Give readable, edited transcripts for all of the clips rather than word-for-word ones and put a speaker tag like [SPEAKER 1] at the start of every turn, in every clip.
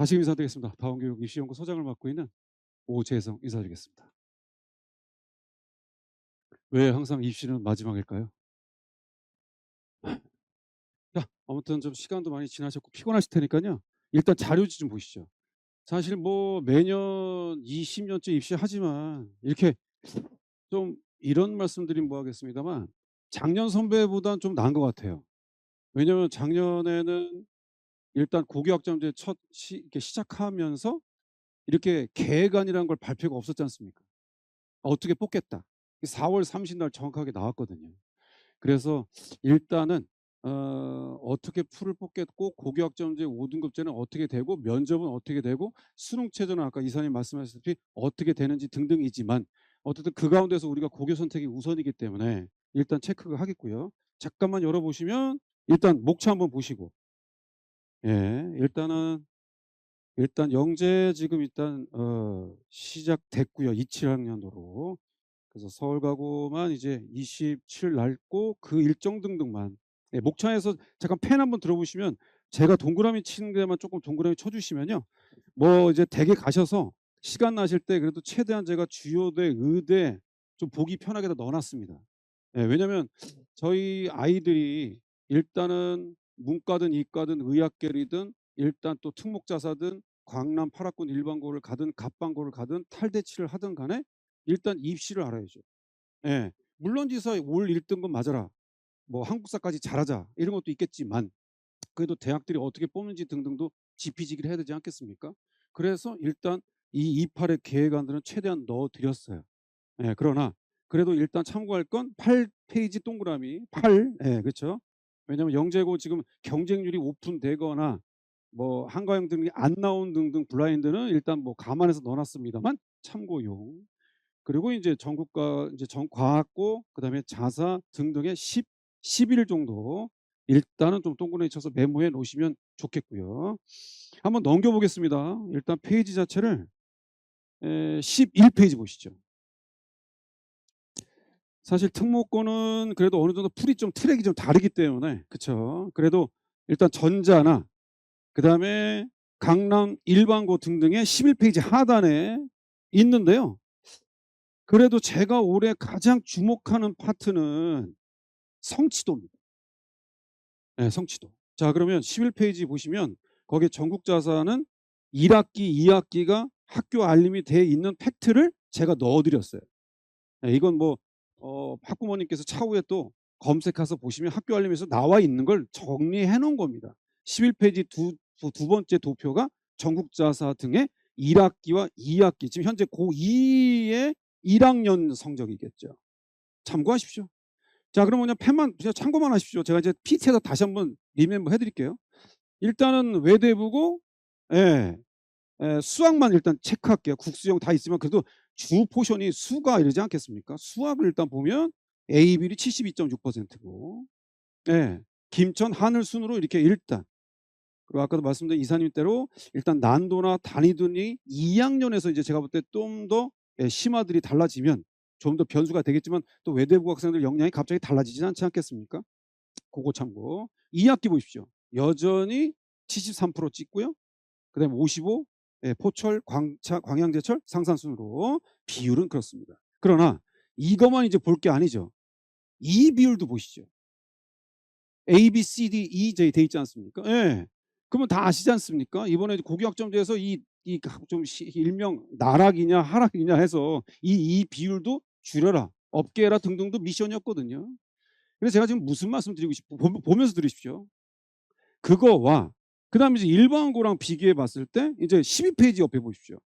[SPEAKER 1] 다시 인사드리겠습니다. 다원교육 입시연구 소장을 맡고 있는 오재성 인사드리겠습니다. 왜 항상 입시는 마지막일까요? 자, 아무튼 좀 시간도 많이 지나셨고 피곤하실 테니까요. 일단 자료지 좀 보시죠. 사실 뭐 매년 20년째 입시하지만 이렇게 좀 이런 말씀드리면 뭐 하겠습니다만 작년 선배보다는 좀 나은 것 같아요. 왜냐면 작년에는 일단 고교학점제 이렇게 시작하면서 이렇게 계획안이라는 걸 발표가 없었지 않습니까? 어떻게 뽑겠다. 4월 30일 날 정확하게 나왔거든요. 그래서 일단은 어떻게 풀을 뽑겠고 고교학점제 5등급제는 어떻게 되고 면접은 어떻게 되고 수능 최저는 아까 이사님 말씀하셨다시피 어떻게 되는지 등등이지만 어쨌든 그 가운데서 우리가 고교 선택이 우선이기 때문에 일단 체크가 하겠고요. 잠깐만 열어보시면 일단 목차 한번 보시고 예 일단 영재 지금 일단 시작됐고요. 27학년도로. 그래서 서울 가고만 이제 27 낡고 그 일정 등등만 예 목차에서 잠깐 펜 한번 들어보시면 제가 동그라미 치는 데만 조금 동그라미 쳐 주시면요. 뭐 이제 댁에 가셔서 시간 나실 때 그래도 최대한 제가 주요대, 의대 좀 보기 편하게 다 넣어 놨습니다. 예 왜냐면 저희 아이들이 일단은 문과든 이과든 의학계리든 일단 또 특목자사든 광남 8 학군 일반고를 가든 갑방고를 가든 탈대치를 하든 간에 일단 입시를 알아야죠. 예. 물론지서 올 1등급 맞아라. 뭐 한국사까지 잘하자. 이런 것도 있겠지만 그래도 대학들이 어떻게 뽑는지 등등도 지피지기를 해야 되지 않겠습니까? 그래서 일단 이 28의 계획안들은 최대한 넣어 드렸어요. 예. 그러나 그래도 일단 참고할 건 8 페이지 동그라미 8 예 그렇죠. 왜냐하면 영재고 지금 경쟁률이 오픈되거나 뭐 한가형 등이 안 나온 등등 블라인드는 일단 뭐 감안해서 넣어 놨습니다만 참고용. 그리고 이제 전국과 이제 과학고 그다음에 자사 등등의 10일 정도 일단은 좀 동그라미 쳐서 메모해 놓으시면 좋겠고요. 한번 넘겨 보겠습니다. 일단 페이지 자체를 11 페이지 보시죠. 사실 특목고는 그래도 어느 정도 풀이 좀 트랙이 좀 다르기 때문에 그쵸. 그래도 일단 전자나 그다음에 강남 일반고 등등의 11 페이지 하단에 있는데요. 그래도 제가 올해 가장 주목하는 파트는 성취도입니다. 네, 성취도. 자, 그러면 11 페이지 보시면 거기에 전국자사는 1 학기, 2 학기가 학교 알림이 돼 있는 팩트를 제가 넣어 드렸어요. 예, 이건 뭐 학부모님께서 차후에 또 검색해서 보시면 학교 알림에서 나와 있는 걸 정리해 놓은 겁니다. 11 페이지 두 번째 도표가 전국자사 등의 1 학기와 2 학기 지금 현재 고2의 1 학년 성적이겠죠. 참고하십시오. 자 그럼 그냥 펜만 그냥 참고만 하십시오. 제가 이제 PT에다 다시 한번 리멤버 해 드릴게요. 일단은 외대부고 예. 수학만 일단 체크할게요. 국수형 다 있으면 그래도 주 포션이 수가 이러지 않겠습니까? 수학을 일단 보면 A 비율이 72.6%고 예. 김천 하늘 순으로 이렇게 일단 그리고 아까도 말씀드린 이사님대로 일단 난도나 단위등이 2 학년에서 이제 제가 볼 때 좀 더 심화들이 달라지면 좀 더 변수가 되겠지만 또 외대부 학생들 역량이 갑자기 달라지진 않지 않겠습니까? 고거 참고. 2 학기 보십시오. 여전히 73% 찍고요. 그다음에 55 예 포철, 광양제철 상산순으로 비율은 그렇습니다. 그러나 이것만 이제 볼 게 아니죠. 이 비율도 보시죠. A, B, C, D, E 돼 있지 않습니까? 예. 그러면 다 아시지 않습니까? 이번에 고교학점제에서 좀 일명 나락이냐 하락이냐 해서 이 비율도 줄여라. 업계라 등등도 미션이었거든요. 그래서 제가 지금 무슨 말씀 드리고 보면서 들으십시오. 그거와 그다음에 이제 일반고랑 비교해 봤을 때 이제 12 페이지 옆에 보십시오.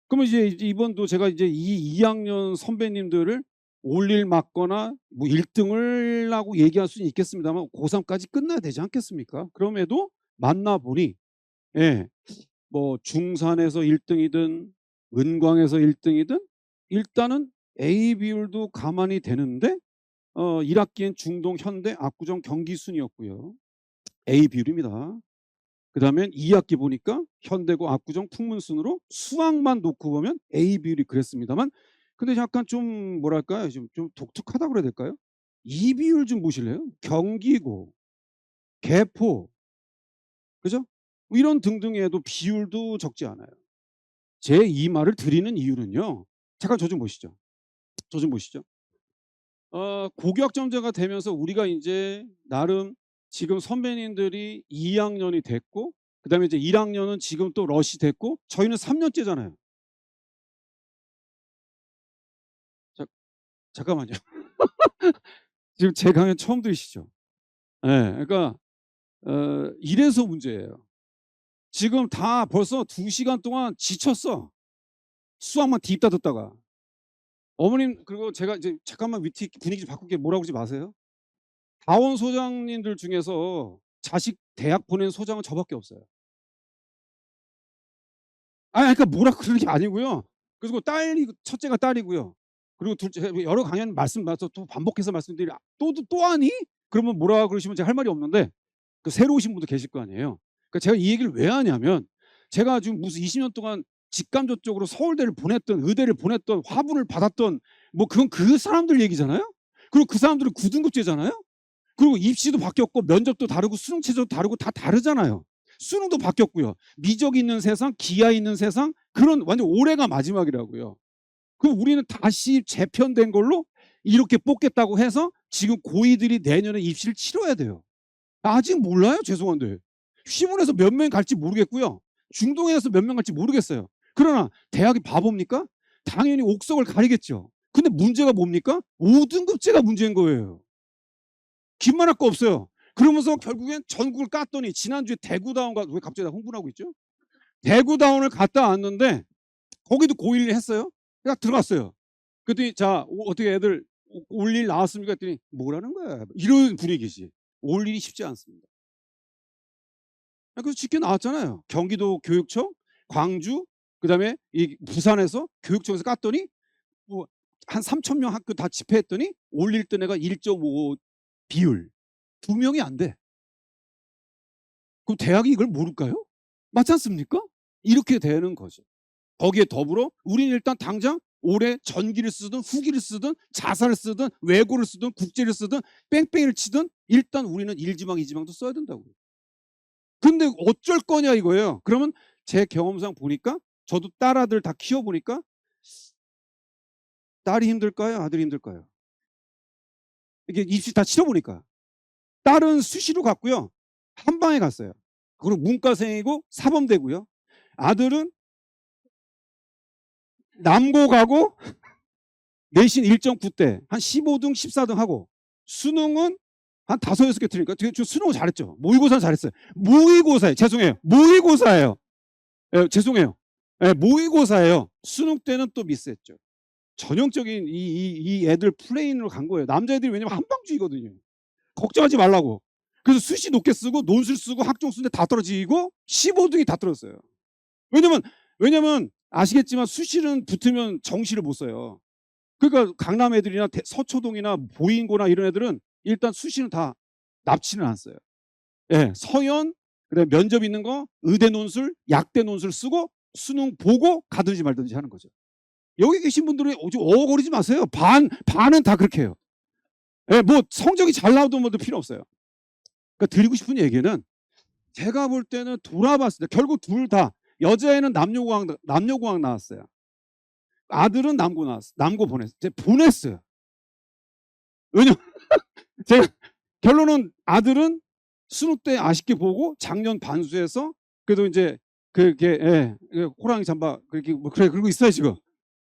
[SPEAKER 1] 그러면 이제 이번도 제가 이제 이 2 학년 선배님들을 올릴 맞거나 뭐 1 등을 하고 얘기할 수는 있겠습니다만 고3 까지 끝나야 되지 않겠습니까? 그럼에도 만나 보니 예 뭐 중산에서 1 등이든 은광에서 1 등이든 일단은 A 비율도 가만히 되는데 1 학기엔 중동, 현대, 압구정, 경기 순이었고요. A 비율입니다. 그다음에 2 학기 보니까 현대고 압구정 풍문순으로 수학만 놓고 보면 A 비율이 그랬습니다만 근데 약간 좀 뭐랄까요? 좀 독특하다고 그래야 될까요? 이 비율 좀 보실래요? 경기고, 개포, 그죠? 이런 등등에도 비율도 적지 않아요. 제 이 말을 드리는 이유는요. 잠깐 저 좀 보시죠. 저 좀 보시죠. 고교학점제가 되면서 우리가 인제 나름 지금 선배님들이 2 학년이 됐고 그다음에 이제 1 학년은 지금 또 러시 됐고 저희는 3 년째잖아요. 자 잠깐만요. 지금 제 강연 처음 들으시죠? 예. 그러니까 이래서 문제예요. 지금 다 벌써 2 시간 동안 지쳤어. 수학만 딥다 듣다가. 어머님 그리고 제가 이제 잠깐만 위트 분위기 좀 바꿀게요. 뭐라고 그러지 마세요. 다원 소장님들 중에서 자식 대학 보낸 소장은 저 밖에 없어요. 그러니까 뭐라 그러는 게 아니고요. 그리고 딸이 첫째가 딸이고요. 그리고 둘째 여러 강연 말씀 나서 또 반복해서 말씀드리라 또 하니?" 그러면 뭐라 그러시면 제가 할 말이 없는데 그 새로 오신 분도 계실 거 아니에요. 그러니까 제가 이 얘기를 왜 하냐면 제가 지금 무슨 20년 동안 직감적 쪽으로 서울대를 보냈던 의대를 보냈던 화분을 받았던 뭐 그건 그 사람들 얘기잖아요. 그리고 그 사람들은 9 등급제잖아요. 그리고 입시도 바뀌었고 면접도 다르고 수능 체제도 다르고 다 다르잖아요. 수능도 바뀌었고요. 미적 있는 세상, 기하 있는 세상 그런 완전 올해가 마지막이라고요. 그럼 우리는 다시 재편된 걸로 이렇게 뽑겠다고 해서 지금 고이들이 내년에 입시를 치러야 돼요. 아직 몰라요. 죄송한데. 시문에서 몇 명 갈지 모르겠고요. 중동에서 몇 명 갈지 모르겠어요. 그러나 대학이 바보입니까? 당연히 옥석을 가리겠죠. 근데 문제가 뭡니까? 5 등급제가 문제인 거예요. 기만할 거 없어요. 그러면서 결국엔 전국을 깠더니 지난주에 대구다운 왜 갑자기 나 흥분하고 있죠? 대구다운을 갔다 왔는데 거기도 고1 했어요. 딱 들어갔어요. 그랬더니 "자 어떻게 애들 올 일 나왔습니까?" 했더니 "뭐라는 거야." 이런 분위기지. 올 일이 쉽지 않습니다. 그래서 직계 나왔잖아요. 경기도 교육청, 광주 그다음에 이 부산에서 교육청에서 깠더니 뭐 한 3천 명 학교 다 집회했더니 올 1등 애가 1.5 비율. 2 명이 안 돼. 그럼 대학이 이걸 모를까요? 맞지 않습니까? 이렇게 되는 거죠. 거기에 더불어 우리는 일단 당장 올해 전기를 쓰든 후기를 쓰든 자사를 쓰든 외고를 쓰든 국제를 쓰든 뺑뺑이를 치든 일단 우리는 1 지망 2 지망도 써야 된다고요. 근데 어쩔 거냐 이거예요. 그러면 제 경험상 보니까 저도 딸아들 다 키워 보니까 딸이 힘들까요? 아들이 힘들까요? 이게 입시 다 치러 보니까. 딸은 수시로 갔고요. 한 방에 갔어요. 그리고 문과생이고 사범대고요. 아들은 남고 가고 내신 1.9 대 한 15등 14등 하고 수능은 한 5-6개 틀리니까 저 수능을 잘했죠. 모의고사는 잘했어요. 모의고사예요. 죄송해요. 모의고사예요. 예 죄송해요. 예 모의고사예요. 수능 때는 또 미스했죠. 전형적인 이 애들 플레인으로 간 거예요. 남자애들이 왜냐면 한방주의거든요. 걱정하지 말라고. 그래서 수시 높게 쓰고 논술 쓰고 학종 쓰는데 다 떨어지고 15등이 다 떨어졌어요. 왜냐면 아시겠지만 수시는 붙으면 정시를 못 써요. 그러니까 강남 애들이나 서초동이나 보인고나 이런 애들은 일단 수시는 다 납치는 안 써요. 예. 서연 그다음에 면접 있는 거 의대 논술, 약대 논술 쓰고 수능 보고 가든지 말든지 하는 거죠. 여기 계신 분들은 좀 어거리지 마세요. 반은 다 그렇게 해요. 예. 뭐 성적이 잘 나오든 뭐든 필요 없어요. 그러니까 드리고 싶은 얘기는 제가 볼 때는 돌아봤을 때 결국 둘 다 여자애는 남녀공학 나왔어요. 아들은 남고 나왔어요. 남고 보냈어요. 제가 보냈어요. 왜냐면 제가 결론은 아들은 수능 때 아쉽게 보고 작년 반수해서 그래도 인제 그게 예. 그 호랑이 잠바 그렇게 뭐 그래 그러고 있어요 지금.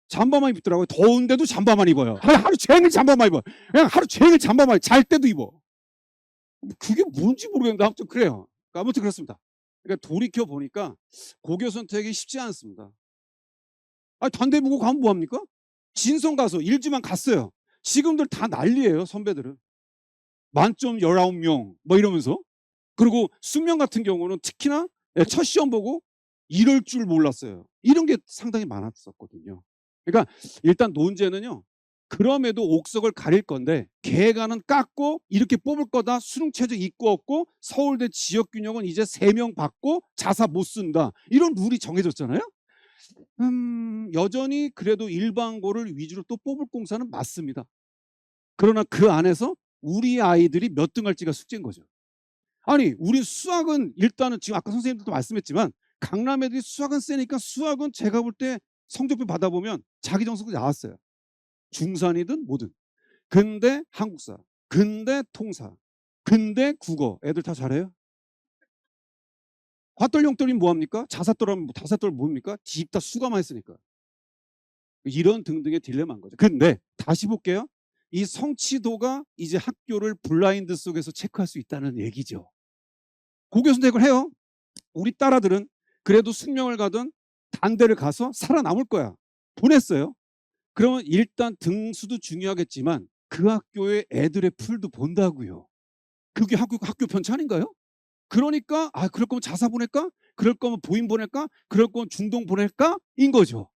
[SPEAKER 1] 잠바만 입더라고요. 더운데도 잠바만 입어요. 하루 종일 잠바만 입어요. 그냥 하루 종일 잠바만 잘 때도 입어. 그게 뭔지 모르겠는데 아무튼 그래요. 아무튼 그렇습니다. 그러니까 돌이켜 보니까 고교 선택이 쉽지 않습니다. 단대보고 가면 뭐 합니까? 진성 가서 1 지만 갔어요. 지금들 다 난리예요 선배들은. 만점 19명 뭐 이러면서. 그리고 숙명 같은 경우는 특히나 예 첫 시험 보고 이럴 줄 몰랐어요. 이런 게 상당히 많았었거든요. 그러니까 일단 논제는요. 그럼에도 옥석을 가릴 건데 계획안은 깎고 이렇게 뽑을 거다. 수능 최저 있고 없고 서울대 지역 균형은 이제 3명 받고 자사 못 쓴다. 이런 룰이 정해졌잖아요. 여전히 그래도 일반고를 위주로 또 뽑을 공사는 맞습니다. 그러나 그 안에서 우리 아이들이 몇 등 할지가 숙제인 거죠. 아니 우리 수학은 일단은 지금 아까 선생님들도 말씀했지만 강남 애들이 수학은 세니까 수학은 제가 볼 때 성적표 받아보면 자기 정석도 나왔어요. 중산이든 뭐든. 근대 한국사, 근대 통사, 근대 국어 애들 다 잘해요? 화떨 용떨이면 뭐합니까? 자사떨하면 다사떨 뭡니까? 뒤집다 수가만 했으니까. 이런 등등의 딜레마인 거죠. 근데 다시 볼게요. 이 성취도가 이제 학교를 블라인드 속에서 체크할 수 있다는 얘기죠. 고교 선택을 해요. 우리 딸아들은 그래도 숙명을 가든 단대를 가서 살아남을 거야. 보냈어요. 그러면 일단 등수도 중요하겠지만 그 학교의 애들의 풀도 본다고요. 그게 학교 편찬인가요? 그러니까 그럴 거면 자사 보낼까? 그럴 거면 보인 보낼까? 그럴 거면 중동 보낼까? 인 거죠.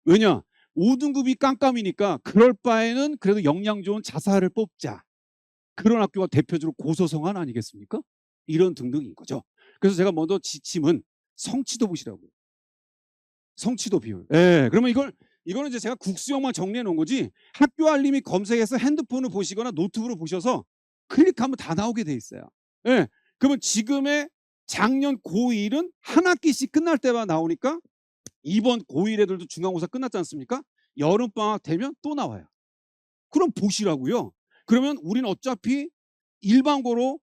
[SPEAKER 1] 왜냐? 5등급이 깜깜이니까 그럴 바에는 그래도 역량 좋은 자사를 뽑자. 그런 학교가 대표적으로 고소성한 아니겠습니까? 이런 등등인 거죠. 그래서 제가 먼저 지침은 성취도 보시라고요. 성취도 비율. 예, 그러면 이거는 이제 제가 국수형만 정리해 놓은 거지 학교 알림이 검색해서 핸드폰을 보시거나 노트북으로 보셔서 클릭하면 다 나오게 돼 있어요. 예, 그러면 지금의 작년 고1은 한 학기씩 끝날 때만 나오니까 이번 고1 애들도 중간고사 끝났지 않습니까? 여름방학 되면 또 나와요. 그럼 보시라고요. 그러면 우리는 어차피 일반고로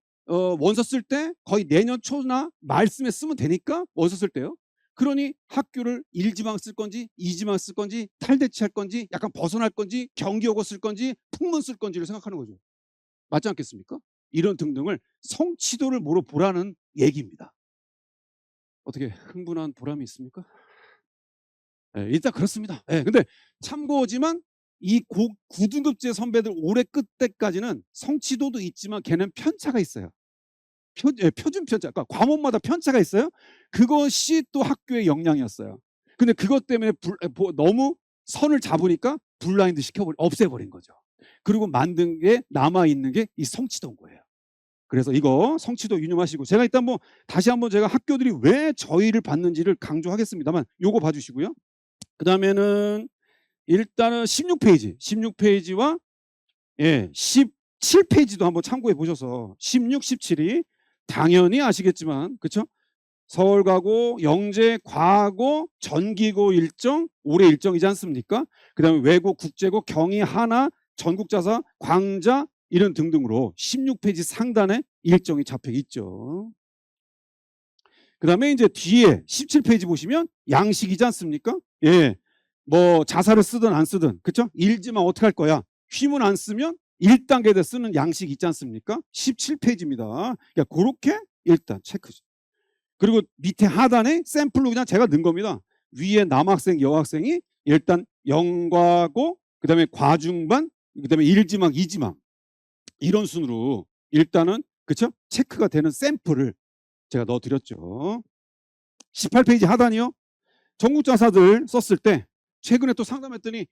[SPEAKER 1] 원서 쓸 때 거의 내년 초나 말씀에 쓰면 되니까 원서 쓸 때요. 그러니 학교를 1지망 쓸 건지 2지망 쓸 건지 탈대치할 건지 약간 벗어날 건지 경기여고 쓸 건지 풍문 쓸 건지를 생각하는 거죠. 맞지 않겠습니까? 이런 등등을 성취도를 물어보라는 얘기입니다. 어떻게 흥분한 보람이 있습니까? 예, 일단 그렇습니다. 예, 근데 참고지만 이 9등급제 선배들 올해 끝 때까지는 성취도도 있지만 걔는 편차가 있어요. 표준 편차, 그러니까 과목마다 편차가 있어요. 그것이 또 학교의 역량이었어요. 근데 그것 때문에 너무 선을 잡으니까 블라인드 없애버린 거죠. 그리고 만든 게 남아있는 게 이 성취도인 거예요. 그래서 이거 성취도 유념하시고 제가 일단 뭐 다시 한번 제가 학교들이 왜 저희를 받는지를 강조하겠습니다만 요거 봐주시고요. 그 다음에는 일단은 16페이지와 17페이지도 한번 참고해 보셔서 16, 17이 당연히 아시겠지만 그렇죠? 서울가고, 영재, 과고, 전기고 일정, 올해 일정이지 않습니까? 그 다음에 외고, 국제고, 경희, 하나, 전국자사, 광자 이런 등등으로 16페이지 상단에 일정이 잡혀 있죠. 그 다음에 이제 뒤에 17페이지 보시면 양식이지 않습니까? 예. 뭐 자사를 쓰든 안 쓰든 그쵸? 일지만 어떻게 할 거야? 휘문 안 쓰면 1단계에 쓰는 양식 있지 않습니까? 17페이지입니다. 그러니까 그렇게 일단 체크죠. 그리고 밑에 하단에 샘플로 그냥 제가 넣은 겁니다. 위에 남학생, 여학생이 일단 영과고 그다음에 과중반, 그다음에 1지망, 2지망 이런 순으로 일단은 그쵸? 체크가 되는 샘플을 제가 넣어드렸죠. 18페이지 하단이요. 전국자사들 썼을 때 최근에 또 상담했더니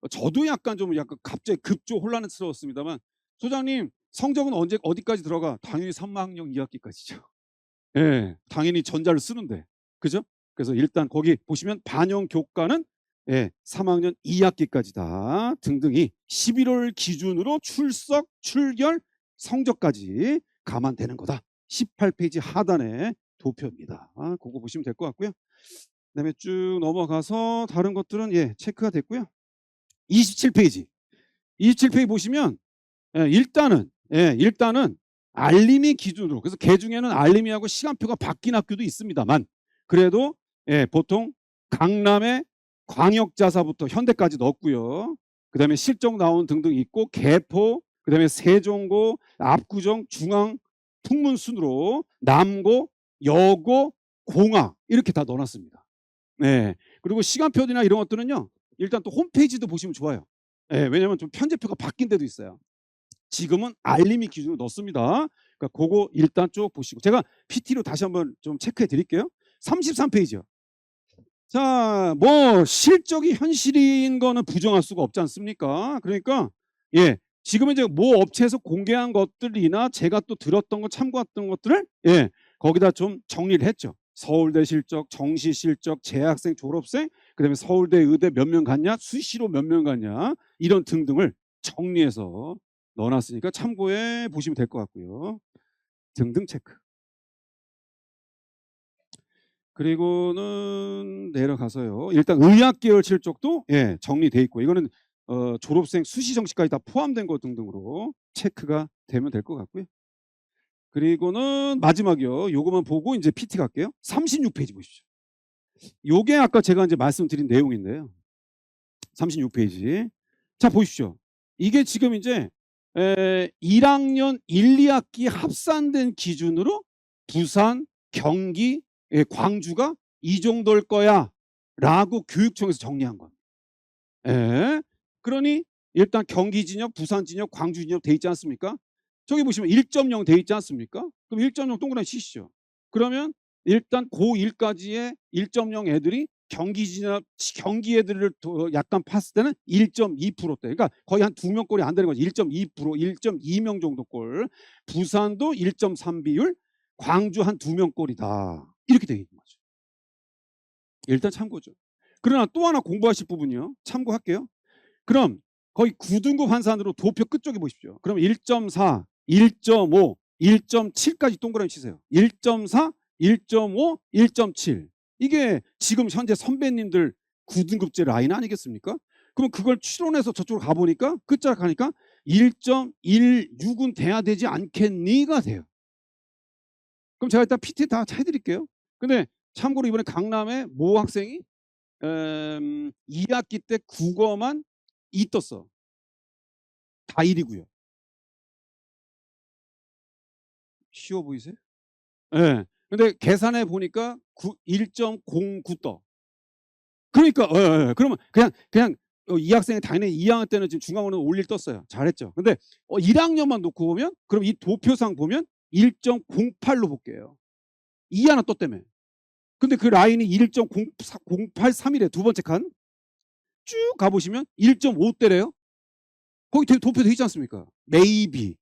[SPEAKER 1] 저도 약간 갑자기 급조 혼란스러웠습니다만 소장님 성적은 어디까지 들어가? 당연히 3학년 2학기까지죠. 예, 당연히 전자를 쓰는데 그죠? 그래서 일단 거기 보시면 반영 교과는 3학년 2학기까지다 등등이 11월 기준으로 출석, 출결, 성적까지 감안되는 거다. 18페이지 하단에 도표입니다. 그거 보시면 될 것 같고요. 그다음에 쭉 넘어가서 다른 것들은 체크가 됐고요. 27페이지 보시면 일단은 알림이 기준으로 그래서 개 중에는 알림이하고 시간표가 바뀐 학교도 있습니다만 그래도 보통 강남의 광역자사부터 현대까지 넣었고요. 그 다음에 실적 나온 등등 있고 개포 그 다음에 세종고 압구정 중앙 풍문 순으로 남고 여고 공학 이렇게 다 넣어놨습니다. 그리고 시간표나 이런 것들은요 일단 또 홈페이지도 보시면 좋아요. 왜냐하면 좀 편제표가 바뀐 데도 있어요. 지금은 알림이 기준으로 넣습니다. 그러니까 그거 일단 쭉 보시고 제가 PT로 다시 한번 좀 체크해 드릴게요. 33페이지요. 자, 뭐 실적이 현실인 거는 부정할 수가 없지 않습니까? 그러니까 지금은 이제 모 업체에서 공개한 것들이나 제가 또 들었던 거 참고했던 것들을 거기다 좀 정리를 했죠. 서울대 실적, 정시 실적, 재학생, 졸업생, 그다음에 서울대 의대 몇 명 갔냐, 수시로 몇 명 갔냐 이런 등등을 정리해서 넣어놨으니까 참고해 보시면 될 것 같고요. 등등 체크. 그리고는 내려가서요. 일단 의학 계열 실적도 예, 정리돼 있고 이거는 졸업생 수시 정시까지 다 포함된 것 등등으로 체크가 되면 될 것 같고요. 그리고는 마지막이요. 요거만 보고 이제 PT 갈게요. 36페이지 보십시오. 요게 아까 제가 이제 말씀드린 내용인데요. 36페이지. 자, 보십시오. 이게 지금 이제 1학년 1, 2학기 합산된 기준으로 부산, 경기, 광주가 이 정도일 거야 라고 교육청에서 정리한 겁니다. 예. 그러니 일단 경기 진역, 부산 진역, 광주 진역 돼 있지 않습니까? 저기 보시면 1.0 돼 있지 않습니까? 그럼 1.0 동그라미 치시죠. 그러면 일단 고1까지의 1.0 애들이 경기 진역, 경기 애들을 약간 팠을 때는 1.2%대. 그러니까 거의 한 2명 꼴이 안 되는 거지. 1.2%, 1.2명 정도 꼴. 부산도 1.3 비율, 광주 한 2명 꼴이다. 이렇게 돼 있는 거죠. 일단 참고죠. 그러나 또 하나 공부하실 부분이요. 참고할게요. 그럼 거의 9등급 환산으로 도표 끝쪽에 보십시오. 그럼 1.4, 1.5, 1.7까지 동그라미 치세요. 1.4, 1.5, 1.7. 이게 지금 현재 선배님들 9등급제 라인 아니겠습니까? 그럼 그걸 추론해서 저쪽으로 가보니까 끝자락 가니까 1.16은 돼야 되지 않겠니가 돼요. 그럼 제가 일단 PT 다 해드릴게요. 근데 참고로 이번에 강남에 모 학생이 2학기 때 국어만 2 떴어. 다 1이고요. 쉬워 보이세요? 예. 네. 근데 계산해 보니까 1.09 떠. 그러니까 그러면 그냥 이 학생이 당연히 2학년 때는 지금 중간고는 올 일 떴어요. 잘했죠. 근데 1학년만 놓고 보면 그럼 이 도표상 보면 1.08로 볼게요. 2 하나 떴다며. 근데 그 라인이 1.083이래. 두 번째 칸. 쭉 가보시면 1.5대래요. 거기 도표 돼 있지 않습니까? maybe.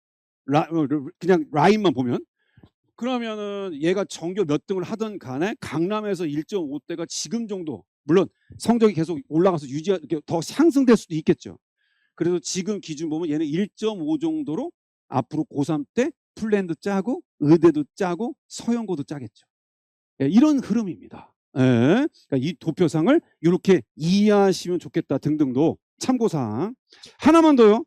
[SPEAKER 1] 그냥 라인만 보면. 그러면은 얘가 전교 몇 등을 하든 간에 강남에서 1.5대가 지금 정도, 물론 성적이 계속 올라가서 더 상승될 수도 있겠죠. 그래도 지금 기준 보면 얘는 1.5 정도로 앞으로 고3 때 플랜도 짜고 의대도 짜고 서영고도 짜겠죠. 예, 이런 흐름입니다. 예, 그러니까 이 도표상을 이렇게 이해하시면 좋겠다 등등도 참고사항. 하나만 더요.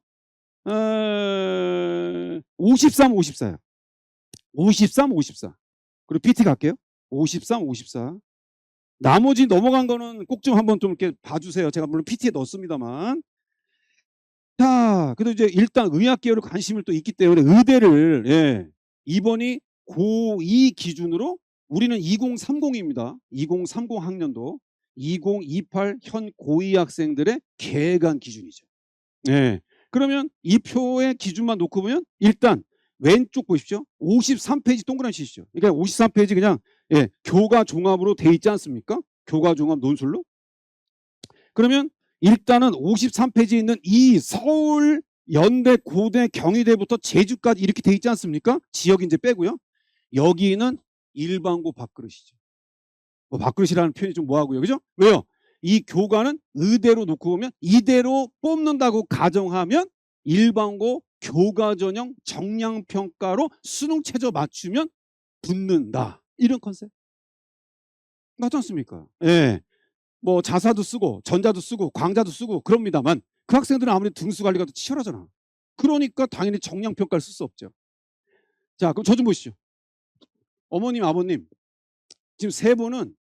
[SPEAKER 1] 53, 54요. 53, 54. 그리고 PT 갈게요. 53, 54. 나머지 넘어간 거는 꼭 좀 한번 좀 이렇게 봐주세요. 제가 물론 PT에 넣었습니다만. 자, 그래도 이제 일단 의학 계열에 관심을 또 있기 때문에 의대를, 예, 이번이 고2 기준으로 우리는 2030입니다. 2030 학년도 2028 현 고2 학생들의 계획안 기준이죠. 예. 그러면 이 표의 기준만 놓고 보면 일단 왼쪽 보십시오. 53페이지 동그라미 치시죠. 그러니까 53페이지 그냥 예, 교과 종합으로 돼 있지 않습니까? 교과 종합 논술로. 그러면 일단은 53페이지에 있는 이 서울, 연대, 고대, 경희대부터 제주까지 이렇게 돼 있지 않습니까? 지역 이제 빼고요. 여기는 일반고 밥그릇이죠. 뭐 밥그릇이라는 표현이 좀 뭐하고요. 그죠? 왜요? 이 교과는 의대로 놓고 보면 이대로 뽑는다고 가정하면 일반고 교과 전형 정량평가로 수능 최저 맞추면 붙는다. 이런 컨셉. 맞지 않습니까? 예. 뭐 자사도 쓰고 전자도 쓰고 광자도 쓰고 그럽니다만 그 학생들은 아무래도 등수 관리가 더 치열하잖아. 그러니까 당연히 정량평가를 쓸 수 없죠. 자, 그럼 저 좀 보시죠. 어머님, 아버님. 지금 세 분은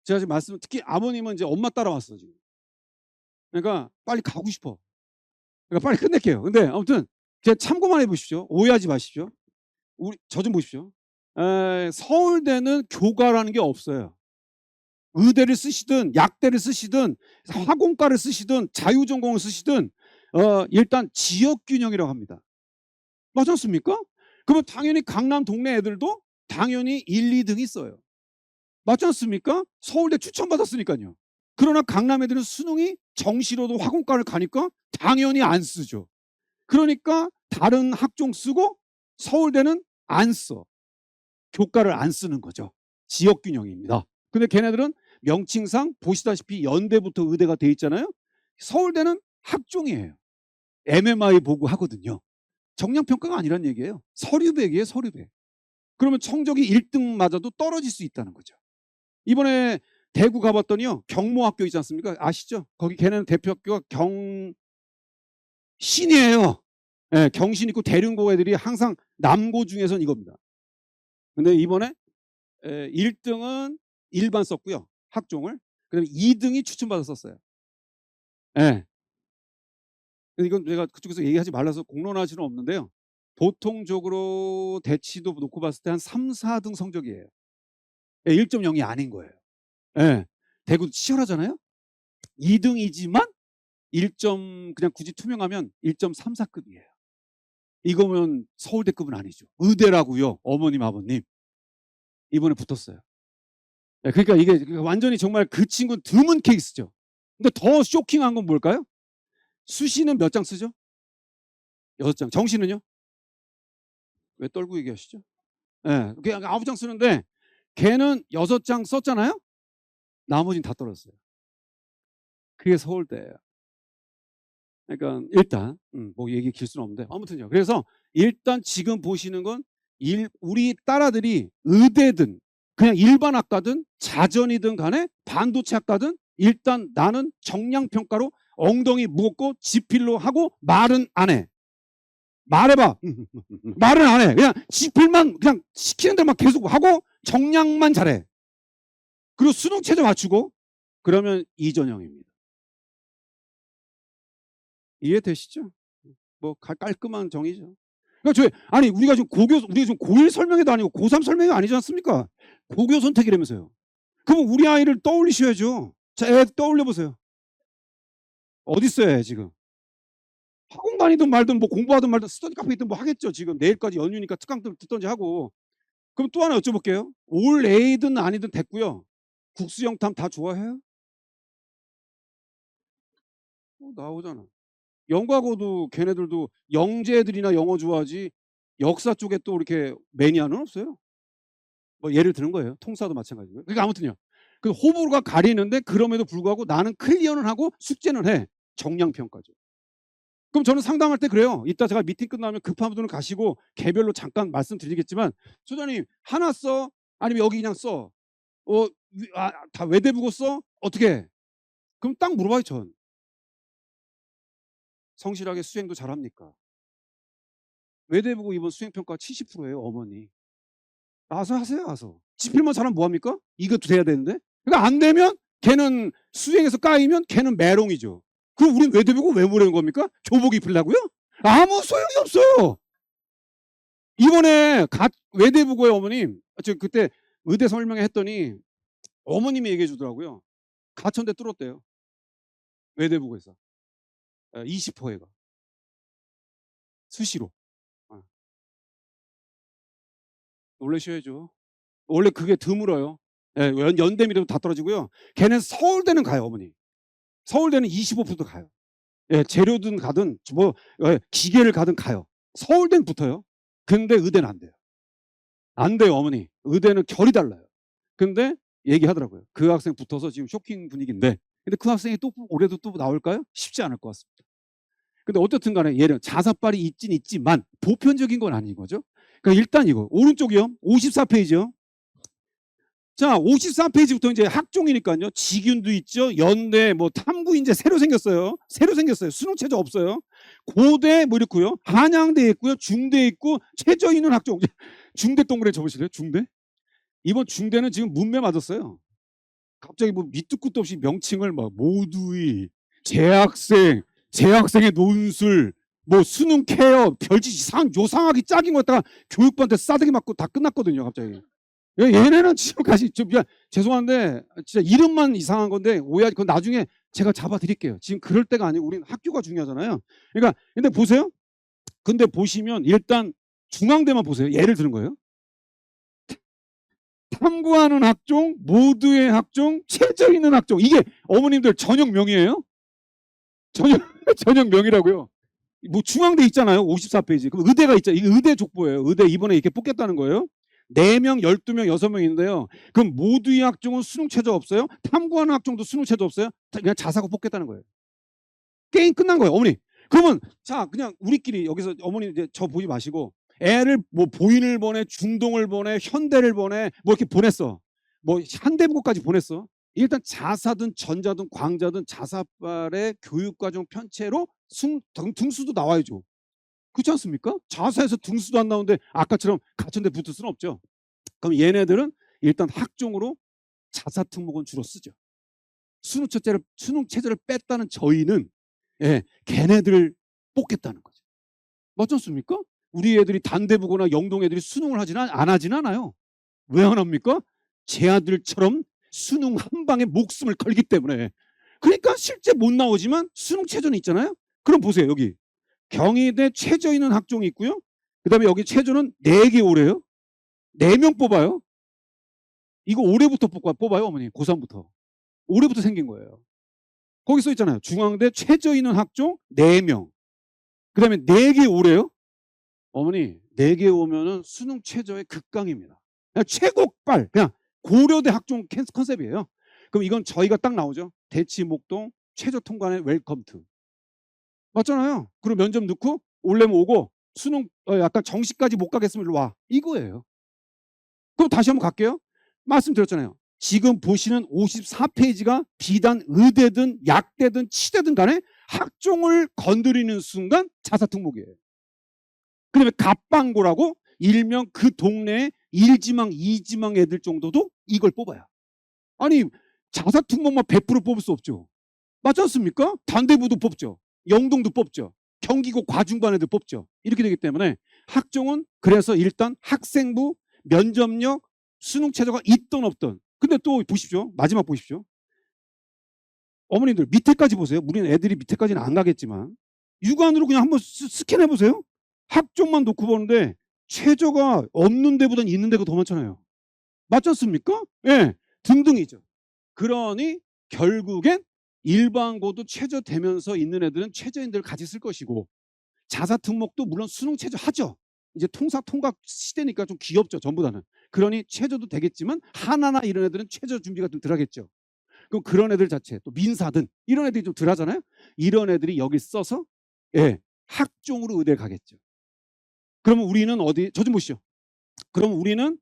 [SPEAKER 1] 제가 지금 특히 아버님은 이제 엄마 따라왔어 지금. 그러니까 빨리 가고 싶어. 그러니까 빨리 끝낼게요. 근데 아무튼 제가 참고만 해보십시오. 오해하지 마십시오. 저 좀 보십시오. 서울대는 교과라는 게 없어요. 의대를 쓰시든 약대를 쓰시든 화공과를 쓰시든 자유전공을 쓰시든 일단 지역균형이라고 합니다. 맞지 않습니까? 그러면 당연히 강남 동네 애들도 당연히 1, 2등 있어요. 맞지 않습니까? 서울대 추천받았으니까요. 그러나 강남 애들은 수능이 정시로도 화공과를 가니까 당연히 안 쓰죠. 그러니까 다른 학종 쓰고 서울대는 안 써. 교과를 안 쓰는 거죠. 지역균형입니다. 근데 걔네들은 명칭상 보시다시피 연대부터 의대가 돼 있잖아요. 서울대는 학종이에요. MMI 보고 하거든요. 정량평가가 아니란 얘기예요. 서류백이에요. 서류백. 그러면 성적이 1등마저도 떨어질 수 있다는 거죠. 이번에 대구 가봤더니요. 경모학교 있지 않습니까? 아시죠? 거기 걔네는 대표 학교가 경신이에요. 예, 경신 있고 대륜고 애들이 항상 남고 중에선 이겁니다. 근데 이번에 1등은 일반 썼고요. 학종을. 그다음에 2등이 추천받았었어요. 예. 이건 제가 그쪽에서 얘기하지 말라서 공론할 수는 없는데요. 보통적으로 대치도 놓고 봤을 때 한 3, 4등 성적이에요. 1.0이 아닌 거예요. 예. 대구 치열하잖아요. 2등이지만 1점 그냥 굳이 투명하면 1.34급이에요. 이거면 서울대급은 아니죠. 의대라고요. 어머님 아버님. 이번에 붙었어요. 예, 그러니까 이게 완전히 정말 그 친구는 드문 케이스죠. 근데 더 쇼킹한 건 뭘까요? 수시는 몇 장 쓰죠? 6장. 정시는요? 왜 떨고 얘기하시죠? 예, 그냥 9장 쓰는데 걔는 6장 썼잖아요? 나머지는 다 떨어졌어요. 그게 서울대예요. 그러니까 일단 뭐 얘기 길 수는 없는데 아무튼요. 그래서 일단 지금 보시는 건 우리 딸아들이 의대든 그냥 일반 학과든 자전이든 간에 반도체 학과든 일단 나는 정량평가로 엉덩이 무겁고 지필로 하고 말은 안 해. 말해봐. 말은 안 해. 그냥 지필만 그냥 시키는 대로만 계속 하고 정량만 잘해. 그리고 수능 최저 맞추고 그러면 이전형입니다. 이해되시죠? 뭐 깔끔한 정의죠. 그러니까 아니 우리가 지금 고1 설명회도 아니고 고3 설명회 아니지 않습니까? 고교 선택이라면서요. 그럼 우리 아이를 떠올리셔야죠. 자, 애 떠올려 보세요. 어디 있어요, 지금? 학원 다니든 말든 뭐 공부하든 말든 스터디 카페 있든 뭐 하겠죠. 지금 내일까지 연휴니까 특강 듣던지 하고. 그럼 또 하나 여쭤볼게요. 올 A든 아니든 됐고요. 국수 영탐 다 좋아해요? 나오잖아. 영과고도 걔네들도 영재들이나 영어 좋아하지 역사 쪽에 또 이렇게 매니아는 없어요. 뭐 예를 드는 거예요. 통사도 마찬가지고요. 그러니까 아무튼요. 그 호불호가 가리는데 그럼에도 불구하고 나는 클리어는 하고 숙제는 해. 정량평가죠. 그럼 저는 상담할 때 그래요. 이따 제가 미팅 끝나면 급한 분들은 가시고 개별로 잠깐 말씀드리겠지만 소장님 하나 써? 아니면 여기 그냥 써? 다 외대부고 써? 어떻게 해? 그럼 딱 물어봐요. 전. 성실하게 수행도 잘합니까? 외대부고 이번 수행평가 70%예요. 어머니. 나와서 하세요. 와서. 지필만 잘하면 뭐합니까? 이것도 돼야 되는데. 그러니까 안 되면 걔는 수행에서 까이면 걔는 메롱이죠. 그럼 우린 외대부고 왜 보내는 겁니까? 교복 입으려고요? 아무 소용이 없어요. 이번에 외대부고의 어머님, 저 그때 의대 설명회 했더니 어머님이 얘기해 주더라고요. 가천대 뚫었대요. 외대부고에서. 20%가. 수시로. 놀라셔야죠. 원래 그게 드물어요. 예, 연대미래도 다 떨어지고요. 걔는 서울대는 가요, 어머니. 서울대는 25%도 가요. 예, 재료든 가든 뭐 기계를 가든 가요. 서울대는 붙어요. 근데 의대는 안 돼요. 안 돼요, 어머니. 의대는 결이 달라요. 근데 얘기하더라고요. 그 학생 붙어서 지금 쇼킹 분위기인데 근데 그 학생이 또 올해도 또 나올까요? 쉽지 않을 것 같습니다. 근데 어떻든 간에 얘는 자사빨이 있긴 있지만 보편적인 건 아닌 거죠. 그러니까 일단 이거 오른쪽이요. 54페이지요. 자, 54페이지부터 이제 학종이니까요. 직윤도 있죠. 연대, 뭐 탐구 이제 새로 생겼어요. 새로 생겼어요. 수능 최저 없어요. 고대 뭐 이렇고요. 한양대 있고요. 중대 있고 최저 있는 학종. 중대 동그랗게 접으실래요? 중대? 이번 중대는 지금 문매 맞았어요. 갑자기 뭐 밑도 끝도 없이 명칭을 막 모두의 재학생의 논술, 뭐 수능 케어, 별짓 요상하게 짝인 거 갖다가 교육부한테 싸대기 맞고 다 끝났거든요. 갑자기. 얘네는 지금까지 좀 죄송한데 진짜 이름만 이상한 건데 오해하지. 그건 나중에 제가 잡아드릴게요. 지금 그럴 때가 아니고 우리는 학교가 중요하잖아요. 그러니까 근데 보세요. 근데 보시면 일단 중앙대만 보세요. 예를 드는 거예요. 탐구하는 학종, 모두의 학종, 최저 있는 학종. 이게 어머님들 전형명이에요? 전형명이라고요. 뭐 중앙대 있잖아요. 54페이지. 그럼 의대가 있죠. 이게 의대 족보예요. 의대 이번에 이렇게 뽑겠다는 거예요. 4명, 12명, 6명 있는데요. 그럼 모두의 학종은 수능 최저 없어요? 탐구하는 학종도 수능 최저 없어요? 그냥 자사고 뽑겠다는 거예요. 게임 끝난 거예요. 어머니. 그러면 자 그냥 우리끼리 여기서 어머니 이제 저 보지 마시고 애를 뭐 보인을 보내, 중동을 보내, 현대를 보내, 뭐 이렇게 보냈어. 뭐 한대부고까지 보냈어. 일단 자사든 전자든 광자든 자사발의 교육과정 편체로 등수도 나와야죠. 그렇지 않습니까? 자사에서 등수도 안 나오는데 아까처럼 가천대 붙을 수는 없죠. 그럼 얘네들은 일단 학종으로 자사 특목은 주로 쓰죠. 수능 체제를 뺐다는 저희는 걔네들을 뽑겠다는 거죠. 맞지 않습니까? 우리 애들이 단대부거나 영동 애들이 수능을 안 하진 않아요. 왜 안 합니까? 제 아들처럼 수능 한 방에 목숨을 걸기 때문에. 그러니까 실제 못 나오지만 수능 최저는 있잖아요. 그럼 보세요. 여기 경희대 최저 있는 학종이 있고요. 그 다음에 여기 최저는 4개 오래요. 4명 뽑아요. 이거 올해부터 뽑아요. 어머니. 고3부터. 올해부터 생긴 거예요. 거기 써 있잖아요. 중앙대 최저 있는 학종 4명. 그 다음에 4개 오래요. 어머니 4개 오면은 수능 최저의 극강입니다. 그냥 최고빨. 그냥 고려대 학종 컨셉이에요. 그럼 이건 저희가 딱 나오죠. 대치 목동 최저 통과는 웰컴 투. 맞잖아요. 그리고 면접 넣고 올레면 오고 수능 약간 정시까지 못 가겠으면 일로 와. 이거예요. 그럼 다시 한번 갈게요. 말씀드렸잖아요. 지금 보시는 54페이지가 비단 의대든 약대든 치대든 간에 학종을 건드리는 순간 자사특목이에요. 그다음에 갑방고라고 일명 그 동네에 1지망, 2지망 애들 정도도 이걸 뽑아요. 아니 자사특목만 100% 뽑을 수 없죠. 맞지 않습니까? 단대부도 뽑죠. 영동도 뽑죠. 경기고 과중반 애들 뽑죠. 이렇게 되기 때문에 학종은 그래서 일단 학생부, 면접력, 수능 최저가 있든 없든. 근데 또 보십시오. 마지막 보십시오. 어머님들 밑에까지 보세요. 우리는 애들이 밑에까지는 안 가겠지만 육안으로 그냥 한번 스캔해 보세요. 학종만 놓고 보는데 최저가 없는 데보다는 있는 데가 더 많잖아요. 맞지 않습니까? 예, 등등이죠. 그러니 결국엔 일반고도 최저되면서 있는 애들은 최저인들을 같이 쓸 것이고 자사특목도 물론 수능 최저 하죠. 이제 통각 시대니까 좀 귀엽죠. 전보다는. 그러니 최저도 되겠지만 하나나 이런 애들은 최저 준비가 좀 덜하겠죠. 그럼 그런 애들 자체 또 민사든 이런 애들이 좀 덜하잖아요. 이런 애들이 여기 써서 학종으로 의대 가겠죠. 그러면 우리는 어디 저 좀 보시죠. 그럼 우리는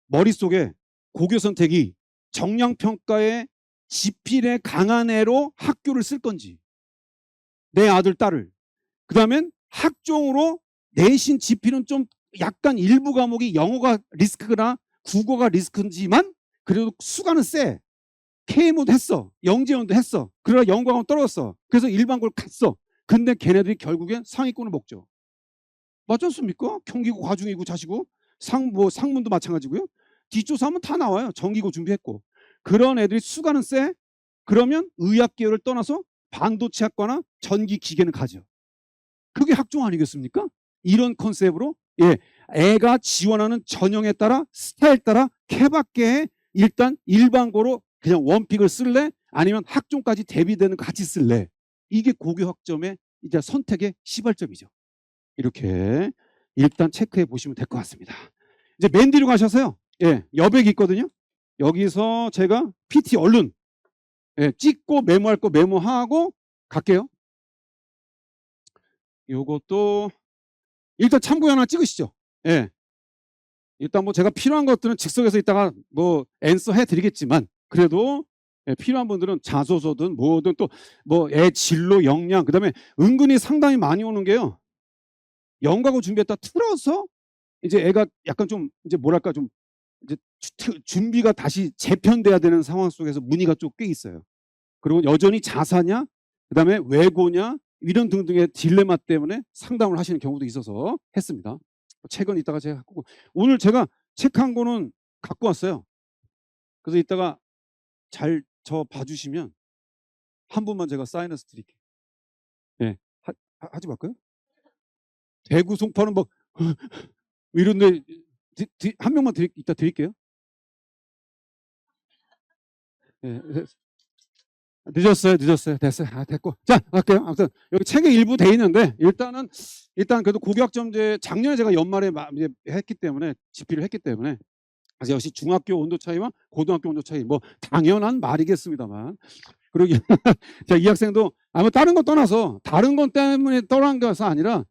[SPEAKER 1] 머릿속에 고교 선택이 정량평가의 지필에 강한 애로 학교를 쓸 건지 내 아들 딸을 그 다음엔 학종으로 내신 지필은 좀 약간 일부 과목이 영어가 리스크거나 국어가 리스크지만 그래도 수가는 세. KMO도 했어. 영재원도 했어. 그러나 영광은 떨어졌어. 그래서 일반고를 갔어. 근데 걔네들이 결국엔 상위권을 먹죠. 맞지 않습니까? 경기고 과중이고 자시고 상문도 마찬가지고요. 뒷조사하면 다 나와요. 정기고 준비했고. 그런 애들이 수가는 세. 그러면 의학 계열을 떠나서 반도체 학과나 전기 기계는 가죠. 그게 학종 아니겠습니까? 이런 컨셉으로 애가 지원하는 전형에 따라 스타일에 따라 케바케에 일단 일반고로 그냥 원픽을 쓸래? 아니면 학종까지 대비되는 거 같이 쓸래? 이게 고교 학점의 이제 선택의 시발점이죠. 이렇게 일단 체크해 보시면 될 것 같습니다. 이제 맨 뒤로 가셔서요. 여백이 있거든요. 여기서 제가 PT 얼른 찍고 메모할 거 메모하고 갈게요. 요것도 일단 참고에 하나 찍으시죠. 일단 뭐 제가 필요한 것들은 즉석에서 이따가 뭐 앤서 해드리겠지만 그래도 필요한 분들은 자소서든 뭐든 또 뭐 애 진로 역량 그다음에 은근히 상당히 많이 오는 게요. 연가고 준비했다 틀어서 이제 애가 약간 좀 이제 뭐랄까 좀 이제 준비가 다시 재편돼야 되는 상황 속에서 문의가 좀 꽤 있어요. 그리고 여전히 자사냐 그다음에 외고냐 이런 등등의 딜레마 때문에 상담을 하시는 경우도 있어서 했습니다. 책은 이따가 제가 갖고 오늘 제가 책 한 권은 갖고 왔어요. 그래서 이따가 잘 저 봐주시면 한 분만 제가 사인해서 드릴게요. 하지 말까요? 대구 송파는 막 이런데 한 명만 이따 드릴게요. 늦었어요. 됐어요. 됐고. 자, 갈게요. 아무튼 여기 책에 일부 돼 있는데 일단 그래도 고교학점제 작년에 제가 연말에 이제 했기 때문에 집필을 했기 때문에 아직 역시 중학교 온도 차이와 고등학교 온도 차이 뭐 당연한 말이겠습니다만 그리고 자, 이 학생도 아마 다른 거 떠나서 다른 것 때문에 떠난 것이 아니라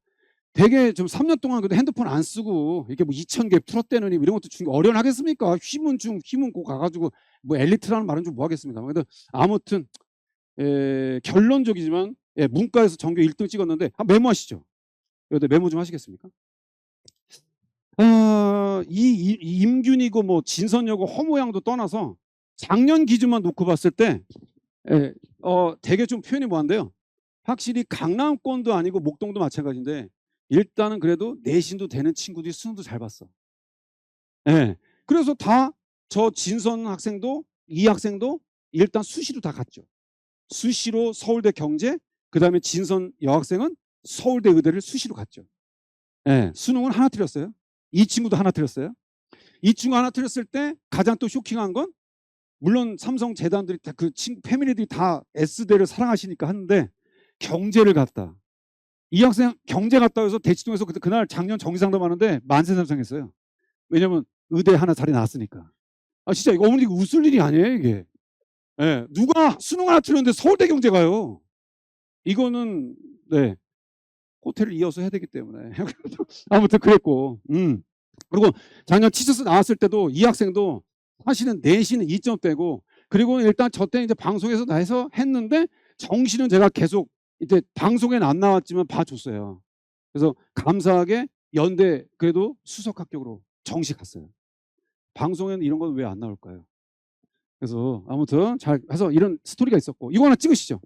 [SPEAKER 1] 되게 좀 3년 동안 그래도 핸드폰 안 쓰고 이렇게 뭐 2,000개 풀었대느니 이런 것도 어련하겠습니까? 휘문 중 휘문 고 가가지고 뭐 엘리트라는 말은 좀 뭐 하겠습니다. 그래도 아무튼 결론적이지만 문과에서 전교 1등 찍었는데 메모하시죠. 여기 메모 좀 하시겠습니까? 이 임균이고 뭐 진선여고 허모양도 떠나서 작년 기준만 놓고 봤을 때 되게 좀 표현이 뭐한데요. 확실히 강남권도 아니고 목동도 마찬가지인데 일단은 그래도 내신도 되는 친구들이 수능도 잘 봤어. 그래서 다 저 진선 학생도 이 학생도 일단 수시로 다 갔죠. 수시로 서울대 경제, 그다음에 진선 여학생은 서울대 의대를 수시로 갔죠. 수능은 하나 틀렸어요. 이 친구도 하나 틀렸어요. 이 친구 하나 틀렸을 때 가장 또 쇼킹한 건 물론 삼성 재단들이 다 그 패밀리들이 다 S대를 사랑하시니까 하는데 경제를 갔다. 이 학생 경제 갔다 해서 대치동에서 그날 작년 정기상담하는데 만세삼성했어요. 왜냐면 의대 하나 자리 나왔으니까. 진짜 이거 어머니 웃을 일이 아니에요 이게. 누가 수능 하나 틀렸는데 서울대 경제 가요. 이거는 호텔을 이어서 해야 되기 때문에 아무튼 그랬고. 그리고 작년 치서스 나왔을 때도 이 학생도 사실은 내신은 2점대고 그리고 일단 저 때 이제 방송에서 다 해서 했는데 정시는 제가 계속 이제 방송에는 안 나왔지만 봐줬어요. 그래서 감사하게 연대 그래도 수석 합격으로 정시 갔어요. 방송에는 이런 건 왜 안 나올까요? 그래서 아무튼 잘 해서 이런 스토리가 있었고 이거 하나 찍으시죠.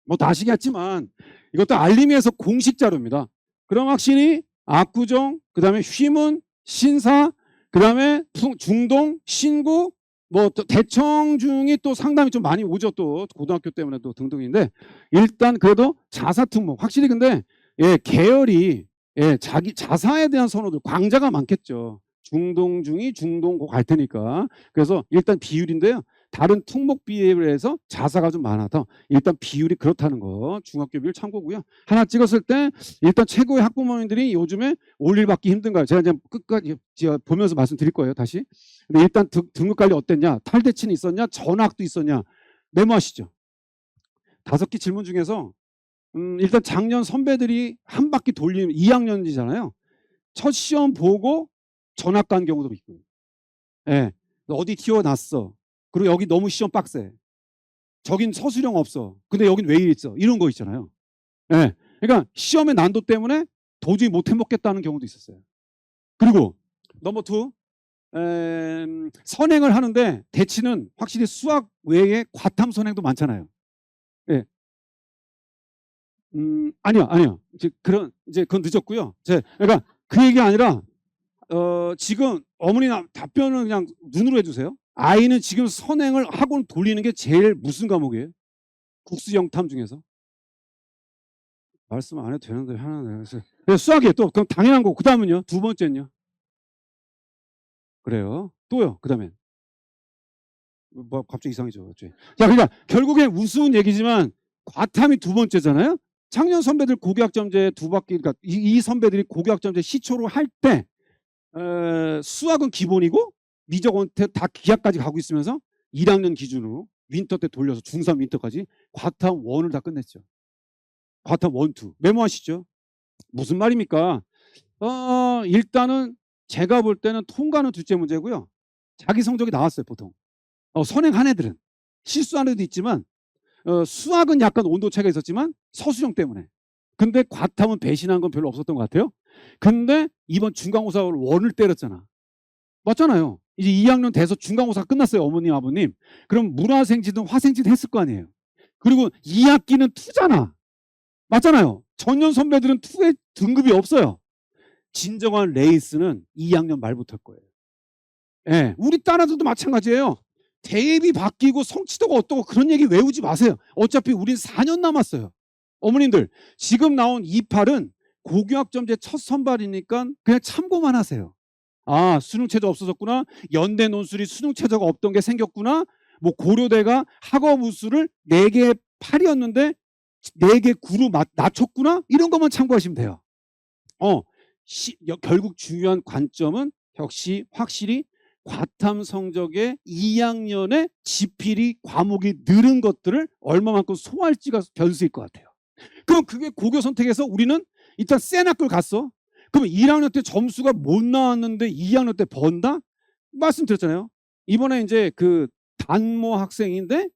[SPEAKER 1] 뭐 다 아시겠지만 이것도 알림에서 공식 자료입니다. 그럼 확실히 압구정, 그다음에 휘문, 신사, 그다음에 중동, 신구, 뭐 또 대청중이 또 상담이 좀 많이 오죠. 또 고등학교 때문에 또 등등인데 일단 그래도 자사 특목 확실히 근데 계열이 자기 자사에 대한 선호들 광자가 많겠죠. 중동 중이 중동고 갈 테니까. 그래서 일단 비율인데요. 다른 특목 비율에서 자사가 좀 많아서 일단 비율이 그렇다는 거 중학교 비율 참고고요. 하나 찍었을 때 일단 최고의 학부모님들이 요즘에 올릴 받기 힘든가요? 제가 이제 끝까지 보면서 말씀드릴 거예요. 다시. 근데 일단 등급 관리 어땠냐? 탈대치는 있었냐? 전학도 있었냐? 메모하시죠. 5개 질문 중에서 일단 작년 선배들이 한 바퀴 돌리면 2학년이잖아요. 첫 시험 보고 전학 간 경우도 있고요. 어디 튀어났어. 그리고 여기 너무 시험 빡세. 저긴 서술형 없어. 근데 여긴 왜 이래 있어? 이런 거 있잖아요. 그러니까 시험의 난도 때문에 도저히 못 해먹겠다는 경우도 있었어요. 그리고 넘버 2 선행을 하는데 대치는 확실히 수학 외에 과탐 선행도 많잖아요. 아니요. 이제 그건 늦었고요. 그러니까 그 얘기 아니라 지금 어머니 답변을 그냥 눈으로 해주세요. 아이는 지금 선행을 학원 돌리는 게 제일 무슨 과목이에요? 국수 영탐 중에서? 말씀 안 해도 되는데 하나 수학이에요. 또 그럼 당연한 거고 그 다음은요? 두 번째는요? 그래요. 또요. 그 다음엔 뭐 갑자기 이상해져. 갑자기. 자, 그러니까 결국엔 우스운 얘기지만 과탐이 두 번째잖아요. 작년 선배들 고교학점제 2바퀴 그러니까 이 선배들이 고교학점제 시초로 할 때 수학은 기본이고 미적 원태 다 기하까지 가고 있으면서 1학년 기준으로 윈터 때 돌려서 중3 윈터까지 과탐 1을 다 끝냈죠. 과탐 1, 2 메모하시죠. 무슨 말입니까? 일단은 제가 볼 때는 통과는 둘째 문제고요. 자기 성적이 나왔어요 보통. 선행한 애들은 실수한 애도 있지만 수학은 약간 온도 차이가 있었지만 서술형 때문에. 근데 과탐은 배신한 건 별로 없었던 것 같아요. 근데 이번 중간고사 1을 때렸잖아. 맞잖아요. 이제 2학년 돼서 중간고사 끝났어요. 어머님 아버님. 그럼 문화생지든 화생지든 했을 거 아니에요. 그리고 2학기는 2잖아. 맞잖아요. 전년 선배들은 2의 등급이 없어요. 진정한 레이스는 2학년 말부터 할 거예요. 우리 딸아들도 마찬가지예요. 대입이 바뀌고 성취도가 어떻고 그런 얘기 외우지 마세요. 어차피 우린 4년 남았어요. 어머님들 지금 나온 28은 고교학점제 첫 선발이니까 그냥 참고만 하세요. 수능 최저 없어졌구나. 연대 논술이 수능 최저가 없던 게 생겼구나. 뭐 고려대가 학업 우수를 4개 8이었는데 4개 9로 낮췄구나. 이런 것만 참고하시면 돼요. 결국 중요한 관점은 역시 확실히 과탐 성적의 2학년의 지필이 과목이 늘은 것들을 얼마만큼 소화할지가 변수일 것 같아요. 그럼 그게 고교 선택에서 우리는 일단 센 학교를 갔어. 그럼 1학년 때 점수가 못 나왔는데 2학년 때 번다? 말씀드렸잖아요. 이번에 이제 그 단모 학생인데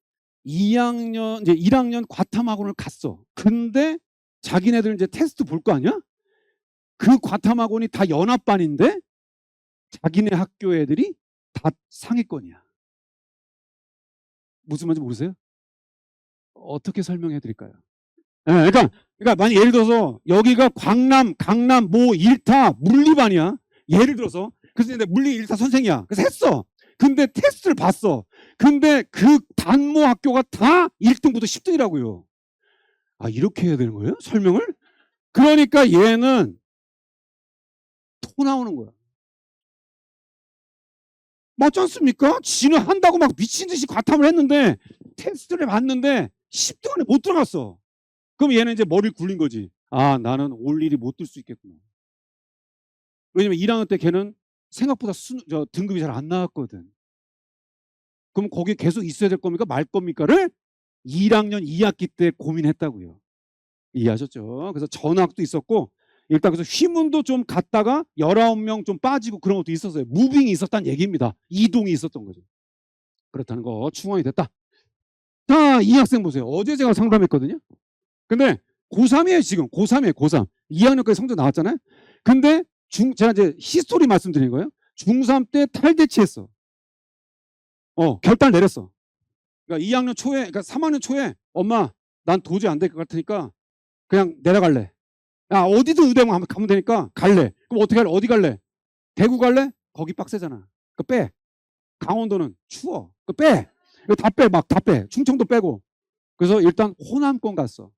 [SPEAKER 1] 2학년 이제 1학년 과탐학원을 갔어. 근데 자기네들 이제 테스트 볼 거 아니야? 그 과탐학원이 다 연합반인데 자기네 학교 애들이 다 상위권이야. 무슨 말인지 모르세요? 어떻게 설명해 드릴까요? 네, 그러니까 만약 예를 들어서 여기가 강남 모 1타 물리반이야. 예를 들어서 그래서 이제 물리 1타 선생이야. 그래서 했어. 근데 테스트를 봤어. 근데 그 단모 학교가 다 1등부터 10등이라고요. 아, 이렇게 해야 되는 거예요? 설명을? 그러니까 얘는 토 나오는 거야. 맞지 않습니까? 지는 한다고 막 미친 듯이 과탐을 했는데 테스트를 봤는데 10등 안에 못 들어갔어. 그럼 얘는 이제 머리를 굴린 거지. 아, 나는 올 일이 못 들 수 있겠구나. 왜냐면 1학년 때 걔는 생각보다 등급이 잘 안 나왔거든. 그럼 거기 계속 있어야 될 겁니까? 말 겁니까를 1학년 2학기 때 고민했다고요. 이해하셨죠? 그래서 전학도 있었고 일단 그래서 휘문도 좀 갔다가 19명 좀 빠지고 그런 것도 있었어요. 무빙이 있었다는 얘기입니다. 이동이 있었던 거죠. 그렇다는 거 충원이 됐다. 자, 이 학생 보세요. 어제 제가 상담했거든요. 근데 고3이에요 지금. 고3이에요 고3. 2학년까지 성적 나왔잖아요. 근데 제가 이제 히스토리 말씀드린 거예요. 중3 때 탈대치했어. 결단 내렸어. 그러니까 2학년 초에, 그러니까 3학년 초에 엄마 난 도저히 안 될 것 같으니까 그냥 내려갈래. 야, 어디든 의대만 가면 되니까 갈래. 그럼 어떻게 할래? 어디 갈래? 대구 갈래? 거기 빡세잖아. 그 빼. 강원도는 추워. 그 빼. 이거 다 빼. 막 다 빼. 충청도 빼고. 그래서 일단 호남권 갔어.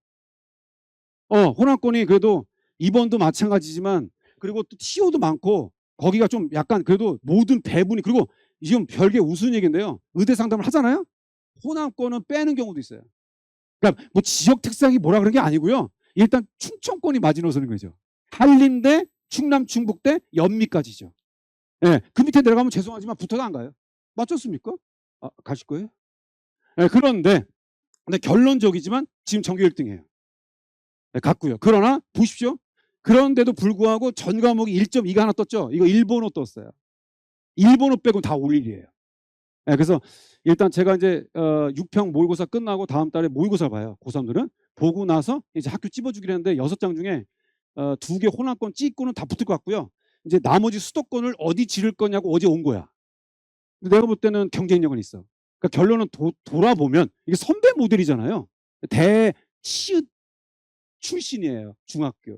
[SPEAKER 1] 호남권이 그래도 입원도 마찬가지지만 그리고 또 TO도 많고 거기가 좀 약간 그래도 모든 배분이 그리고 지금 별게 우스운 얘기인데요. 의대 상담을 하잖아요. 호남권은 빼는 경우도 있어요. 그러니까 뭐 지역 특성이 뭐라 그런 게 아니고요. 일단 충청권이 마지노선인 거죠. 한림대, 충남, 충북대, 연미까지죠. 예, 그 밑에 내려가면 죄송하지만 붙어도 안 가요. 맞췄습니까? 아, 가실 거예요? 예, 그런데 근데 결론적이지만 지금 전교 1등이에요. 네, 갔고요. 그러나 보십시오. 그런데도 불구하고 전 과목이 1.2가 하나 떴죠. 이거 일본어 떴어요. 일본어 빼고 다 올 일이에요. 네, 그래서 일단 제가 이제 6평 모의고사 끝나고 다음 달에 모의고사 봐요. 고3들은. 보고 나서 이제 학교 찝어주기로 했는데 6장 중에 2개 호남권 찍고는 다 붙을 것 같고요. 이제 나머지 수도권을 어디 지를 거냐고 어제 온 거야. 근데 내가 볼 때는 경쟁력은 있어. 그러니까 결론은 돌아보면 이게 선배 모델이잖아요. 대치읓 출신이에요. 중학교.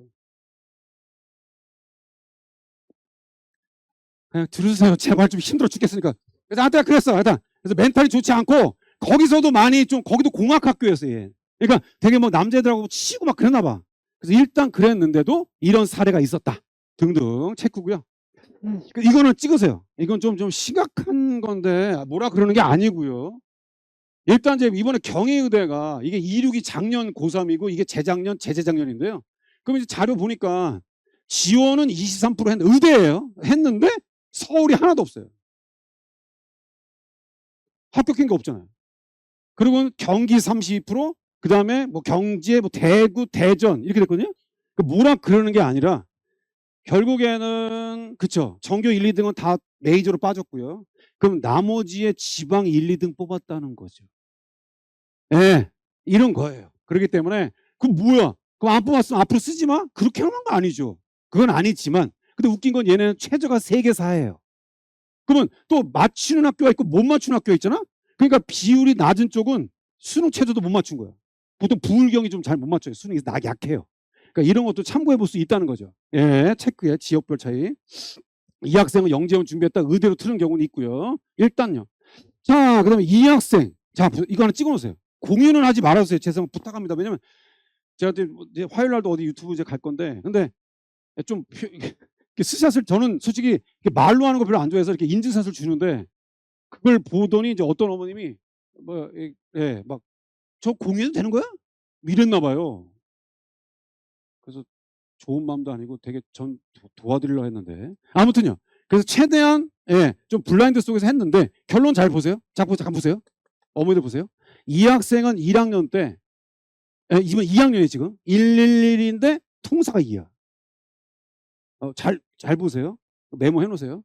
[SPEAKER 1] 그냥 들으세요. 제발 좀 힘들어 죽겠으니까. 그래서 하여튼 그랬어. 하여튼 그래서 멘탈이 좋지 않고 거기서도 많이 좀 거기도 공학학교였어요. 얘. 그러니까 되게 뭐 남자들하고 치고 막 그랬나 봐. 그래서 일단 그랬는데도 이런 사례가 있었다. 등등 체크고요. 이거는 찍으세요. 이건 좀 심각한 건데 뭐라 그러는 게 아니고요. 일단 이제 이번에 경희의대가 이게 26이 작년 고3이고 이게 재작년인데요. 그럼 이제 자료 보니까 지원은 23% 했는데 의대예요. 했는데 서울이 하나도 없어요. 합격한 게 없잖아요. 그리고 경기 32%, 그 다음에 뭐 경기에 뭐 대구, 대전 이렇게 됐거든요. 뭐라 그러는 게 아니라 결국에는 그쵸. 전교 1, 2등은 다 메이저로 빠졌고요. 그럼 나머지의 지방 1, 2등 뽑았다는 거죠. 예, 네, 이런 거예요. 그렇기 때문에 그럼 뭐야? 그럼 안 뽑았으면 앞으로 쓰지 마? 그렇게 하는 거 아니죠. 그건 아니지만 근데 웃긴 건 얘네는 최저가 3개 사예요. 그러면 또 맞추는 학교가 있고 못 맞추는 학교가 있잖아. 그러니까 비율이 낮은 쪽은 수능 최저도 못 맞춘 거야. 보통 부울경이 좀 잘 못 맞춰요. 수능이 약해요. 그러니까 이런 것도 참고해 볼 수 있다는 거죠. 예, 체크에 지역별 차이. 이 학생은 영재원 준비했다 의대로 트는 경우는 있고요. 일단요. 자, 그다음에 이 학생. 자, 이거 하나 찍어 놓으세요. 공유는 하지 말아주세요. 죄송 부탁합니다. 왜냐면 제가 이제 화요일 날도 어디 유튜브 이제 갈 건데 근데 좀 스샷을 저는 솔직히 말로 하는 거 별로 안 좋아해서 이렇게 인증샷을 주는데 그걸 보더니 이제 어떤 어머님이 뭐 예, 막 저 공유해도 되는 거야? 이랬나 봐요. 그래서 좋은 마음도 아니고 되게 전 도와드리려고 했는데 아무튼요. 그래서 최대한 예, 좀 블라인드 속에서 했는데 결론 잘 보세요. 잠깐 보세요. 어머니들 보세요. 이 학생은 1학년 때 이번 2학년이 지금 111인데 통사가 2야. 잘 보세요. 메모해 놓으세요.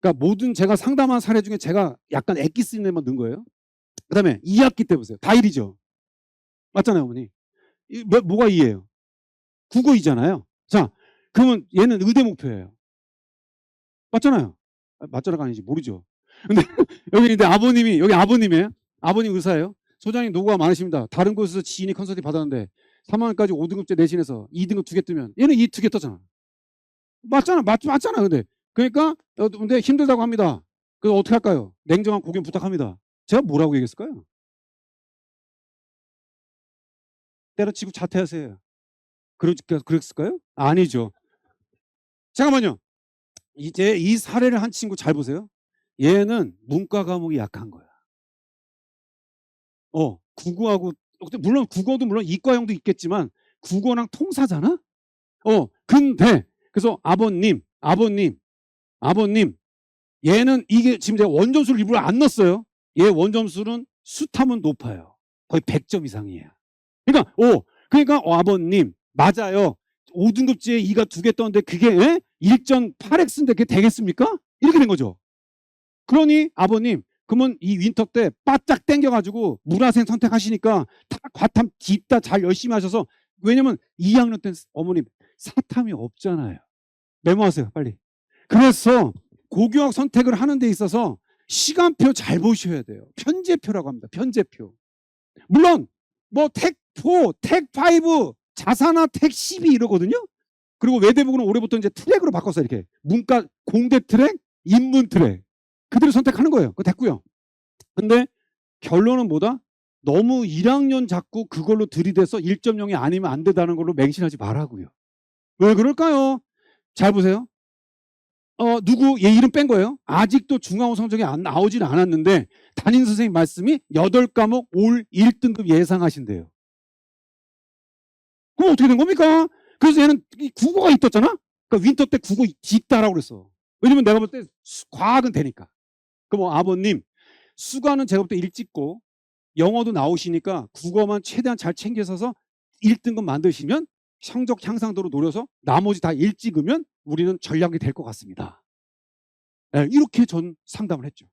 [SPEAKER 1] 그러니까 모든 제가 상담한 사례 중에 제가 약간 엑기스 있는 애만 넣은 거예요. 그다음에 2학기 때 보세요. 다 1이죠. 맞잖아요, 어머니. 뭐가 2예요? 국어 2잖아요. 자, 그러면 얘는 의대 목표예요. 맞잖아요. 맞잖아가 아니지 모르죠. 근데 여기 근데 여기 아버님이에요. 아버님 의사예요. 소장님 노고가 많으십니다. 다른 곳에서 지인이 컨설팅 받았는데 3만 원까지 5등급제 내신해서 2등급 2개 뜨면 얘는 이 2개 떴잖아. 맞잖아. 그러니까 근데 힘들다고 합니다. 그래서 어떻게 할까요? 냉정한 고견 부탁합니다. 제가 뭐라고 얘기했을까요? 때려치고 자퇴하세요. 그랬을까요? 아니죠. 잠깐만요. 이제 이 사례를 한 친구 잘 보세요. 얘는 문과 과목이 약한 거야. 국어하고 물론 국어도 물론 이과형도 있겠지만 국어랑 통사잖아. 근데 그래서 아버님 얘는 이게 지금 제가 원점수를 일부러 안 넣었어요. 얘 원점수는 숱하면 높아요. 거의 100점 이상이에요. 그러니까 아버님 맞아요. 5등급제에 2가 2개 떴는데 그게 1.8x인데 그게 되겠습니까? 이렇게 된 거죠. 그러니 아버님 그러면 이 윈터 때 바짝 땡겨가지고 문화생 선택하시니까 다 과탐 뒷다 잘 열심히 하셔서 왜냐면 2학년 때 어머님 사탐이 없잖아요. 메모하세요 빨리. 그래서 고교학 선택을 하는 데 있어서 시간표 잘 보셔야 돼요. 편제표라고 합니다. 편제표. 물론 뭐 택4, 택5, 자사나 택12 이러거든요. 그리고 외대부고는 올해부터 이제 트랙으로 바꿨어요. 이렇게 문과 공대 트랙, 인문 트랙 그대로 선택하는 거예요. 그거 됐고요. 근데 결론은 뭐다? 너무 1학년 자꾸 그걸로 들이대서 1.0이 아니면 안 된다는 걸로 맹신하지 말라고요. 왜 그럴까요? 잘 보세요. 누구 얘 이름 뺀 거예요. 아직도 중앙호 성적이 나오질 않았는데 담임 선생님 말씀이 8과목 올 1등급 예상하신대요. 그럼 어떻게 된 겁니까? 그래서 얘는 국어가 있었잖아. 그러니까 윈터 때 국어 있다라고 그랬어. 왜냐면 내가 볼 때 과학은 되니까. 그럼 아버님 수가는 제가 볼 때 1 찍고 영어도 나오시니까 국어만 최대한 잘 챙겨서 1등급 만드시면 성적 향상도로 노려서 나머지 다 1 찍으면 우리는 전략이 될 것 같습니다. 네, 이렇게 전 상담을 했죠.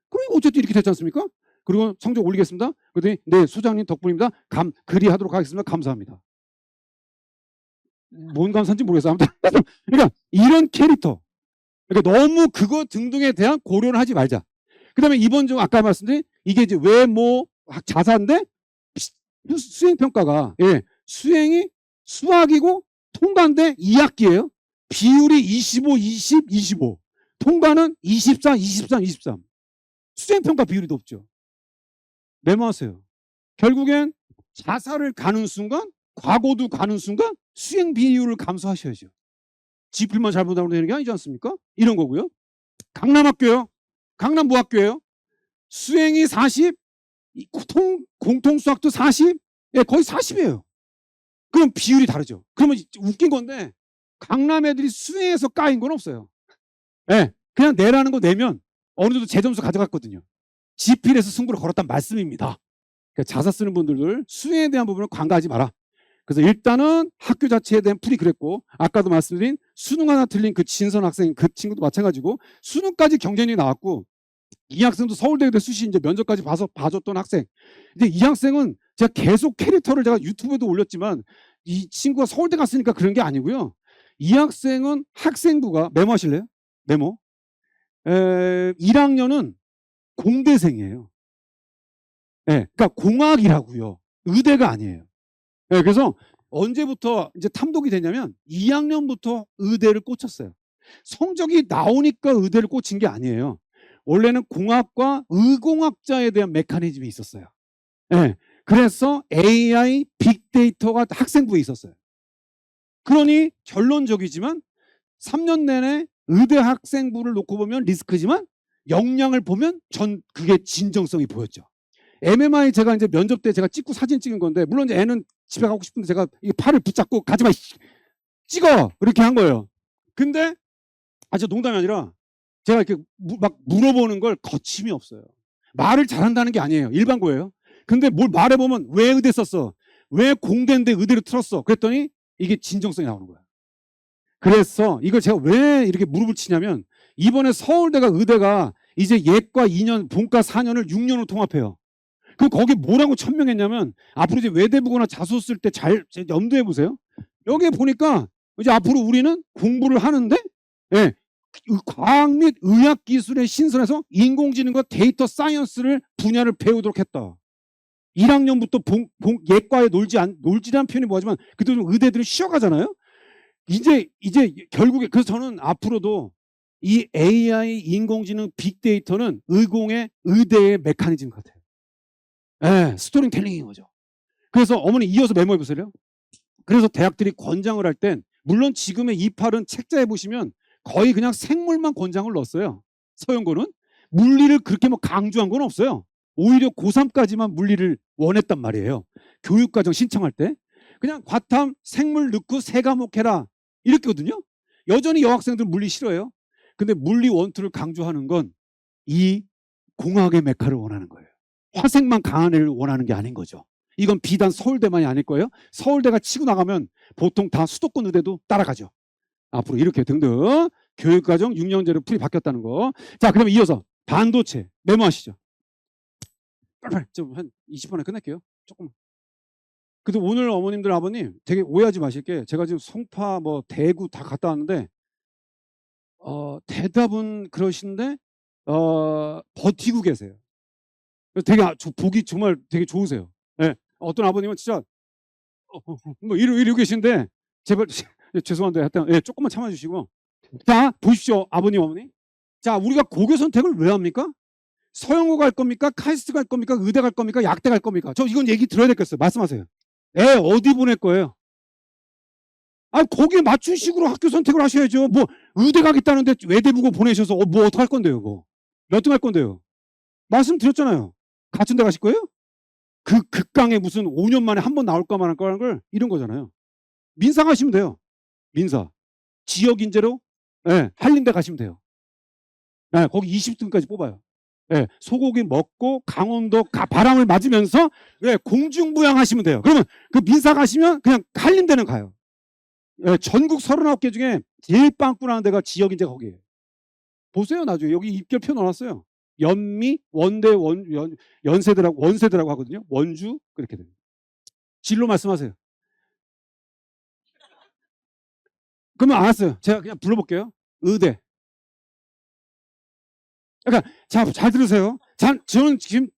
[SPEAKER 1] 그리고 어쨌든 이렇게 됐지 않습니까? 그리고 성적 올리겠습니다. 그랬더니 네 소장님 덕분입니다. 그리하도록 하겠습니다. 감사합니다. 뭔 감사인지 모르겠어요. 아무튼 그러니까 이런 캐릭터. 그러니까 너무 그거 등등에 대한 고려를 하지 말자. 그다음에 이번 중 아까 말씀드린 이게 이제 외모 자사인데 수행 평가가 수행이 수학이고 통과인데 2학기예요. 비율이 25, 20, 25. 통과는 24, 23, 23. 수행 평가 비율이 높죠. 메모하세요. 결국엔 자사를 가는 순간, 과거도 가는 순간 수행 비율을 감소하셔야죠. 지필만 잘못하면 되는 게 아니지 않습니까? 이런 거고요. 강남학교요. 강남 뭐 학교예요? 수행이 40, 공통수학도 40, 거의 40이에요. 그럼 비율이 다르죠. 그러면 웃긴 건데 강남 애들이 수행에서 까인 건 없어요. 그냥 내라는 거 내면 어느 정도 제 점수 가져갔거든요. 지필에서 승부를 걸었단 말씀입니다. 그러니까 자사 쓰는 분들 수행에 대한 부분을 관가하지 마라. 그래서 일단은 학교 자체에 대한 풀이 그랬고 아까도 말씀드린 수능 하나 틀린 그 진선 학생 그 친구도 마찬가지고 수능까지 경쟁이 나왔고 이 학생도 서울대학교 수시 이제 면접까지 봐줬던 학생. 근데 이 학생은 제가 계속 캐릭터를 제가 유튜브에도 올렸지만 이 친구가 서울대 갔으니까 그런 게 아니고요. 이 학생은 학생부가 메모하실래요? 메모. 1학년은 공대생이에요. 그러니까 공학이라고요. 의대가 아니에요. 그래서 언제부터 이제 탐독이 되냐면 2학년부터 의대를 꽂혔어요. 성적이 나오니까 의대를 꽂힌 게 아니에요. 원래는 공학과 의공학자에 대한 메커니즘이 있었어요. 그래서 AI, 빅데이터가 학생부에 있었어요. 그러니 결론적이지만 3년 내내 의대 학생부를 놓고 보면 리스크지만 역량을 보면 그게 진정성이 보였죠. MMI 제가 이제 면접 때 제가 찍고 사진 찍은 건데 물론 이제 애는 집에 가고 싶은데 제가 이 팔을 붙잡고 가지마 찍어 이렇게 한 거예요. 근데 진짜 농담이 아니라 제가 이렇게 막 물어보는 걸 거침이 없어요. 말을 잘한다는 게 아니에요. 일반고예요. 근데 뭘 말해보면 왜 의대 썼어? 왜 공대인데 의대로 틀었어? 그랬더니 이게 진정성이 나오는 거야. 그래서 이걸 제가 왜 이렇게 무릎을 치냐면 이번에 서울대가 의대가 이제 예과 2년, 본과 4년을 6년으로 통합해요. 그럼 거기 뭐라고 천명했냐면 앞으로 이제 외대부거나 자소 쓸 때 잘 염두해 보세요. 여기에 보니까 이제 앞으로 우리는 공부를 하는데 예, 과학 및 의학 기술의 신선에서 인공지능과 데이터 사이언스를 분야를 배우도록 했다. 1학년부터 예과에 놀지라는 표현이 뭐하지만 그때 좀 의대들은 쉬어가잖아요. 이제 결국에 그래서 저는 앞으로도 이 AI 인공지능 빅데이터는 의대의 메커니즘 같아요. 예, 스토리텔링인 거죠. 그래서 어머니 이어서 메모해 보세요. 그래서 대학들이 권장을 할 땐 물론 지금의 이팔은 책자에 보시면 거의 그냥 생물만 권장을 넣었어요. 서영고는 물리를 그렇게 뭐 강조한 건 없어요. 오히려 고3까지만 물리를 원했단 말이에요. 교육과정 신청할 때 그냥 과탐 생물 넣고 세 과목 해라 이렇게거든요. 여전히 여학생들 물리 싫어해요. 근데 물리 원투를 강조하는 건 이 공학의 메카를 원하는 거예요. 화생만 강한 애를 원하는 게 아닌 거죠. 이건 비단 서울대만이 아닐 거예요. 서울대가 치고 나가면 보통 다 수도권 의대도 따라가죠. 앞으로 이렇게 등등 교육과정 6년제로 풀이 바뀌었다는 거. 자, 그러면 이어서 반도체 메모하시죠. 좀 한 20분에 끝낼게요. 조금. 근데 오늘 어머님들 아버님 되게 오해하지 마실 게 제가 지금 송파 뭐 대구 다 갔다 왔는데 대답은 그러신데 버티고 계세요. 되게 보기 정말 되게 좋으세요. 예. 어떤 아버님은 진짜 뭐 이러고 계신데 제발 죄송한데 하여튼 예, 조금만 참아주시고. 자, 보십시오. 아버님 어머니. 자, 우리가 고교 선택을 왜 합니까? 서영고 갈 겁니까? 카이스트 갈 겁니까? 의대 갈 겁니까? 약대 갈 겁니까? 저 이건 얘기 들어야 되겠어요. 말씀하세요. 애 어디 보낼 거예요? 아, 거기에 맞춘 식으로 학교 선택을 하셔야죠. 뭐 의대 가겠다는데 외대부고 보내셔서 뭐 어떡할 건데요, 그거. 몇 등 할 건데요. 말씀드렸잖아요. 같은 데 가실 거예요? 그 극강에 무슨 5년 만에 한 번 나올까 말할까 하는 걸 이런 거잖아요. 민사 가시면 돼요. 민사. 지역 인재로 예, 한림대 가시면 돼요. 예, 거기 20등까지 뽑아요. 예, 소고기 먹고 강원도 바람을 맞으면서 예, 공중부양하시면 돼요. 그러면 그 민사 가시면 그냥 한림대는 가요. 예, 전국 39개 중에 제일 빵꾸나는 데가 지역 인재 거기에요. 보세요. 나중에 여기 입결표 넣어놨어요. 연미, 원대, 원세대라고 하거든요. 원주 그렇게 됩니다. 진로 말씀하세요. 그러면 알았어요. 제가 그냥 불러볼게요. 의대. 그러니까 잘 들으세요. 저는 지금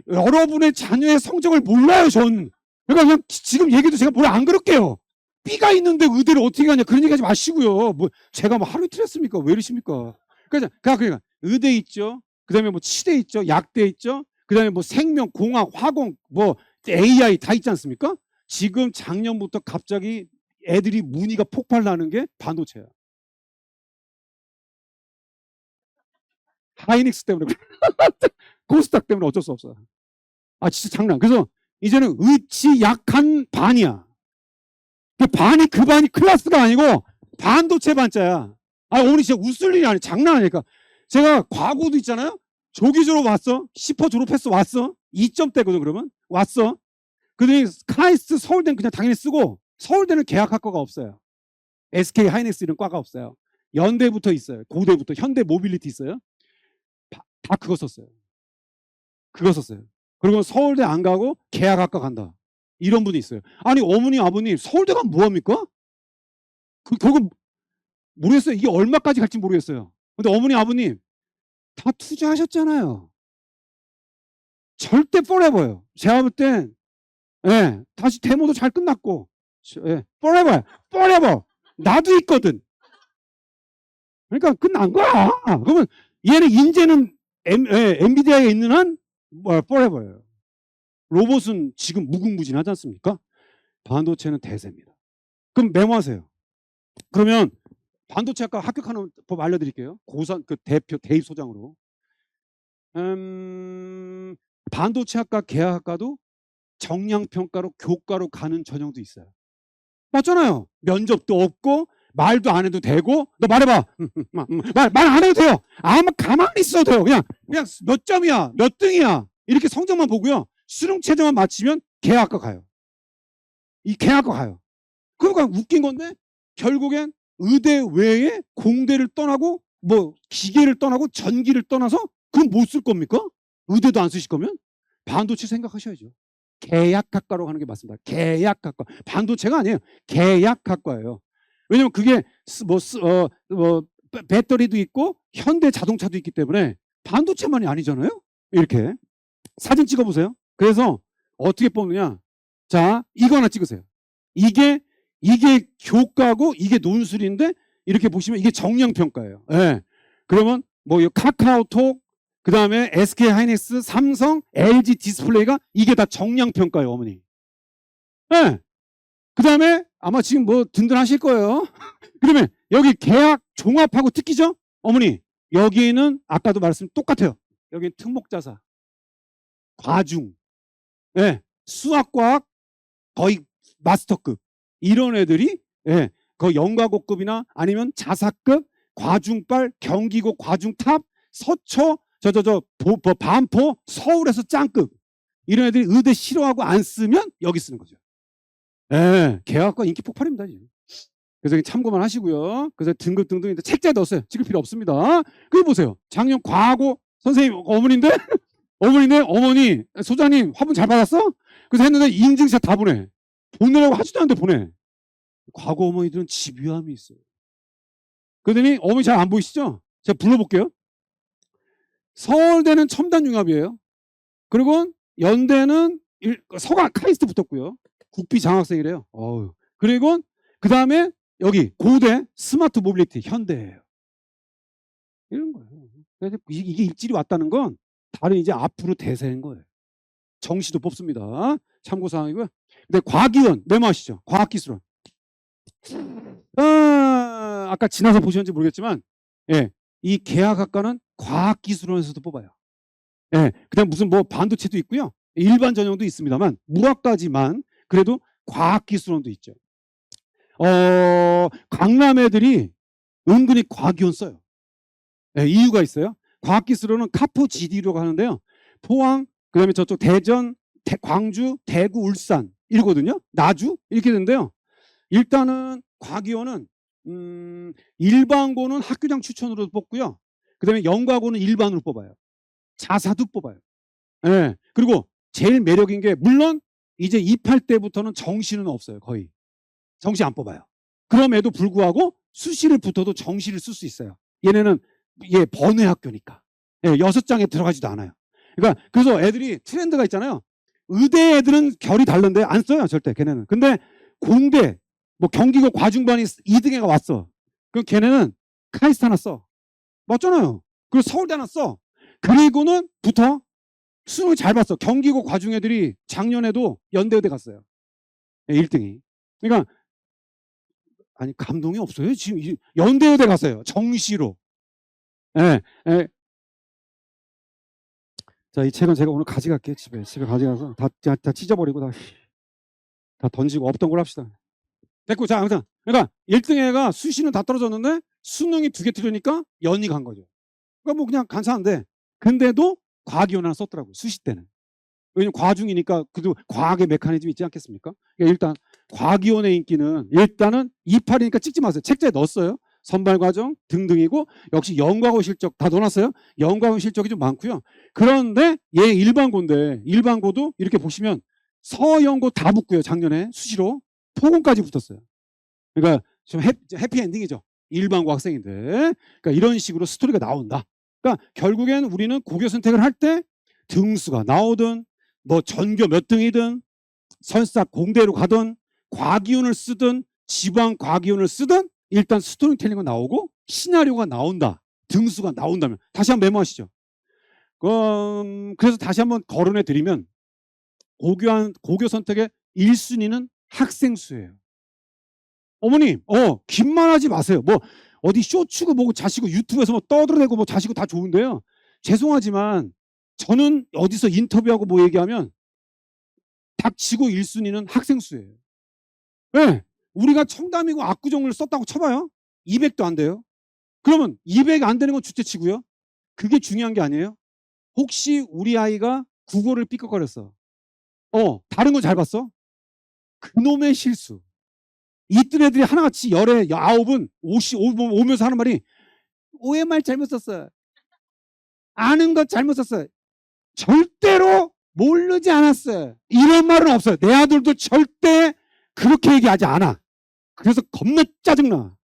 [SPEAKER 1] 여러분의 자녀의 성적을 몰라요. 그러니까 그냥 지금 얘기도 제가 뭘 안 그럴게요. B가 있는데 의대를 어떻게 가냐 그런 얘기하지 마시고요. 뭐 제가 뭐 하루 이틀 했습니까? 왜 이러십니까? 그러니까 의대 있죠. 그다음에 뭐 치대 있죠. 약대 있죠. 그다음에 뭐 생명, 공학, 화공, 뭐 AI 다 있지 않습니까? 지금 작년부터 갑자기 애들이 문의가 폭발나는 게 반도체야. 하이닉스 때문에 코스닥 때문에 어쩔 수 없어. 아 진짜 장난. 그래서 이제는 의치 약한 반이야. 그 반이 클래스가 아니고 반도체 반자야. 아 오늘 진짜 웃을 일이 아니야. 장난 아니니까. 제가 과거도 있잖아요. 조기 졸업 왔어. 10% 졸업했어. 왔어. 2점대거든 그러면. 왔어. 그러더니 카이스트 서울대는 그냥 당연히 쓰고 서울대는 계약학과가 없어요. SK 하이닉스 이런 과가 없어요. 연대부터 있어요. 고대부터 현대 모빌리티 있어요. 다 그거 썼어요. 그거 썼어요. 그리고 서울대 안 가고 계약학과 간다. 이런 분이 있어요. 아니 어머니 아버님 서울대 가면 뭐합니까? 결국 모르겠어요. 이게 얼마까지 갈지 모르겠어요. 근데 어머니 아버님 다 투자하셨잖아요. 절대 forever예요. 제가 볼 땐 예, 다시 데모도 잘 끝났고 예, forever. 나도 있거든. 그러니까 끝난 거야. 그러면 얘는 인재는 엔비디아에 있는 한 forever예요. 로봇은 지금 무궁무진하지 않습니까? 반도체는 대세입니다. 그럼 메모하세요. 그러면 반도체학과 합격하는 법 알려드릴게요. 고산 그 대표 대입 소장으로. 반도체학과 계약학과도 정량평가로 교과로 가는 전형도 있어요. 맞잖아요. 면접도 없고 말도 안 해도 되고 너 말해봐. 말 안 해도 돼요. 아마 가만히 있어도 돼요. 그냥 몇 점이야 몇 등이야 이렇게 성적만 보고요. 수능 최저만 맞히면 계약학과 가요. 이 계약학과 가요. 그러니까 웃긴 건데 결국엔 의대 외에 공대를 떠나고 뭐 기계를 떠나고 전기를 떠나서 그럼 못 쓸 겁니까? 의대도 안 쓰실 거면? 반도체 생각하셔야죠. 계약학과로 가는 게 맞습니다. 계약학과. 반도체가 아니에요. 계약학과예요. 왜냐면 그게 배터리도 있고 현대 자동차도 있기 때문에 반도체만이 아니잖아요. 이렇게 사진 찍어보세요. 그래서 어떻게 뽑느냐. 자, 이거 하나 찍으세요. 이게 교과고 이게 논술인데 이렇게 보시면 이게 정량평가예요. 예. 그러면 뭐 카카오톡, 그 다음에 SK 하이닉스, 삼성, LG 디스플레이가 이게 다 정량평가예요, 어머니. 예. 그 다음에 아마 지금 뭐 든든하실 거예요. 그러면 여기 계약 종합하고 특기죠? 어머니, 여기는 아까도 말씀 똑같아요. 여기는 특목자사, 과중, 예. 수학과학 거의 마스터급. 이런 애들이, 예. 거의 영과고급이나 아니면 자사급, 과중빨, 경기고 과중탑, 서초, 반포, 서울에서 짱급. 이런 애들이 의대 싫어하고 안 쓰면 여기 쓰는 거죠. 예, 계약과 인기 폭발입니다, 지금. 그래서 참고만 하시고요. 그래서 등급 등등인데 책자에 넣었어요. 찍을 필요 없습니다. 그거 보세요. 작년 과고 선생님 어머니인데 어머니 소장님 화분 잘 받았어? 그래서 했는데 인증샷 다 보내. 보내라고 하지도 않는데 보내. 과거 어머니들은 집요함이 있어요. 그러더니 어머니 잘 안 보이시죠? 제가 불러볼게요. 서울대는 첨단융합이에요. 그리고 연대는 서가 카이스트 붙었고요. 국비 장학생이래요. 그리고 그 다음에 여기 고대 스마트 모빌리티 현대예요. 이런 거예요. 그래서 이게 일질이 왔다는 건 다른 이제 앞으로 대세인 거예요. 정시도 뽑습니다. 참고사항이고요. 근데 과기원 메모하시죠. 과학기술원. 아까 지나서 보셨는지 모르겠지만, 예, 이 계약학과는 과학기술원에서도 뽑아요. 예, 그다음 무슨 뭐 반도체도 있고요. 일반 전형도 있습니다만 무학과지만 그래도 과학기술원도 있죠. 강남 애들이 은근히 과기원 써요. 예, 이유가 있어요. 과학기술원은 카포 GD로 가는데요. 포항, 그다음에 저쪽 대전, 광주, 대구, 울산 이러거든요. 나주 이렇게 되는데요. 일단은 과기원은 일반고는 학교장 추천으로 뽑고요. 그다음에 연과고는 일반으로 뽑아요. 자사도 뽑아요. 예. 그리고 제일 매력인 게 물론 이제 입할 때부터는 정시는 없어요. 거의. 정시 안 뽑아요. 그럼에도 불구하고 수시를 붙어도 정시를 쓸 수 있어요. 얘네는 번외 학교니까. 6장에 들어가지도 않아요. 그러니까 그래서 애들이 트렌드가 있잖아요. 의대 애들은 결이 다른데 안 써요. 절대 걔네는. 근데 공대 뭐 경기고 과중반이 2등애가 왔어. 그럼 걔네는 카이스트 하나 써. 맞잖아요. 그리고 서울대 하나 써. 그리고는 붙어. 수능을 잘 봤어. 경기고 과중 애들이 작년에도 연대의대 갔어요. 1등이. 그러니까 아니 감동이 없어요. 지금 연대의대 갔어요. 정시로. 예, 예. 자, 이 책은 제가 오늘 가져갈게요. 집에 가져가서 다 찢어버리고 다 던지고 없던 걸 합시다. 됐고, 자, 아무튼 그러니까 1등 애가 수시는 다 떨어졌는데 수능이 2개 틀리니까 연이 간 거죠. 그러니까 뭐 그냥 간사한데 근데도 과기원 하나 썼더라고요. 수시 때는. 왜냐면 과중이니까 그래도 과학의 메커니즘이 있지 않겠습니까? 그러니까 일단 과기원의 인기는 일단은 28이니까 찍지 마세요. 책자에 넣었어요. 선발과정 등등이고 역시 연과고 실적 다 넣어놨어요. 연과고 실적이 좀 많고요. 그런데 얘 일반고인데 일반고도 이렇게 보시면 서연고 다 붙고요. 작년에 수시로 포공까지 붙었어요. 그러니까 좀 해피엔딩이죠. 일반고 학생인데 그러니까 이런 식으로 스토리가 나온다. 그러니까 결국엔 우리는 고교 선택을 할 때 등수가 나오든 뭐 전교 몇 등이든 설사 공대로 가든 과기운을 쓰든 지방 과기운을 쓰든 일단 스토리텔링은 나오고 시나리오가 나온다. 등수가 나온다면 다시 한번 메모하시죠. 그래서 다시 한번 거론해 드리면 고교 선택의 1순위는 학생 수예요. 어머님, 긴말하지 마세요. 뭐 어디 쇼츠고 뭐고 자시고 유튜브에서 뭐 떠들어대고 뭐 자시고 다 좋은데요. 죄송하지만 저는 어디서 인터뷰하고 뭐 얘기하면 닥치고 1순위는 학생 수예요. 왜? 우리가 청담이고 압구정을 썼다고 쳐봐요. 200도 안 돼요. 그러면 200 안 되는 건 주체치고요. 그게 중요한 게 아니에요. 혹시 우리 아이가 국어를 삐걱거렸어. 다른 건 잘 봤어? 그놈의 실수. 있던 애들이 하나같이 열에 9은 오면서 하는 말이 OMR 잘못 썼어. 아는 것 잘못 썼어. 절대로 모르지 않았어요. 이런 말은 없어요. 내 아들도 절대 그렇게 얘기하지 않아. 그래서 겁나 짜증나.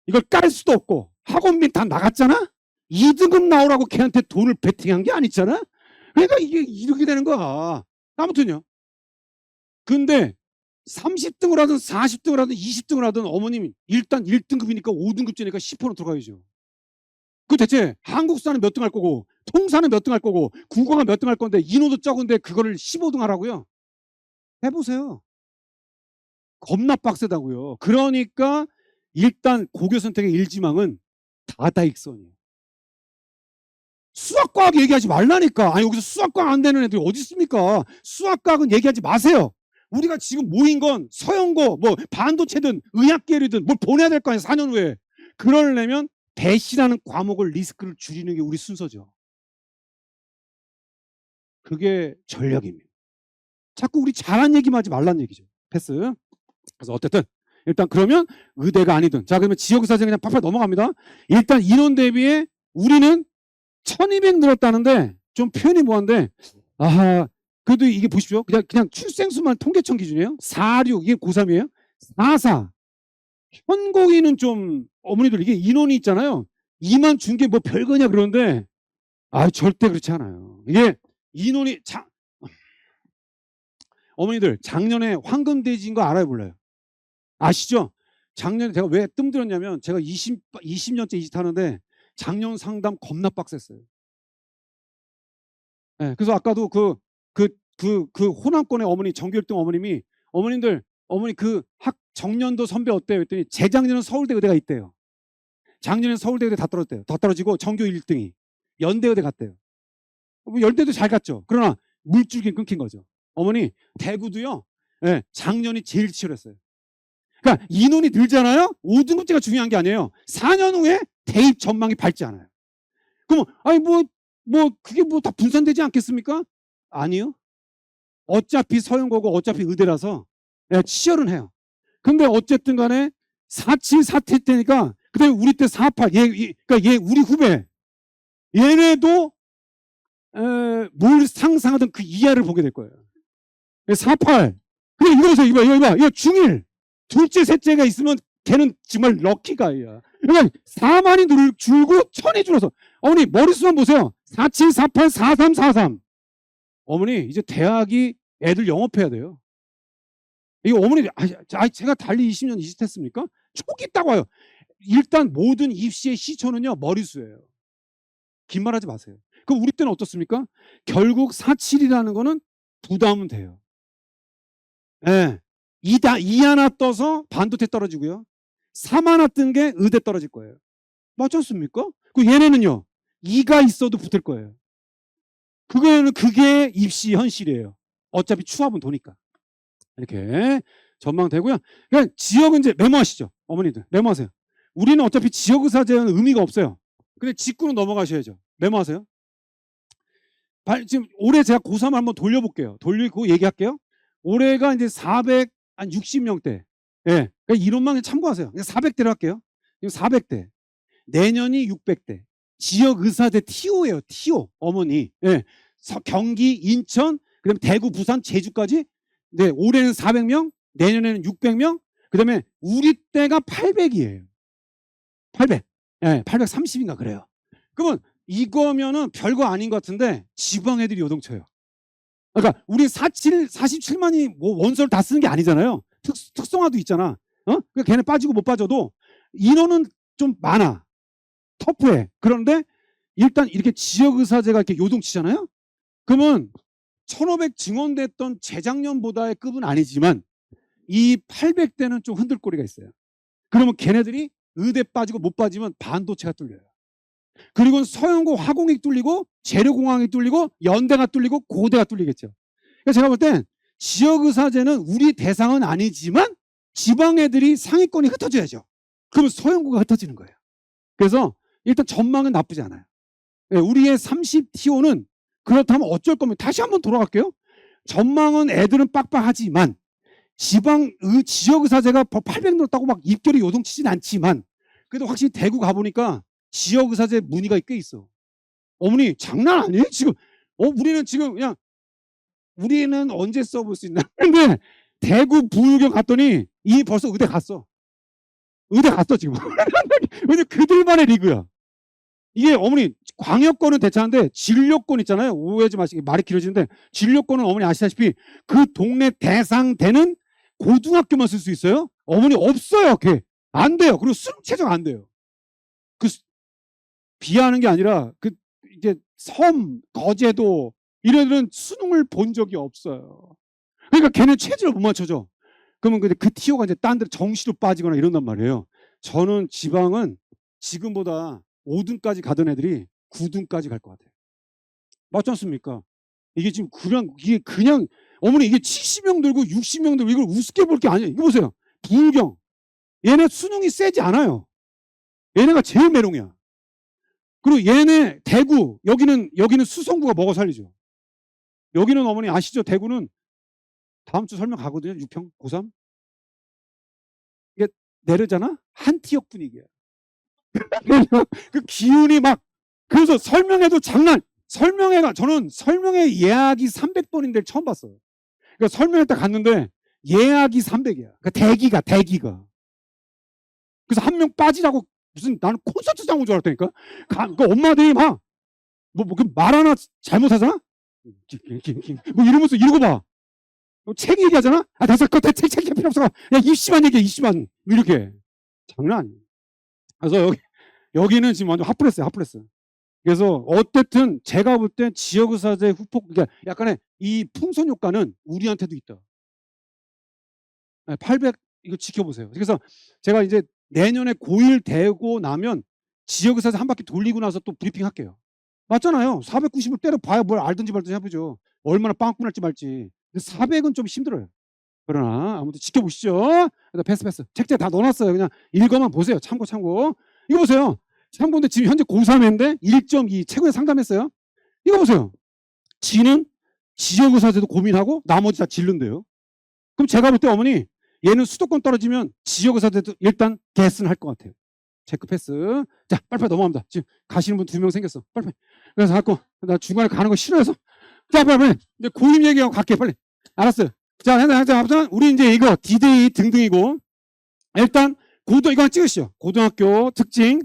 [SPEAKER 1] 이걸 깔 수도 없고 학원비 다 나갔잖아. 2등급 나오라고 걔한테 돈을 베팅한 게 아니잖아. 그러니까 이게 이렇게 되는 거야. 아무튼요. 근데 30등을 하든 40등을 하든 20등을 하든 어머님이 일단 1등급이니까 5등급제니까 10% 들어가야죠. 그 대체 한국사는 몇 등 할 거고 통사는 몇 등 할 거고 국어가 몇 등 할 건데 인호도 적은데 그거를 15등 하라고요? 해보세요. 겁나 빡세다고요. 그러니까 일단 고교 선택의 일지망은 다다익선이에요. 수학과학 얘기하지 말라니까. 아니 여기서 수학과학 안 되는 애들이 어디 있습니까? 수학과학은 얘기하지 마세요. 우리가 지금 모인 건 서영고 뭐 반도체든 의학계열이든 뭘 보내야 될 거 아니에요. 4년 후에. 그러려면 배시라는 과목을 리스크를 줄이는 게 우리 순서죠. 그게 전략입니다. 자꾸 우리 잘한 얘기만 하지 말란 얘기죠. 패스. 그래서 어쨌든 일단 그러면 의대가 아니든 자 그러면 지역사정 그냥 팍팍 넘어갑니다. 일단 인원 대비에 우리는 1200 늘었다는데 좀 표현이 뭐한데 아하 그래도 이게 보십시오. 그냥 출생수만 통계청 기준이에요. 46 이게 고3이에요. 44 현고인은 좀 어머니들 이게 인원이 있잖아요. 2만 준 게 뭐 별거냐 그러는데 절대 그렇지 않아요. 이게 인원이 어머니들 작년에 황금돼지인 거 알아요 몰라요? 아시죠? 작년에 제가 왜 뜸들었냐면 제가 20년째 이 짓 하는데 작년 상담 겁나 빡셌어요. 네, 그래서 아까도 그 호남권의 어머니 전교 1등 어머님이 어머님들 어머니 그 정년도 선배 어때요? 했더니 재작년은 서울대 의대가 있대요. 작년엔 서울대 의대 다 떨어졌대요. 더 떨어지고 전교 1등이 연대 의대 갔대요. 연대도 잘 갔죠. 그러나 물줄기 끊긴 거죠. 어머니 대구도요. 네, 작년이 제일 치열했어요. 그러니까 인원이 늘잖아요. 5등급제가 중요한 게 아니에요. 4년 후에 대입 전망이 밝지 않아요. 그럼 아니 뭐 그게 뭐 다 분산되지 않겠습니까? 아니요. 어차피 서영고고 어차피 의대라서 치열은 해요. 근데 어쨌든 간에 47 사태 때니까 그다음에 우리 때 48 그러니까 얘 우리 후배 얘네도 뭘 상상하던 그 이하를 보게 될 거예요. 48 그래 이거 보세요. 이거 중1 둘째 셋째가 있으면 걔는 정말 럭키가이야. 그러니까 4만이 줄고 1000이 줄어서 어머니 머릿수만 보세요. 47, 48, 43, 43 어머니 이제 대학이 애들 영업해야 돼요. 이거 어머니 제가 달리 20년 이짓했습니까? 초기 딱 와요. 일단 모든 입시의 시초는요 머릿수예요. 긴 말하지 마세요. 그럼 우리 때는 어떻습니까? 결국 47이라는 거는 부담은 돼요. 예. 2 하나 떠서 반도체 떨어지고요. 3 하나 뜬 게 의대 떨어질 거예요. 맞지 않습니까? 그 얘네는요. 2가 있어도 붙을 거예요. 그게 입시 현실이에요. 어차피 추합은 도니까. 이렇게 전망되고요. 그러니까 지역은 이제 메모하시죠. 어머니들 메모하세요. 우리는 어차피 지역의사제는 의미가 없어요. 근데 직구는 넘어가셔야죠. 메모하세요. 지금 올해 제가 고3을 한번 돌려볼게요. 돌리고 얘기할게요. 올해가 이제 460명대. 예. 그러니까 이론만 참고하세요. 400대로 할게요. 400대. 내년이 600대. 지역의사제 TO예요. TO. 어머니. 예. 경기, 인천, 그다음에 대구, 부산, 제주까지. 네, 올해는 400명, 내년에는 600명. 그다음에 우리 때가 800이에요. 800. 예, 830인가 그래요. 그러면 이거면은 별거 아닌 것 같은데 지방 애들이 요동쳐요. 그러니까 우리 47만이 뭐 원서를 다 쓰는 게 아니잖아요. 특성화도 있잖아. 그러니까 걔네 빠지고 못 빠져도 인원은 좀 많아. 터프해. 그런데 일단 이렇게 지역의사제가 이렇게 요동치잖아요. 그러면 1500 증원됐던 재작년보다의 급은 아니지만 이 800대는 좀 흔들거리가 있어요. 그러면 걔네들이 의대 빠지고 못 빠지면 반도체가 뚫려요. 그리고 서영고 화공이 뚫리고 재료공학이 뚫리고 연대가 뚫리고 고대가 뚫리겠죠. 그러니까 제가 볼 땐 지역의사제는 우리 대상은 아니지만 지방 애들이 상위권이 흩어져야죠. 그러면 서영고가 흩어지는 거예요. 그래서 일단 전망은 나쁘지 않아요. 우리의 30TO는 그렇다면 어쩔 겁니까? 다시 한번 돌아갈게요. 전망은 애들은 빡빡하지만 지역의사제가 800 늘었다고 막 입결이 요동치진 않지만 그래도 확실히 대구 가보니까 지역의사제 문의가 꽤 있어. 어머니 장난 아니에요 지금. 우리는 지금 그냥 우리는 언제 써볼 수 있나. 근데 대구 부유경 갔더니 이미 벌써 의대 갔어. 의대 갔어 지금. 왜냐면 그들만의 리그야. 이게 어머니 광역권은 대차인데 진료권 있잖아요. 오해하지 마시고 말이 길어지는데 진료권은 어머니 아시다시피 그 동네 대상되는 고등학교만 쓸 수 있어요. 어머니 없어요. 그게 안 돼요. 그리고 수능 최저가 안 돼요. 비하하는 게 아니라 이제 섬, 거제도 이런 애들은 수능을 본 적이 없어요. 그러니까 걔는 체질을 못 맞춰줘. 그러면 그 티오가 이제 딴 데로 정시로 빠지거나 이런단 말이에요. 저는 지방은 지금보다 5등까지 가던 애들이 9등까지 갈 것 같아요. 맞지 않습니까? 이게 지금 그냥 어머니 이게 70명 들고 60명 들고 이걸 우습게 볼 게 아니에요. 이거 보세요. 부경. 얘네 수능이 세지 않아요. 얘네가 제일 메롱이야. 그리고 얘네 대구 여기는 수성구가 먹어 살리죠. 여기는 어머니 아시죠? 대구는 다음 주 설명 가거든요. 6평 고3 이게 내려잖아. 한티역 분위기야. 그 기운이 막 그래서 설명회도 저는 설명회 예약이 300번인 데를 처음 봤어요. 그러니까 설명회 딱 갔는데 예약이 300이야. 그러니까 대기가. 그래서 한 명 빠지라고 무슨 나는 콘서트장 온 줄 알았다니까. 그 엄마들이 막 말 하나 잘못하잖아. 뭐 이러면서 이러고 봐. 책 얘기하잖아. 됐어. 책 필요 없어. 야 입시만 얘기해. 입시만 이렇게 장난 아니야. 그래서 여기는 지금 완전 핫플레스야. 그래서 어쨌든 제가 볼 때 지역의사제 후폭 그러니까 약간의 이 풍선 효과는 우리한테도 있다. 800 이거 지켜보세요. 그래서 제가 이제 내년에 고1 되고 나면 지역의사제 한 바퀴 돌리고 나서 또 브리핑 할게요. 맞잖아요. 490을 때려봐야 뭘 알든지 말든지 해보죠. 얼마나 빵꾸 날지 말지. 400은 좀 힘들어요. 그러나 아무튼 지켜보시죠. 패스. 책자에 다 넣어놨어요. 그냥 읽어만 보세요. 참고. 이거 보세요. 참고인데 지금 현재 고3인데 1.2 최고에 상담했어요. 이거 보세요. 지는 지역의사제도 고민하고 나머지 다 질른대요. 그럼 제가 볼 때 어머니 얘는 수도권 떨어지면 지역의사제도 일단 개스는 할 것 같아요. 체크 패스. 자, 빨리빨리 넘어갑니다. 지금 가시는 분 2명 생겼어. 빨리빨리. 그래서 갖고 나 중간에 가는 거 싫어해서 자, 빨리. 이제 고임 얘기하고 갈게. 빨리. 알았어요. 자, 아무튼 우리 이제 이거 디데이 등등이고 일단 이거 찍으시죠. 고등학교 특징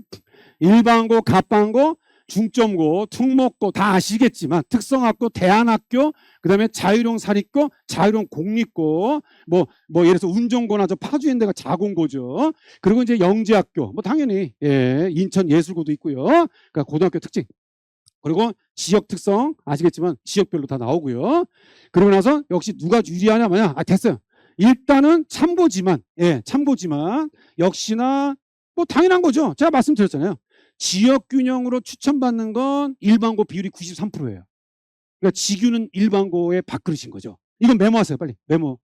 [SPEAKER 1] 일반고, 갑반고, 중점고, 특목고 다 아시겠지만 특성학교, 대안학교, 그다음에 자율형 사립고, 자율형 공립고, 뭐 예를 들어서 운정고나 저 파주 현대가 자공고죠. 그리고 이제 영재학교, 뭐 당연히 인천 예술고도 있고요. 그러니까 고등학교 특징. 그리고 지역 특성 아시겠지만 지역별로 다 나오고요. 그러고 나서 역시 누가 유리하냐 마냐 됐어요. 일단은 참고지만 역시나 뭐 당연한 거죠. 제가 말씀드렸잖아요. 지역균형으로 추천받는 건 일반고 비율이 93%예요. 그러니까 지규는 일반고의 밥그릇인 거죠. 이건 메모하세요. 빨리 메모.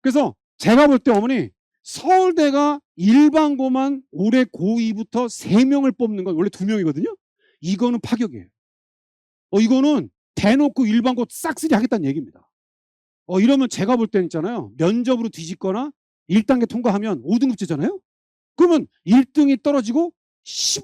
[SPEAKER 1] 그래서 제가 볼 때 어머니 서울대가 일반고만 올해 고2부터 3명을 뽑는 건 원래 2명이거든요. 이거는 파격이에요. 이거는 대놓고 일반고 싹쓸이 하겠다는 얘기입니다. 이러면 제가 볼 때는 있잖아요. 면접으로 뒤집거나 1단계 통과하면 5등급제잖아요. 그러면 1등이 떨어지고 10,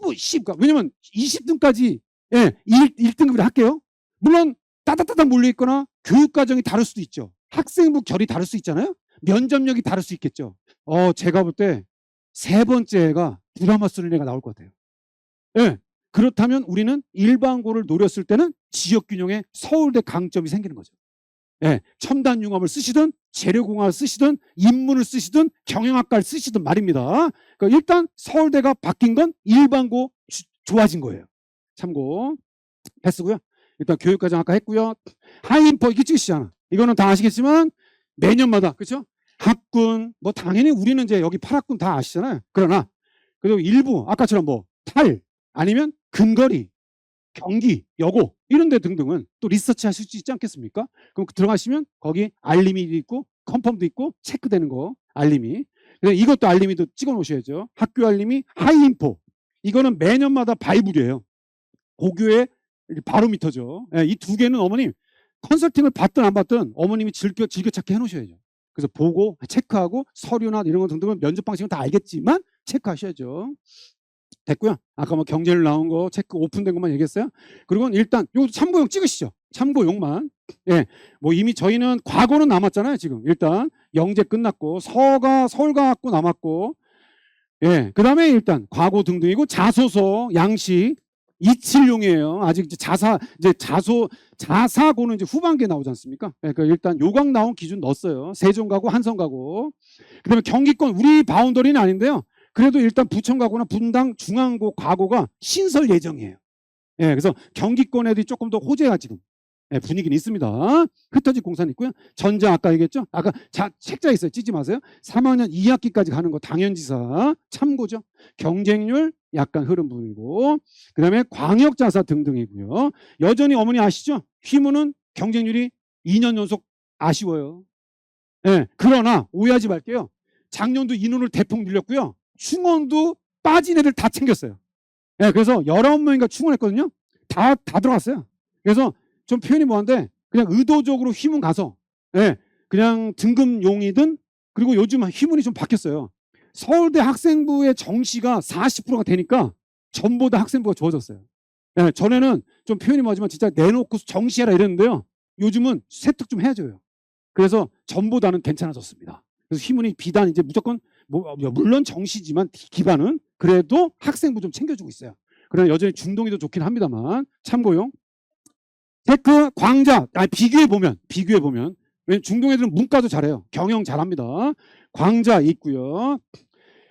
[SPEAKER 1] 왜냐면 20등까지 1등급을 할게요. 물론 따닥따닥 몰려있거나 교육과정이 다를 수도 있죠. 학생부 결이 다를 수 있잖아요. 면접력이 다를 수 있겠죠. 제가 볼 때 3번째 애가 드라마 쓰는 애가 나올 것 같아요. 그렇다면 우리는 일반고를 노렸을 때는 지역균형에 서울대 강점이 생기는 거죠. 첨단 융합을 쓰시든 재료공학을 쓰시든 인문을 쓰시든 경영학과를 쓰시든 말입니다. 그러니까 일단 서울대가 바뀐 건 일반고 좋아진 거예요. 참고 패스고요. 일단 교육과정 아까 했고요. 하이인포 이게 찍으시잖아. 이거는 다 아시겠지만 매년마다 그렇죠? 학군 뭐 당연히 우리는 이제 여기 8학군 다 아시잖아요. 그러나 그리고 일부 아까처럼 뭐 탈 아니면 근거리 경기, 여고 이런 데 등등은 또 리서치 하실 수 있지 않겠습니까? 그럼 들어가시면 거기 알림이 있고 컨펌도 있고 체크되는 거 알림이. 이것도 알림이도 찍어 놓으셔야죠. 학교 알림이 하이인포. 이거는 매년마다 바이블이에요. 고교의 바로미터죠. 이 두 개는 어머님 컨설팅을 받든 안 받든 어머님이 즐겨찾기 해놓으셔야죠. 그래서 보고 체크하고 서류나 이런 거 등등은 면접 방식은 다 알겠지만 체크하셔야죠. 됐고요. 아까 뭐 경제를 나온 거 체크 오픈된 것만 얘기했어요. 그리고 일단 요 참고용 찍으시죠. 참고용만. 예, 뭐 이미 저희는 과거는 남았잖아요. 지금 일단 영재 끝났고 서울과학고 남았고, 예, 그다음에 일단 과거 등등이고 자소서 양식 27용이에요. 아직 이제 자사고는 이제 후반기에 나오지 않습니까? 그러니까 일단 요강 나온 기준 넣었어요. 세종가고 한성가고. 그다음에 경기권 우리 바운더리는 아닌데요. 그래도 일단 부천가고나 분당 중앙고 과고가 신설 예정이에요. 예, 그래서 경기권 애들이 조금 더 호재가 지금 분위기는 있습니다. 흩어진 공사는 있고요. 전자 아까 얘기했죠. 아까 책자에 있어요. 찢지 마세요. 3학년 2학기까지 가는 거 당연지사 참고죠. 경쟁률 약간 흐름 부분이고, 그 다음에 광역자사 등등이고요. 여전히 어머니 아시죠? 휘무는 경쟁률이 2년 연속 아쉬워요. 예, 그러나 오해하지 말게요. 작년도 인원을 대폭 늘렸고요. 충원도 빠진 애들 다 챙겼어요. 예, 그래서 19명인가 충원했거든요. 다 들어갔어요. 그래서 좀 표현이 뭐한데 그냥 의도적으로 휘문 가서, 예, 그냥 등급용이든, 그리고 요즘 휘문이 좀 바뀌었어요. 서울대 학생부의 정시가 40%가 되니까 전보다 학생부가 좋아졌어요. 예, 전에는 좀 표현이 뭐하지만 진짜 내놓고 정시해라 이랬는데요. 요즘은 세특 좀 해줘요. 그래서 전보다는 괜찮아졌습니다. 그래서 휘문이 비단 이제 무조건 물론 정시지만 기반은 그래도 학생부 좀 챙겨주고 있어요. 그러나 여전히 중동이도 좋긴 합니다만 참고용. 테크, 광자, 비교해보면 왜냐면 중동 애들은 문과도 잘해요. 경영 잘합니다. 광자 있고요.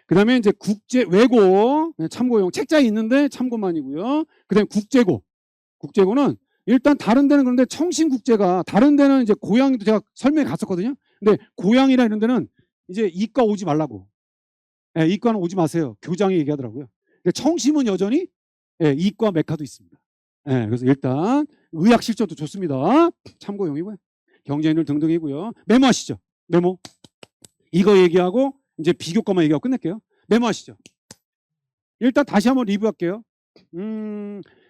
[SPEAKER 1] 그 다음에 이제 국제 외고 참고용 책자에 있는데 참고만이고요. 그 다음에 국제고는 일단 다른 데는 그런데 청신국제가 다른 데는 이제 고양이도 제가 설명에 갔었거든요. 근데 고양이라 이런 데는 이제 이과 오지 말라고. 예, 이과는 오지 마세요. 교장이 얘기하더라고요. 청심은 여전히, 예, 이과 메카도 있습니다. 예, 그래서 일단 의학 실적도 좋습니다. 참고용이고요. 경쟁률 등등이고요. 메모하시죠. 메모. 이거 얘기하고 이제 비교과만 얘기하고 끝낼게요. 메모하시죠. 일단 다시 한번 리뷰할게요.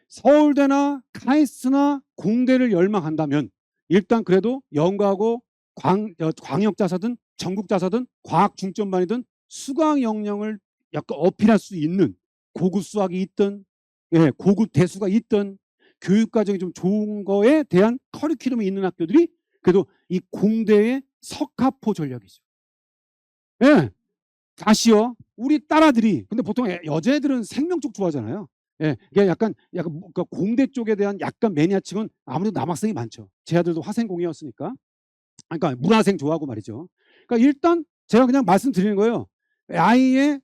[SPEAKER 1] 서울대나 카이스트나 공대를 열망한다면 일단 그래도 연구하고 광역자사든 전국자사든 과학중점반이든 수강 역량을 약간 어필할 수 있는 고급 수학이 있든, 예, 고급 대수가 있든 교육과정이 좀 좋은 거에 대한 커리큘럼이 있는 학교들이 그래도 이 공대의 석가포 전략이죠. 예, 다시요. 우리 딸아들이, 근데 보통 여자애들은 생명 쪽 좋아하잖아요. 예, 이게 약간 그러니까 공대 쪽에 대한 약간 매니아층은 아무래도 남학생이 많죠. 제 아들도 화생공이었으니까. 그러니까 문화생 좋아하고 말이죠. 그러니까 일단 제가 그냥 말씀드리는 거예요. 아이의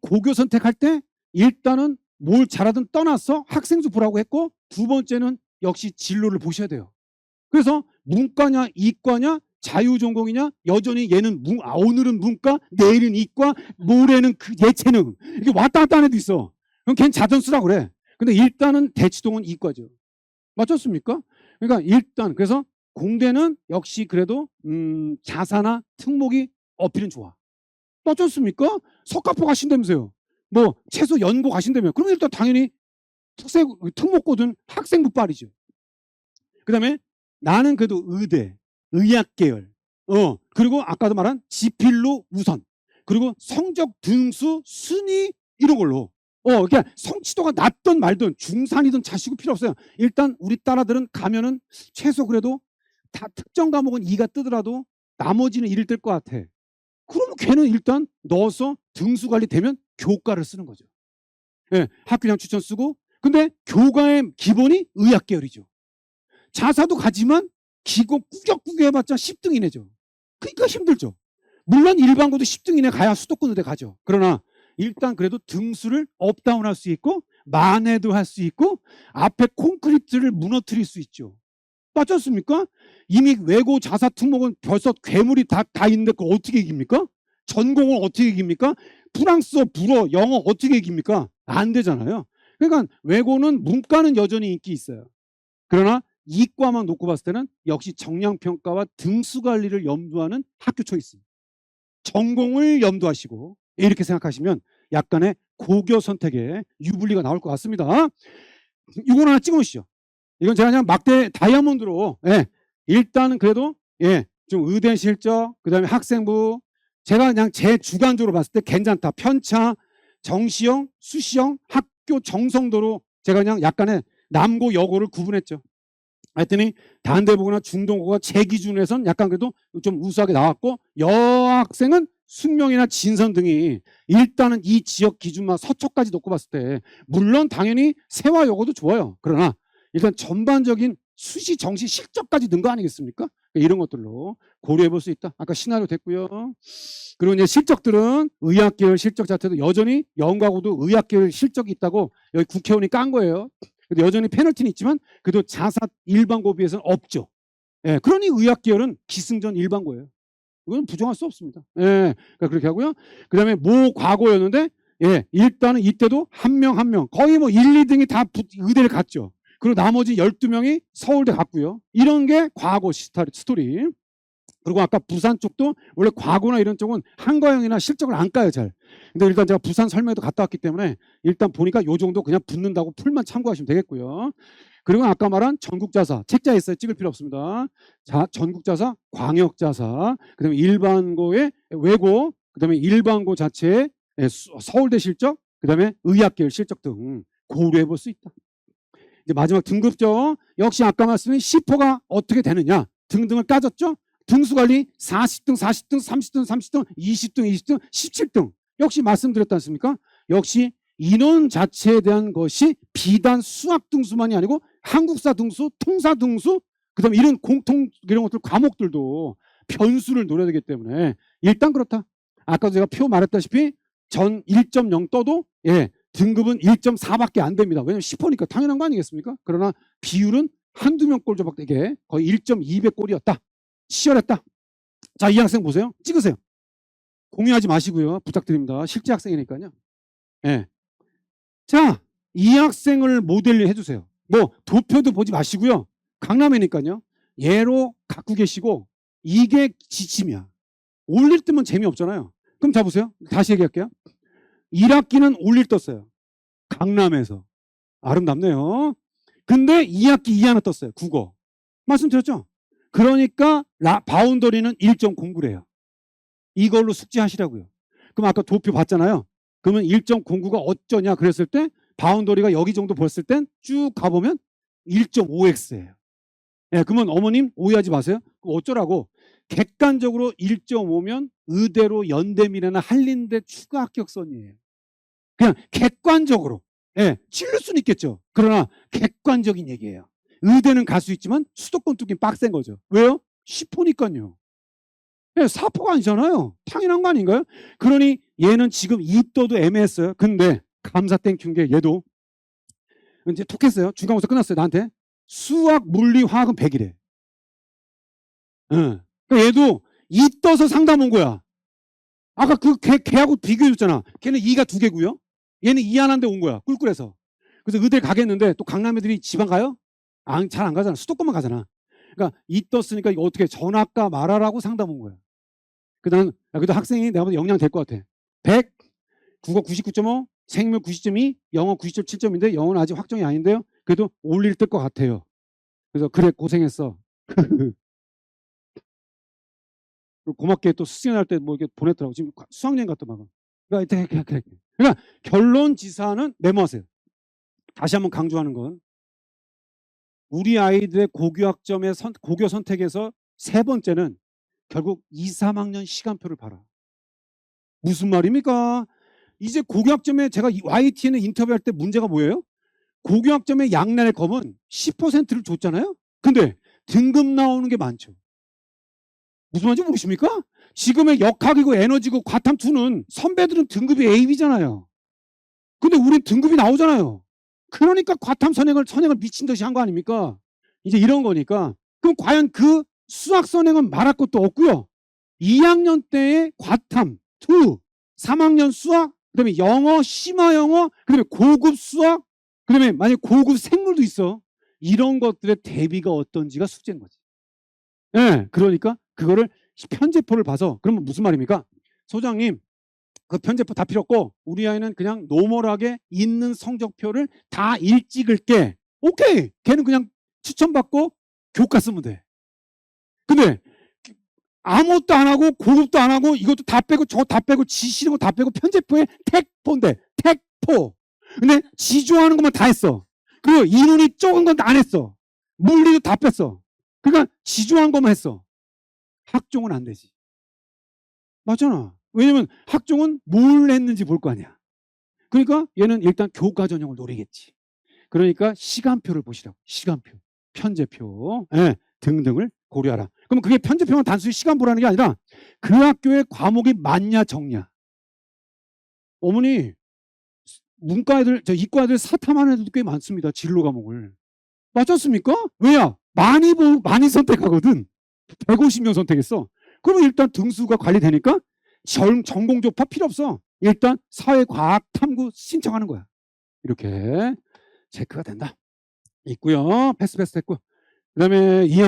[SPEAKER 1] 고교 선택할 때 일단은 뭘 잘하든 떠나서 학생수 보라고 했고, 두 번째는 역시 진로를 보셔야 돼요. 그래서 문과냐 이과냐 자유전공이냐 여전히 얘는 오늘은 문과 내일은 이과 모레는 예체능 이게 왔다 갔다 하는 애도 있어. 그럼 걔는 자전 쓰라고 그래. 근데 일단은 대치동은 이과죠. 맞췄습니까? 그러니까 일단 그래서 공대는 역시 그래도 자사나 특목이 어필은 좋아. 맞췄습니까? 석가포 가신다면서요. 뭐 최소 연고 가신다며. 그러면 일단 당연히 특목고든 학생부 빨이죠. 그 다음에 나는 그래도 의대, 의학 계열, 그리고 아까도 말한 지필로 우선, 그리고 성적 등수 순위 이런 걸로, 그러니까 성취도가 낮든 말든 중산이든 자시고 필요 없어요. 일단 우리 딸아들은 가면은 최소 그래도 다 특정 과목은 2가 뜨더라도 나머지는 1을 뜰 것 같아. 그러면 걔는 일단 넣어서 등수 관리 되면 교과를 쓰는 거죠. 예, 학교장 추천 쓰고, 근데 교과의 기본이 의학 계열이죠. 자사도 가지만 기고 꾸역꾸역 해봤자 10등 이내죠. 그러니까 힘들죠. 물론 일반고도 10등 이내 가야 수도권 의대 가죠. 그러나 일단 그래도 등수를 업다운 할 수 있고 만회도 할 수 있고 앞에 콘크리트를 무너뜨릴 수 있죠. 맞췄습니까? 이미 외고 자사 특목은 벌써 괴물이 다 있는데 그걸 어떻게 이깁니까? 전공을 어떻게 이깁니까? 프랑스어, 불어, 영어 어떻게 이깁니까? 안 되잖아요. 그러니까 외고는 문과는 여전히 인기 있어요. 그러나 이과만 놓고 봤을 때는 역시 정량평가와 등수관리를 염두하는 학교 초이스. 전공을 염두하시고 이렇게 생각하시면 약간의 고교 선택에 유불리가 나올 것 같습니다. 이건 하나 찍어놓으시죠. 이건 제가 그냥 막대 다이아몬드로, 예, 일단은 그래도, 예, 좀 의대 실적, 그다음에 학생부, 제가 그냥 제 주관적으로 봤을 때 괜찮다. 편차, 정시형, 수시형, 학교 정성도로 제가 그냥 약간의 남고 여고를 구분했죠. 하여튼이 단대보거나 중동고가 제 기준에선 약간 그래도 좀 우수하게 나왔고, 여학생은 숙명이나 진선 등이 일단은 이 지역 기준만 서초까지 놓고 봤을 때 물론 당연히 세화여고도 좋아요. 그러나 일단 전반적인 수시 정시 실적까지 는 거 아니겠습니까? 이런 것들로 고려해 볼 수 있다. 아까 시나리오 됐고요. 그리고 이제 실적들은 의학계열 실적 자체도 여전히 연구하고도 의학계열 실적이 있다고 여기 국회의원이 깐 거예요. 근데 여전히 페널티는 있지만 그래도 자사 일반고 비해서는 없죠. 예, 그러니 의학계열은 기승전 일반고예요. 이건 부정할 수 없습니다. 예, 그러니까 그렇게 하고요. 그 다음에 모 과거였는데, 예, 일단은 이때도 한 명 한 명, 거의 뭐 1, 2등이 다 의대를 갔죠. 그리고 나머지 12명이 서울대 갔고요. 이런 게 과거 스토리. 그리고 아까 부산 쪽도 원래 과거나 이런 쪽은 한과형이나 실적을 안 까요, 잘. 근데 일단 제가 부산 설명회도 갔다 왔기 때문에 일단 보니까 요 정도 그냥 붙는다고 풀만 참고하시면 되겠고요. 그리고 아까 말한 전국자사, 책자에 있어요. 찍을 필요 없습니다. 자, 전국자사, 광역자사, 그 다음에 일반고의 외고, 그 다음에 일반고 자체의 서울대 실적, 그 다음에 의학계열 실적 등 고려해 볼 수 있다. 이제 마지막 등급죠. 역시 아까 말씀드린 시포가 어떻게 되느냐 등등을 까졌죠. 등수관리 40등, 40등, 30등, 30등, 20등, 20등, 17등. 역시 말씀드렸지 않습니까? 역시 인원 자체에 대한 것이 비단 수학 등수만이 아니고 한국사 등수, 통사 등수, 그다음에 이런 공통 이런 것들 과목들도 변수를 노려야 되기 때문에 일단 그렇다. 아까도 제가 표 말했다시피 전 1.0 떠도 예, 등급은 1.4밖에 안 됩니다. 왜냐면 10호니까 당연한 거 아니겠습니까? 그러나 비율은 한두 명 꼴 조박되게 거의 1.200골이었다. 치열했다. 자, 이 학생 보세요. 찍으세요. 공유하지 마시고요. 부탁드립니다. 실제 학생이니까요. 예. 자, 이 학생을 모델로 해주세요. 뭐 도표도 보지 마시고요. 강남이니까요. 얘로 갖고 계시고 이게 지침이야. 올릴 때면 재미없잖아요. 그럼 자 보세요. 다시 얘기할게요. 1학기는 올릴 떴어요. 강남에서. 아름답네요. 근데 2학기 2하나 떴어요. 국어. 말씀드렸죠? 그러니까 바운더리는 1.09래요. 이걸로 숙지하시라고요. 그럼 아까 도표 봤잖아요. 그러면 1.09가 어쩌냐 그랬을 때 바운더리가 여기 정도 봤을 땐 쭉 가보면 1.5x예요. 예, 그러면 어머님 오해하지 마세요. 어쩌라고? 객관적으로 1.5면 의대로 연대미래나 한림대 추가 합격선이에요. 그냥 객관적으로. 예, 찔릴 수는 있겠죠. 그러나 객관적인 얘기예요. 의대는 갈 수 있지만 수도권 뚫긴 빡센 거죠. 왜요? 10호니까요. 예, 4포가 아니잖아요. 당연한 거 아닌가요? 그러니 얘는 지금 입도도 애매했어요. 근데 감사 땡큐인 게 얘도 이제 톡했어요. 중간고사 끝났어요. 나한테. 수학, 물리, 화학은 100이래. 예. 그러니까 얘도 이 떠서 상담 온 거야. 아까 그 걔하고 비교해줬잖아. 걔는 2가 2개고요. 얘는 2 하나인데 온 거야. 꿀꿀해서. 그래서 의대 가겠는데 또 강남 애들이 지방 가요? 잘 안 가잖아. 수도권만 가잖아. 그러니까 이 떴으니까 이거 어떻게 전학가 말하라고 상담 온 거야. 그다음 그래도 학생이 내가 보다 역량 될 것 같아. 100, 국어 99.5, 생물 90.2, 영어 90.7점인데 영어는 아직 확정이 아닌데요. 그래도 올릴 것 같아요. 그래서 그래 고생했어. 고맙게 또 수행할 때 뭐 이렇게 보냈더라고. 지금 수학여행 갔더만. 그러니까 결론지사는 메모하세요. 다시 한번 강조하는 건 우리 아이들의 고교학점의 고교 선택에서 세 번째는 결국 2, 3학년 시간표를 봐라. 무슨 말입니까? 이제 고교학점에 제가 YTN에 인터뷰할 때 문제가 뭐예요? 고교학점의 양날의 검은 10%를 줬잖아요. 근데 등급 나오는 게 많죠. 무슨 말인지 모르십니까? 지금의 역학이고 에너지고 과탐2는 선배들은 등급이 A, B잖아요. 근데 우린 등급이 나오잖아요. 그러니까 과탐 선행을 미친 듯이 한 거 아닙니까? 이제 이런 거니까. 그럼 과연 그 수학 선행은 말할 것도 없고요. 2학년 때의 과탐 2, 3학년 수학, 그다음에 영어, 심화 영어, 그다음에 고급 수학, 그다음에 만약 고급 생물도 있어. 이런 것들의 대비가 어떤지가 숙제인 거지. 예, 네, 그러니까 그거를 편제표를 봐서 그러면 무슨 말입니까? 소장님, 그 편제표 다 필요 없고 우리 아이는 그냥 노멀하게 있는 성적표를 다 일찍을게. 오케이. 걔는 그냥 추천받고 교과 쓰면 돼. 근데 아무것도 안 하고 고급도 안 하고 이것도 다 빼고 저거 다 빼고 지 싫은 거 다 빼고 편제표에 택포인데 택포. 근데 지 좋아하는 것만 다 했어. 그리고 인원이 적은 건 안 했어. 물리도 다 뺐어. 그러니까 지 좋아하는 것만 했어. 학종은 안 되지. 맞잖아. 왜냐면 학종은 뭘 했는지 볼 거 아니야. 그러니까 얘는 일단 교과 전형을 노리겠지. 그러니까 시간표를 보시라고. 시간표, 편제표 등등을 고려하라. 그럼 그게 편제표만 단순히 시간 보라는 게 아니라 그 학교의 과목이 맞냐 적냐. 어머니 문과 애들, 이과 애들 사탐하는 애들도 꽤 많습니다. 진로 과목을. 맞지 않습니까? 왜야? 많이 선택하거든. 150명 선택했어. 그러면 일단 등수가 관리되니까 전공 조파 필요 없어. 일단 사회과학 탐구 신청하는 거야. 이렇게 체크가 된다. 있고요. 패스 했고요. 그 다음에 이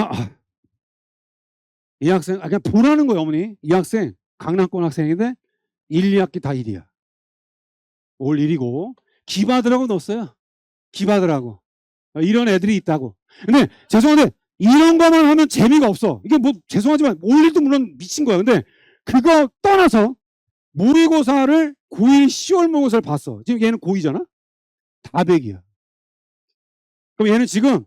[SPEAKER 1] 학생, 그냥 보라는 거예요, 어머니. 이 학생, 강남권 학생인데 1, 2학기 다 1이야. 올 1이고, 기바들하고 넣었어요. 기바들하고. 이런 애들이 있다고. 근데 죄송한데, 이런 거만 하면 재미가 없어. 이게 뭐, 죄송하지만, 올 1도 물론 미친 거야. 근데 그거 떠나서 모의고사를 고1 10월 모의고사를 봤어. 지금 얘는 고2잖아? 다 100이야. 그럼 얘는 지금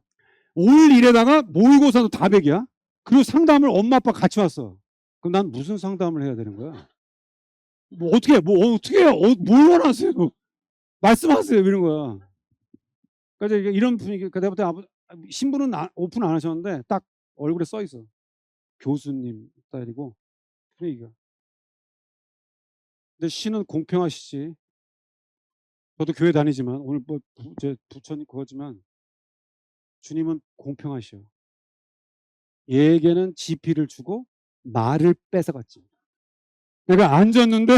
[SPEAKER 1] 올 1에다가 모의고사도 다 100이야. 그리고 상담을 엄마 아빠 같이 왔어. 그럼 난 무슨 상담을 해야 되는 거야? 뭐 어떻게 해요? 뭘 원하세요? 말씀하세요. 이런 거야. 그러니까 이런 분위기. 그때부터 신분은 오픈 안 하셨는데 딱 얼굴에 써 있어. 교수님 스타일이고 분위기가. 근데 시는 공평하시지. 저도 교회 다니지만 오늘 뭐 제 부처님 그거지만 주님은 공평하시오. 얘에게는 지피를 주고 말을 뺏어갔지. 내가 앉았는데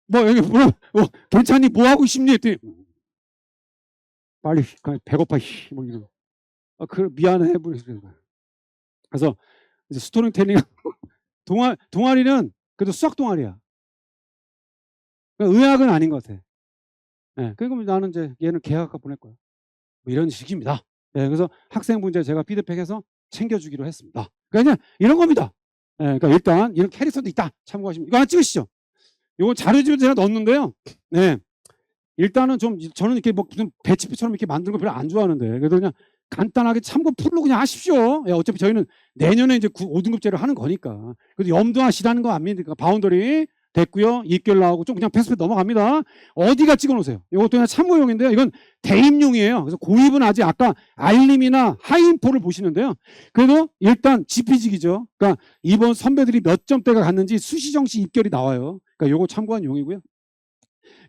[SPEAKER 1] 뭐 여기 괜찮니? 뭐 하고 싶니? 했더니 빨리 배고파 뭐 이런. 그 미안해 버리는 거야. 그래서 이제 스토리텔링 동아리는 그래도 수학 동아리야. 그러니까 의학은 아닌 것 같아. 네, 그러니까 나는 이제 얘는 개학과 보낼 거야. 뭐 이런 식입니다. 네, 그래서 학생분 제가 피드백해서 챙겨주기로 했습니다. 그러니까 이런 겁니다. 네, 그러니까 일단 이런 캐릭터도 있다. 참고하시면 이거 하나 찍으시죠. 이거 자료집에 제가 넣었는데요. 네, 일단은 좀 저는 이렇게 뭐 무슨 배치표처럼 이렇게 만드는 거 별로 안 좋아하는데 그래도 그냥 간단하게 참고 풀로 그냥 하십시오. 예, 어차피 저희는 내년에 이제 5등급제를 하는 거니까. 그래도 염두하시라는 거 아닙니까? 바운더리 됐고요. 2개월 나오고 좀 그냥 패스패스 넘어갑니다. 어디가 찍어놓으세요. 이것도 그냥 참고용인데요. 이건 대입용이에요. 그래서 고입은 아직 아까 알림이나 하이인포를 보시는데요. 그래도 일단 지피직이죠. 그러니까 이번 선배들이 몇 점대가 갔는지 수시정시 입결이 나와요. 그러니까 요거 참고한 용이고요.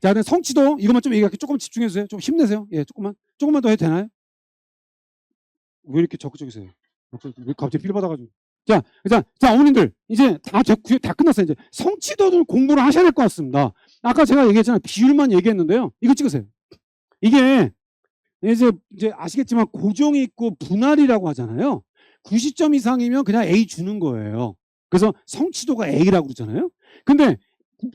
[SPEAKER 1] 자, 근데 성취도 이것만 좀 얘기할게요. 조금 집중해주세요. 좀 힘내세요. 예, 조금만 더 해도 되나요? 왜 이렇게 적극적이세요? 왜 갑자기 필 받아가지고? 자, 어머님들 이제 다 끝났어요. 이제 성취도를 공부를 하셔야 될 것 같습니다. 아까 제가 얘기했잖아요. 비율만 얘기했는데요. 이거 찍으세요. 이게 이제 아시겠지만 고정이 있고 분할이라고 하잖아요. 90점 이상이면 그냥 A 주는 거예요. 그래서 성취도가 A라고 그러잖아요. 근데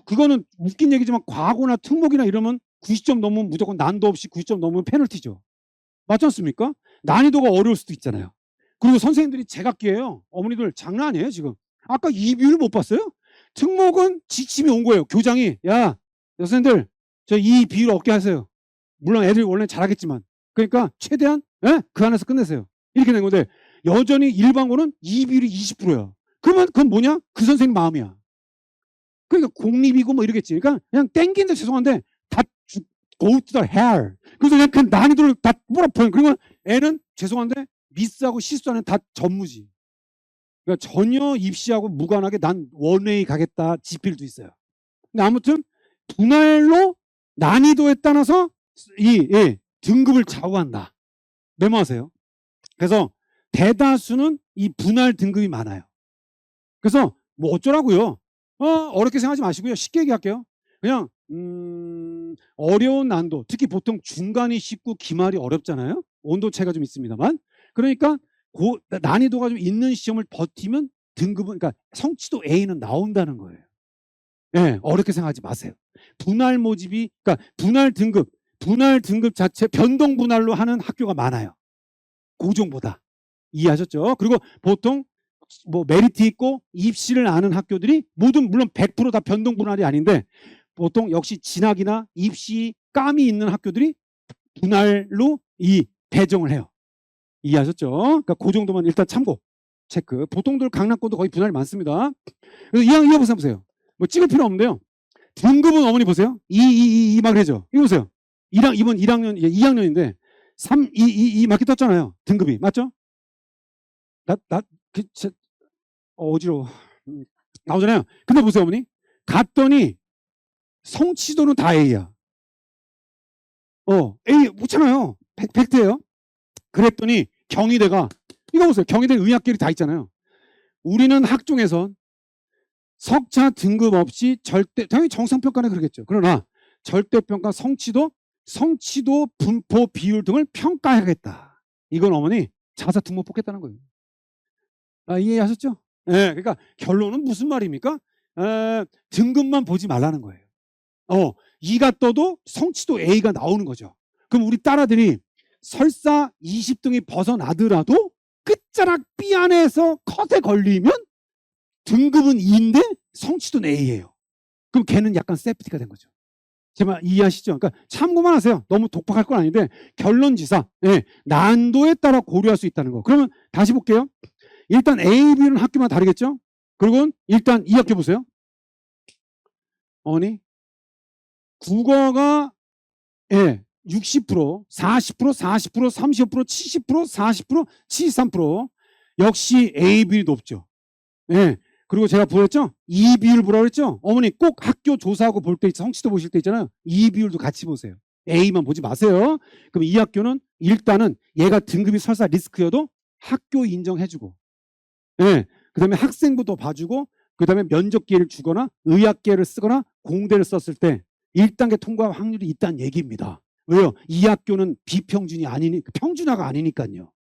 [SPEAKER 1] 그거는 웃긴 얘기지만 과거나 특목이나 이러면 90점 넘으면 무조건 난도 없이 90점 넘으면 페널티죠. 맞지 않습니까? 난이도가 어려울 수도 있잖아요. 그리고 선생님들이 제각기예요. 어머니들 장난 아니에요 지금. 아까 이 비율 못 봤어요? 특목은 지침이 온 거예요. 교장이 야 여선생님들 저 이 비율 없게 하세요. 물론 애들이 원래 잘하겠지만 그러니까 최대한 그 안에서 끝내세요. 이렇게 된 건데 여전히 일반고는 이 비율이 20%야. 그러면 그건 뭐냐? 그 선생님 마음이야. 그러니까 공립이고 뭐 이러겠지. 그러니까 그냥 땡긴데 죄송한데 다 go to the hell. 그래서 그냥 그 난이도를 다 뿌려버려. 그리고 애는 죄송한데 미스하고 실수하는 다 전무지. 그러니까 전혀 입시하고 무관하게 난 원웨이 가겠다 지필도 있어요. 근데 아무튼 분할로 난이도에 따라서 이 등급을 좌우한다. 메모하세요. 그래서 대다수는 이 분할 등급이 많아요. 그래서 뭐 어쩌라고요? 어렵게 생각하지 마시고요. 쉽게 얘기할게요. 그냥 어려운 난도, 특히 보통 중간이 쉽고 기말이 어렵잖아요. 온도차이가 좀 있습니다만. 그러니까 난이도가 좀 있는 시험을 버티면 등급은, 그러니까 성취도 A는 나온다는 거예요. 네, 어렵게 생각하지 마세요. 분할 모집이, 그러니까 분할 등급 자체 변동 분할로 하는 학교가 많아요. 고정보다. 이해하셨죠? 그리고 보통 뭐 메리트 있고 입시를 아는 학교들이 모든 물론 100% 다 변동 분할이 아닌데 보통 역시 진학이나 입시 감이 있는 학교들이 분할로 이 배정을 해요. 이해하셨죠? 그러니까 그 정도만 일단 참고 체크. 보통들 강남권도 거의 분할이 많습니다. 그래서 이왕 보세요. 뭐 찍을 필요 없는데요. 등급은 어머니 보세요. 2 막 그러죠. 이거 보세요. 이번 1학년 2학년인데 3 2 맞게 떴잖아요. 등급이 맞죠? 어지러워. 나오잖아요. 근데 보세요, 어머니. 갔더니 성취도는 다 A야. A 묻잖아요. 팩트예요. 그랬더니 경희대가 이거 보세요. 경희대 의학결이 다 있잖아요. 우리는 학종에선 석차 등급 없이 절대 당연히 정상평가는 그러겠죠. 그러나 절대평가 성취도 분포 비율 등을 평가하겠다. 이건 어머니 자사 등록 뽑겠다는 거예요. 이해하셨죠? 네, 그러니까 결론은 무슨 말입니까? 등급만 보지 말라는 거예요. 2가 떠도 성취도 A가 나오는 거죠. 그럼 우리 딸아들이 설사 20등이 벗어나더라도 끝자락 B 안에서 컷에 걸리면 등급은 2인데 성취도는 A예요. 그럼 걔는 약간 세프티가 된 거죠. 제발 이해하시죠? 그러니까 참고만 하세요. 너무 독박할 건 아닌데 결론지사 난도에 따라 고려할 수 있다는 거. 그러면 다시 볼게요. 일단 A, B는 학교마다 다르겠죠? 그리고 일단 이 학교 보세요. 어머니 국어가 60%, 40%, 30%, 70%, 40%, 73% 역시 A 비율이 높죠. 그리고 제가 보였죠? 이 비율 보라고 그랬죠? 어머니 꼭 학교 조사하고 볼 때 성취도 보실 때 있잖아요. 이 비율도 같이 보세요. A만 보지 마세요. 그럼 이 학교는 일단은 얘가 등급이 설사 리스크여도 학교 인정해주고 그 다음에 학생부도 봐주고 그 다음에 면접 기회를 주거나 의학계를 쓰거나 공대를 썼을 때 1단계 통과 확률이 있다는 얘기입니다. 왜요? 이 학교는 비평준이 아니니 평준화가 아니니까요.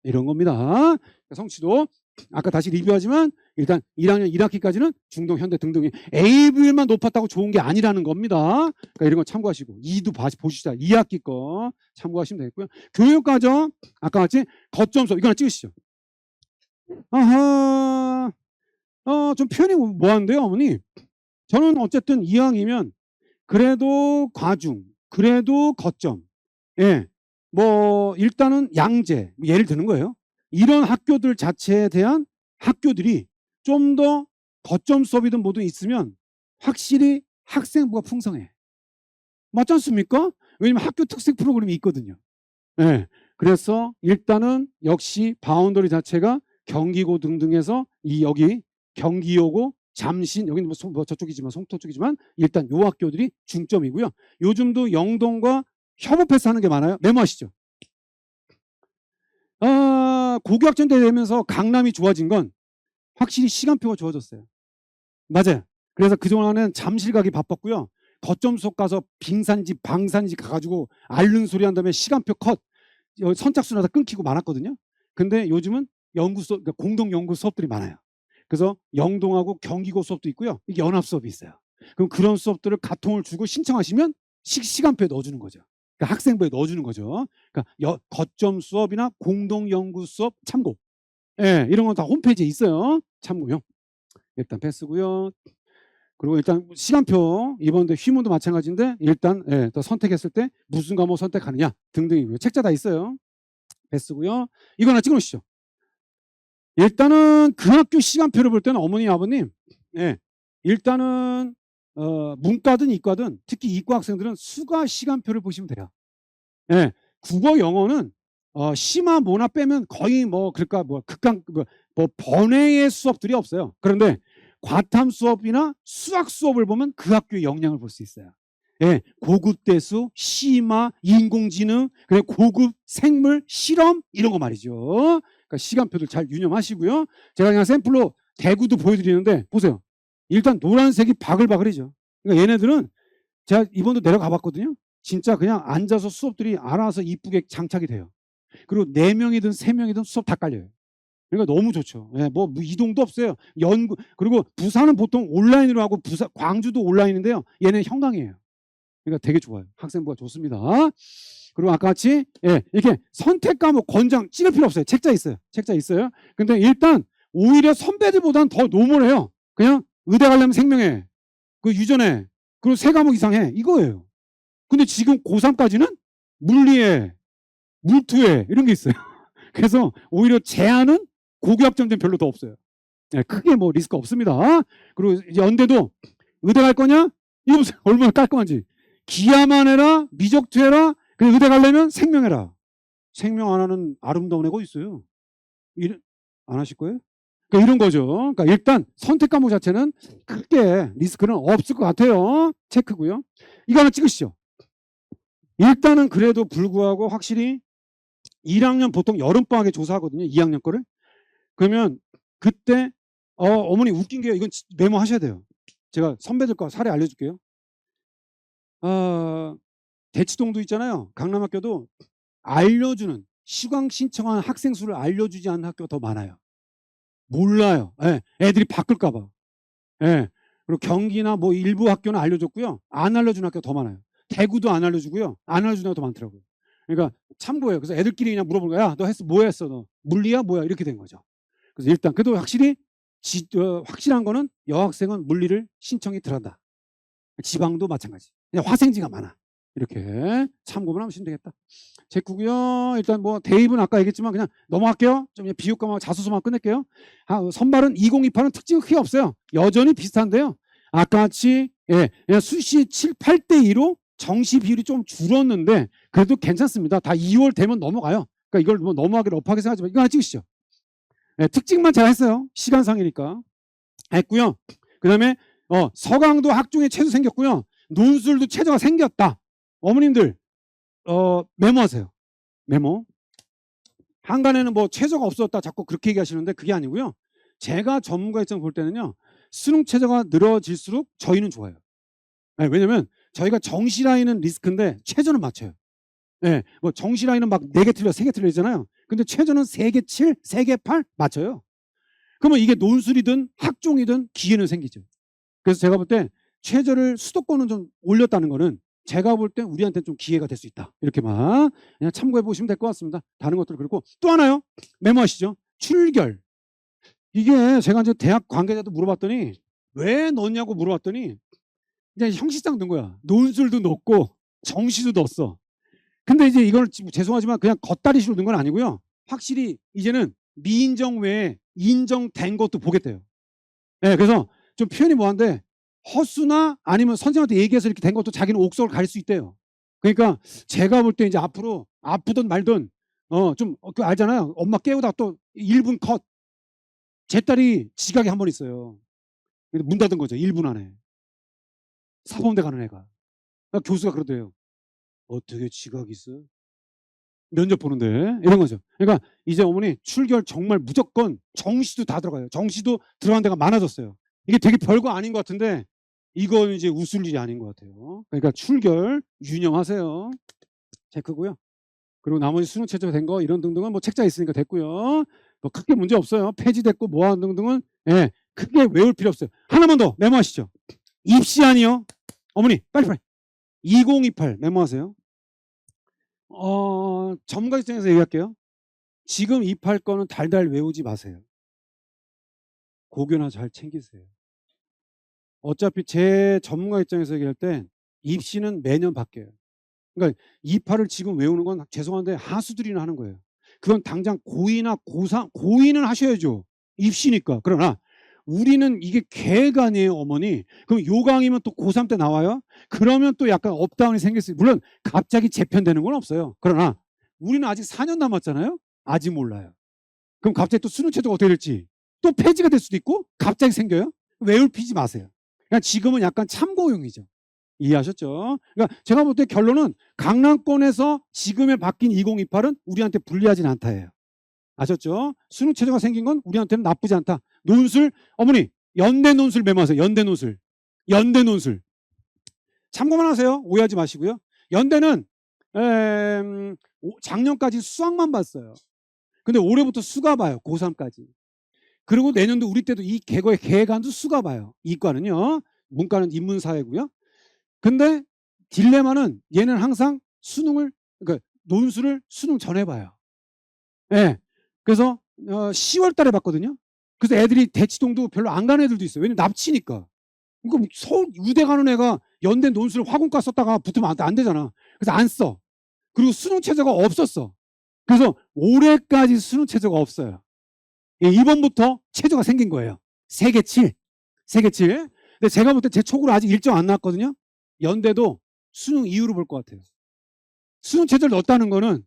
[SPEAKER 1] 이런 겁니다. 성취도 아까 다시 리뷰하지만 일단 1학년 1학기까지는 중동, 현대 등등이 A비율만 높았다고 좋은 게 아니라는 겁니다. 그러니까 이런 거 참고하시고 2도 보시자. 2학기 거 참고하시면 되겠고요. 교육과정 아까 같이 거점 수업 이거 하나 찍으시죠. 아하 좀 표현이 뭐한데요 어머니? 저는 어쨌든 2학이면 그래도 과중 그래도 거점 뭐 일단은 양재 예를 드는 거예요. 이런 학교들 자체에 대한 학교들이 좀 더 거점 수업이든 뭐든 있으면 확실히 학생부가 풍성해. 맞지 않습니까? 왜냐면 학교 특색 프로그램이 있거든요. 그래서 일단은 역시 바운더리 자체가 경기고 등등해서 여기 경기여고 잠신 여기는 뭐 저쪽이지만 송도 쪽이지만 일단 요 학교들이 중점이고요. 요즘도 영동과 협업해서 하는 게 많아요. 메모하시죠. 고교학점대 되면서 강남이 좋아진 건 확실히 시간표가 좋아졌어요. 맞아요. 그래서 그동안은 잠실 가기 바빴고요. 거점 수업 가서 빙산지 방산지 가가지고 앓는 소리 한 다음에 시간표 컷 선착순 하다 끊기고 많았거든요. 근데 요즘은 연구 수업, 그러니까 공동 연구 수업들이 많아요. 그래서 영동하고 경기고 수업도 있고요. 이게 연합 수업이 있어요. 그럼 그런 수업들을 가통을 주고 신청하시면 시간표에 넣어주는 거죠. 그러니까 학생부에 넣어주는 거죠. 그러니까 거점 수업이나 공동 연구 수업 참고. 이런 건 다 홈페이지에 있어요. 참고요. 일단 패스고요. 그리고 일단 시간표 이번에 휘문도 마찬가지인데 일단 또 선택했을 때 무슨 과목 선택하느냐 등등이고요. 책자 다 있어요. 패스고요. 이거 하나 찍어놓으시죠. 일단은 그 학교 시간표를 볼 때는 어머니 아버님 일단은 문과든 이과든 특히 이과 학생들은 수가 시간표를 보시면 돼요. 국어 영어는 심화 모나 빼면 거의 뭐 그럴까 뭐 극강 뭐 번외의 수업들이 없어요. 그런데 과탐 수업이나 수학 수업을 보면 그 학교의 역량을 볼 수 있어요. 고급 대수, 심화, 인공지능, 그리고 고급 생물, 실험 이런 거 말이죠. 그러니까 시간표들 잘 유념하시고요. 제가 그냥 샘플로 대구도 보여드리는데 보세요. 일단 노란색이 바글바글이죠. 그러니까 얘네들은 제가 이번도 내려가 봤거든요. 진짜 그냥 앉아서 수업들이 알아서 이쁘게 장착이 돼요. 그리고 4명이든 3명이든 수업 다 깔려요. 그러니까 너무 좋죠. 뭐 이동도 없어요. 그리고 부산은 보통 온라인으로 하고 광주도 온라인인데요. 얘는 현강이에요. 그러니까 되게 좋아요. 학생부가 좋습니다. 그리고 아까 같이 이렇게 선택 과목 권장 찍을 필요 없어요. 책자 있어요. 책자 있어요. 근데 일단 오히려 선배들보다는 더 노멀해요. 그냥 의대 가려면 생명해, 그 유전해, 그리고 3과목 이상 해, 이거예요. 근데 지금 고3까지는 물리에, 물투에 이런 게 있어요. 그래서 오히려 제한은 고교학점제는 별로 더 없어요. 네, 크게 뭐 리스크 없습니다. 그리고 이제 연대도 의대 갈 거냐? 이거 보세요. 얼마나 깔끔한지. 기아만 해라, 미적투해라, 그리고 의대 가려면 생명해라. 생명 안 하는 아름다운 애가 있어요. 안 하실 거예요? 그러니까 이런 거죠. 그러니까 일단 선택 과목 자체는 크게 리스크는 없을 것 같아요. 체크고요. 이거 하나 찍으시죠. 일단은 그래도 불구하고 확실히 1학년 보통 여름방학에 조사하거든요. 2학년 거를. 그러면 그때 어머니 웃긴 게 이건 메모하셔야 돼요. 제가 선배들 거 사례 알려줄게요. 대치동도 있잖아요. 강남학교도 알려주는, 시강 신청한 학생 수를 알려주지 않는 학교가 더 많아요. 몰라요. 예, 애들이 바꿀까 봐. 예. 그리고 경기나 뭐 일부 학교는 알려줬고요. 안 알려주는 학교가 더 많아요. 대구도 안 알려주고요. 안 알려주는 학교가 더 많더라고요. 그러니까 참고해요. 그래서 애들끼리 그냥 물어보는 거야. 야, 너 했어? 뭐 했어? 너 물리야? 뭐야? 이렇게 된 거죠. 그래서 일단 그래도 확실히 확실한 거는 여학생은 물리를 신청이 들어간다. 지방도 마찬가지. 그냥 화생지가 많아. 이렇게 참고만 하시면 되겠다. 제꾸고요. 일단 뭐 대입은 아까 얘기했지만 그냥 넘어갈게요. 좀 비교과목 자소서만 끝낼게요. 선발은 2028은 특징은 크게 없어요. 여전히 비슷한데요. 아까 같이 수시 7, 8대 2로 정시 비율이 좀 줄었는데 그래도 괜찮습니다. 다 2월 되면 넘어가요. 그러니까 이걸 뭐 너무하게 럽하게 생각하지 마. 이거 하나 찍으시죠. 특징만 잘 했어요. 시간상이니까. 했고요. 그 다음에 서강도 학종에 최저 생겼고요. 논술도 최저가 생겼다. 어머님들 메모하세요. 메모. 한간에는 뭐 최저가 없었다 자꾸 그렇게 얘기하시는데 그게 아니고요. 제가 전문가 입장 볼 때는요. 수능 최저가 늘어질수록 저희는 좋아요. 네, 왜냐면 저희가 정시 라인은 리스크인데 최저는 맞춰요. 네, 뭐 정시 라인은 막 4개 틀려 3개 틀리잖아요. 근데 최저는 3개 7, 3개 8 맞춰요. 그러면 이게 논술이든 학종이든 기회는 생기죠. 그래서 제가 볼 때 최저를 수도권은 좀 올렸다는 거는 제가 볼 때 우리한테 좀 기회가 될 수 있다. 이렇게만 그냥 참고해 보시면 될 것 같습니다. 다른 것들 그렇고 또 하나요. 메모하시죠. 출결. 이게 제가 이제 대학 관계자도 물어봤더니 왜 넣냐고 물어봤더니 이제 형식상 넣은 거야. 논술도 넣고 정시도 넣었어. 근데 이제 이걸 죄송하지만 그냥 겉다리식으로 넣은 건 아니고요. 확실히 이제는 미인정 외에 인정된 것도 보겠대요. 네, 그래서 좀 표현이 뭐한데 허수나 아니면 선생님한테 얘기해서 이렇게 된 것도 자기는 옥석을 가릴 수 있대요. 그러니까 제가 볼 때 이제 앞으로 아프든 말든 좀 그 알잖아요. 엄마 깨우다 또 1분 컷. 제 딸이 지각이 한 번 있어요. 문 닫은 거죠. 1분 안에. 사범대 가는 애가. 그러니까 교수가 그러대요. 어떻게 지각이 있어? 면접 보는데 이런 거죠. 그러니까 이제 어머니 출결 정말 무조건 정시도 다 들어가요. 정시도 들어간 데가 많아졌어요. 이게 되게 별거 아닌 것 같은데 이건 이제 웃을 일이 아닌 것 같아요. 그러니까 출결 유념하세요. 체크고요. 그리고 나머지 수능 최저가 된 거 이런 등등은 뭐 책자에 있으니까 됐고요. 뭐 크게 문제 없어요. 폐지됐고 뭐한 등등은 크게 외울 필요 없어요. 하나만 더 메모하시죠. 입시안이요. 어머니 빨리빨리. 2028 메모하세요. 전문가 입장에서 얘기할게요. 지금 입할 거는 달달 외우지 마세요. 고교나 잘 챙기세요. 어차피 제 전문가 입장에서 얘기할 때 입시는 매년 바뀌어요. 그러니까 입할을 지금 외우는 건 죄송한데 하수들이나 하는 거예요. 그건 당장 고2나 고3, 고2는 하셔야죠. 입시니까. 그러나 우리는 이게 계획 아니에요, 어머니. 그럼 요강이면 또 고3 때 나와요? 그러면 또 약간 업다운이 생길 수 있어요. 물론 갑자기 재편되는 건 없어요. 그러나 우리는 아직 4년 남았잖아요. 아직 몰라요. 그럼 갑자기 또 수능 최저가 어떻게 될지 또 폐지가 될 수도 있고 갑자기 생겨요. 외울 피지 마세요. 그러니까 지금은 약간 참고용이죠. 이해하셨죠? 그러니까 제가 볼 때 결론은 강남권에서 지금에 바뀐 2028은 우리한테 불리하진 않다예요. 아셨죠? 수능 최저가 생긴 건 우리한테는 나쁘지 않다. 논술, 어머니 연대 논술 메모하세요. 연대 논술. 연대 논술. 참고만 하세요. 오해하지 마시고요. 연대는 작년까지 수학만 봤어요. 근데 올해부터 수가 봐요. 고3까지. 그리고 내년도 우리 때도 이 계획안도 수가 봐요. 이과는요. 문과는 인문사회고요. 근데 딜레마는 얘는 항상 수능을 그러니까 논술을 수능 전에 봐요. 예. 그래서 10월 달에 봤거든요. 그래서 애들이 대치동도 별로 안 가는 애들도 있어요. 왜냐면 납치니까. 그러니까 서울 의대 가는 애가 연대 논술 화공과 썼다가 붙으면 안 되잖아. 그래서 안 써. 그리고 수능 최저가 없었어. 그래서 올해까지 수능 최저가 없어요. 이번부터 최저가 생긴 거예요. 3개 7. 3개 7. 근데 제가 볼 때 제 촉으로 아직 일정 안 나왔거든요. 연대도 수능 이후로 볼 것 같아요. 수능 최저를 넣었다는 거는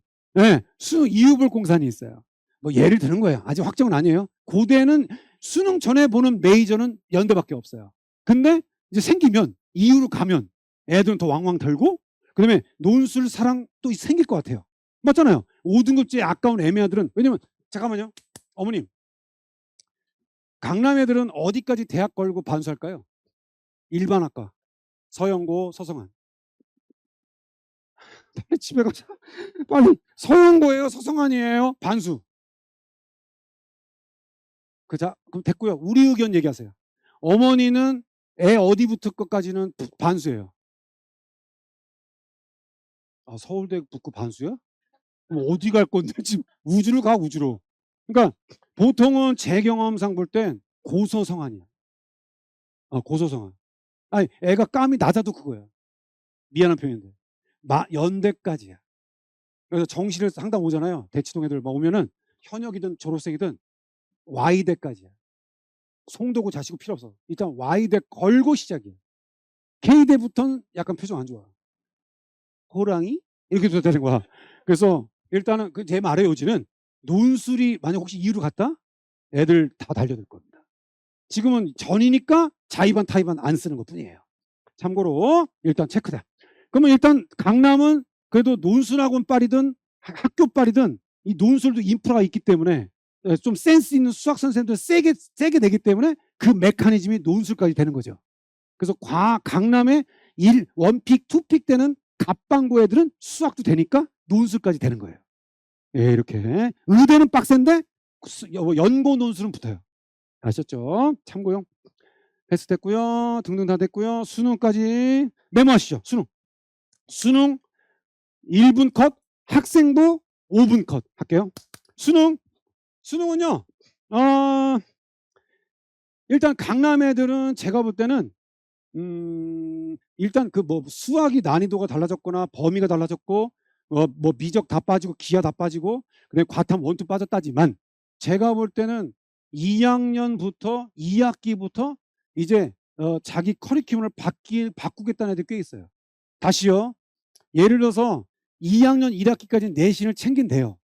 [SPEAKER 1] 수능 이후 볼 공산이 있어요. 뭐 예를 드는 거예요. 아직 확정은 아니에요. 고대는 수능 전에 보는 메이저는 연대밖에 없어요. 근데 이제 생기면 이후로 가면 애들은 더 왕왕 덜고 그다음에 논술 사랑 또 생길 것 같아요. 맞잖아요. 5등급제 아까운 애매아들은 왜냐면 잠깐만요. 어머님 강남 애들은 어디까지 대학 걸고 반수할까요? 일반학과 서영고 서성한 빨리 집에 가자. 빨리 서영고예요 서성한이에요 반수. 그자 그럼 됐고요. 우리 의견 얘기하세요. 어머니는 애 어디 붙을 것까지는 반수예요. 아, 서울대 붙고 반수야? 그럼 어디 갈 건데 지금 우주를 가 우주로. 그러니까 보통은 제 경험상 볼 땐 고소성한이야. 고소성한. 아니 애가 감이 낮아도 그거예요. 미안한 표현인데 연대까지야. 그래서 정시를 상담 오잖아요. 대치동 애들 막 오면은 현역이든 졸업생이든 Y대까지야. 송도고 자시고 필요 없어. 일단 Y대 걸고 시작이야. K대부터는 약간 표정 안 좋아. 호랑이? 이렇게 돼도 되는 거야. 그래서 일단은 제 말의 요지는 논술이 만약 혹시 이유로 갔다? 애들 다 달려들 겁니다. 지금은 전이니까 자의반 타의반 안 쓰는 것 뿐이에요. 참고로 일단 체크다. 그러면 일단 강남은 그래도 논술학원 빨이든 학교 빨이든 이 논술도 인프라가 있기 때문에 좀 센스 있는 수학 선생님들 세게 내기 때문에 그 메커니즘이 논술까지 되는 거죠. 그래서 강남의 원픽, 투픽 때는 갑방고 애들은 수학도 되니까 논술까지 되는 거예요. 예, 이렇게. 의대는 빡센데 연고 논술은 붙어요. 아셨죠? 참고용. 패스됐고요. 등등 다 됐고요. 수능까지 메모하시죠. 수능 1분 컷, 학생부 5분 컷 할게요. 수능은요. 일단 강남 애들은 제가 볼 때는 일단 그 뭐 수학이 난이도가 달라졌거나 범위가 달라졌고 뭐 미적 다 빠지고 기하 다 빠지고 그다음에 과탐 원투 빠졌다지만 제가 볼 때는 2학년부터 2학기부터 이제 자기 커리큘럼을 바꾸겠다는 애들 꽤 있어요. 다시요. 예를 들어서 2학년 1학기까지는 내신을 챙긴대요.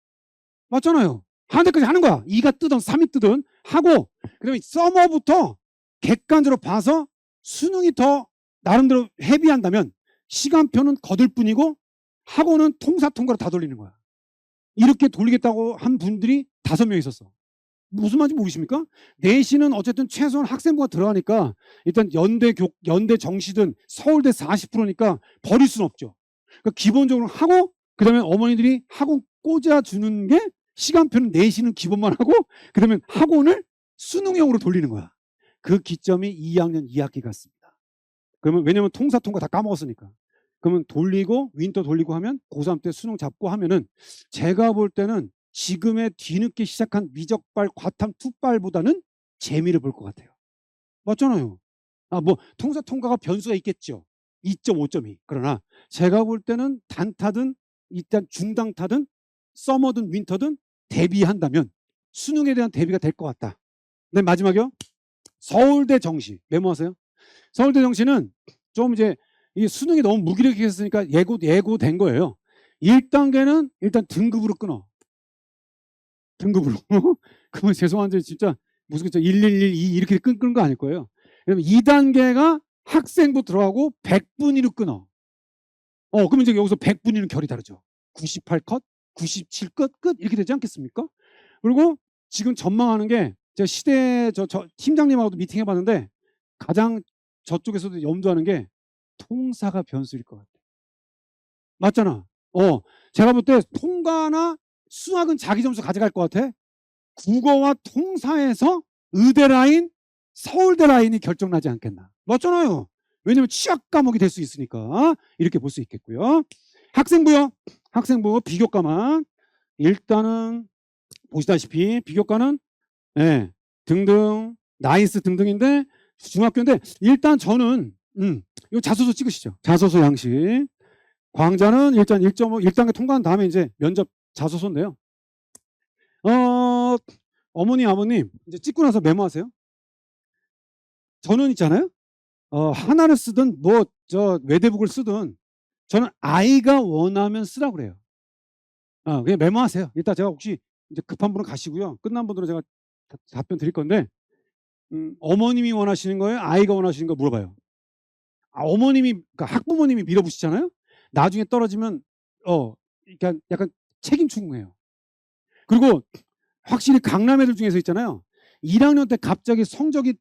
[SPEAKER 1] 맞잖아요. 하는 데까지 하는 거야. 2가 뜨든 3이 뜨든 하고 그다음에 서머부터 객관적으로 봐서 수능이 더 나름대로 헤비한다면 시간표는 거들 뿐이고 학원은 통사 통과로 다 돌리는 거야. 이렇게 돌리겠다고 한 분들이 5명 있었어. 무슨 말인지 모르십니까? 내신은 어쨌든 최소한 학생부가 들어가니까 일단 연대 정시든 서울대 40%니까 버릴 수는 없죠. 그러니까 기본적으로 하고 그다음에 어머니들이 학원 꽂아주는 게 시간표는 내신은 기본만 하고 그다음에 학원을 수능형으로 돌리는 거야. 그 기점이 2학년 2학기 같습니다. 그러면 왜냐면 통사 통과 다 까먹었으니까. 그러면 돌리고 윈터 돌리고 하면 고3 때 수능 잡고 하면은 제가 볼 때는 지금의 뒤늦게 시작한 미적발 과탐 투발보다는 재미를 볼 것 같아요. 맞잖아요. 뭐 통사 통과가 변수가 있겠죠. 2.5점이. 그러나 제가 볼 때는 단타든 일단 중당타든 서머든 윈터든 대비한다면 수능에 대한 대비가 될 것 같다. 네, 마지막이요. 서울대 정시 메모하세요. 서울대 정시는 좀 이제 이 수능이 너무 무기력하게 했으니까 예고된 거예요. 1단계는 일단 등급으로 끊어. 등급으로. 그러면 죄송한데 진짜 무슨 1112 이렇게 끊는 거 아닐 거예요. 그러면 2단계가 학생부 들어가고 100분위로 끊어. 그러면 이제 여기서 100분위는 결이 다르죠. 98컷, 97컷 끝 이렇게 되지 않겠습니까? 그리고 지금 전망하는 게 제가 시대 저 팀장님하고도 미팅 해봤는데 가장 저쪽에서도 염두하는 게 통사가 변수일 것 같아. 맞잖아. 제가 볼 때 통과나 수학은 자기 점수 가져갈 것 같아. 국어와 통사에서 의대 라인, 서울대 라인이 결정나지 않겠나. 맞잖아요. 왜냐면 취약 과목이 될 수 있으니까 이렇게 볼 수 있겠고요. 학생부요. 학생부 비교과만 일단은 보시다시피 비교과는 등등, 나이스 등등인데 중학교인데 일단 저는 이 자소서 찍으시죠. 자소서 양식. 광자는 일단 1.5 1단계 통과한 다음에 이제 면접 자소서인데요. 어머니 아버님 이제 찍고 나서 메모하세요. 저는 있잖아요. 하나를 쓰든 뭐 저 외대북을 쓰든 저는 아이가 원하면 쓰라고 그래요. 그냥 메모하세요. 이따 제가 혹시 이제 급한 분은 가시고요. 끝난 분들은 제가 답변 드릴 건데 어머님이 원하시는 거예요? 아이가 원하시는 거 물어봐요. 어머님이 그러니까 학부모님이 밀어붙이잖아요. 나중에 떨어지면 그러니까 약간 책임 추궁해요. 그리고 확실히 강남 애들 중에서 있잖아요. 1학년 때 갑자기 성적이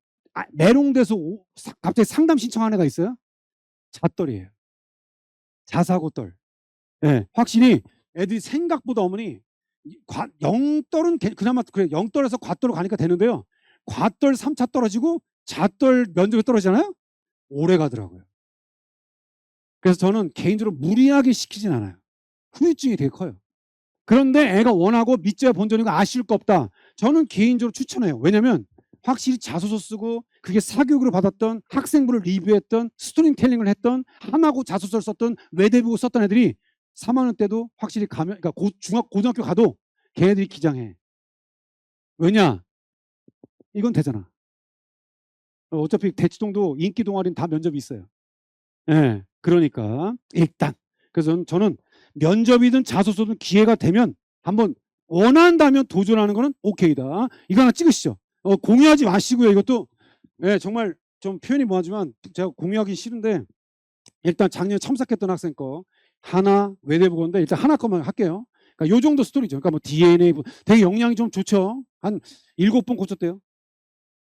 [SPEAKER 1] 메롱돼서 갑자기 상담 신청한 애가 있어요. 잣떨이에요. 자사고떨. 네, 확실히 애들이 생각보다 어머니 영떨은 그나마 그래 영떨에서 과떨로 가니까 되는데요. 과떨 3차 떨어지고 자떨 면접에 떨어지잖아요. 오래 가더라고요. 그래서 저는 개인적으로 무리하게 시키진 않아요. 후유증이 되게 커요. 그런데 애가 원하고 믿져야 본전이고 아쉬울 거 없다. 저는 개인적으로 추천해요. 왜냐면 확실히 자소서 쓰고 그게 사교육으로 받았던 학생부를 리뷰했던 스토리텔링을 했던 하나고 자소서를 썼던 외대부고 썼던 애들이 3학년 때도 확실히 가면 그러니까 고등학교 가도 걔네들이 기장해. 왜냐? 이건 되잖아. 어차피 대치동도 인기 동아리는 다 면접이 있어요. 예. 그러니까 일단 그래서 저는 면접이든 자소서든 기회가 되면 한번 원한다면 도전하는 거는 오케이다. 이거 하나 찍으시죠. 공유하지 마시고요. 이것도 정말 좀 표현이 뭐하지만 제가 공유하기 싫은데 일단 작년에 참석했던 학생 거 하나 외대부고인데 일단 하나 거만 할게요. 그러니까 요 정도 스토리죠. 그러니까 뭐 DNA 되게 역량이 좀 좋죠. 한 7번 고쳤대요.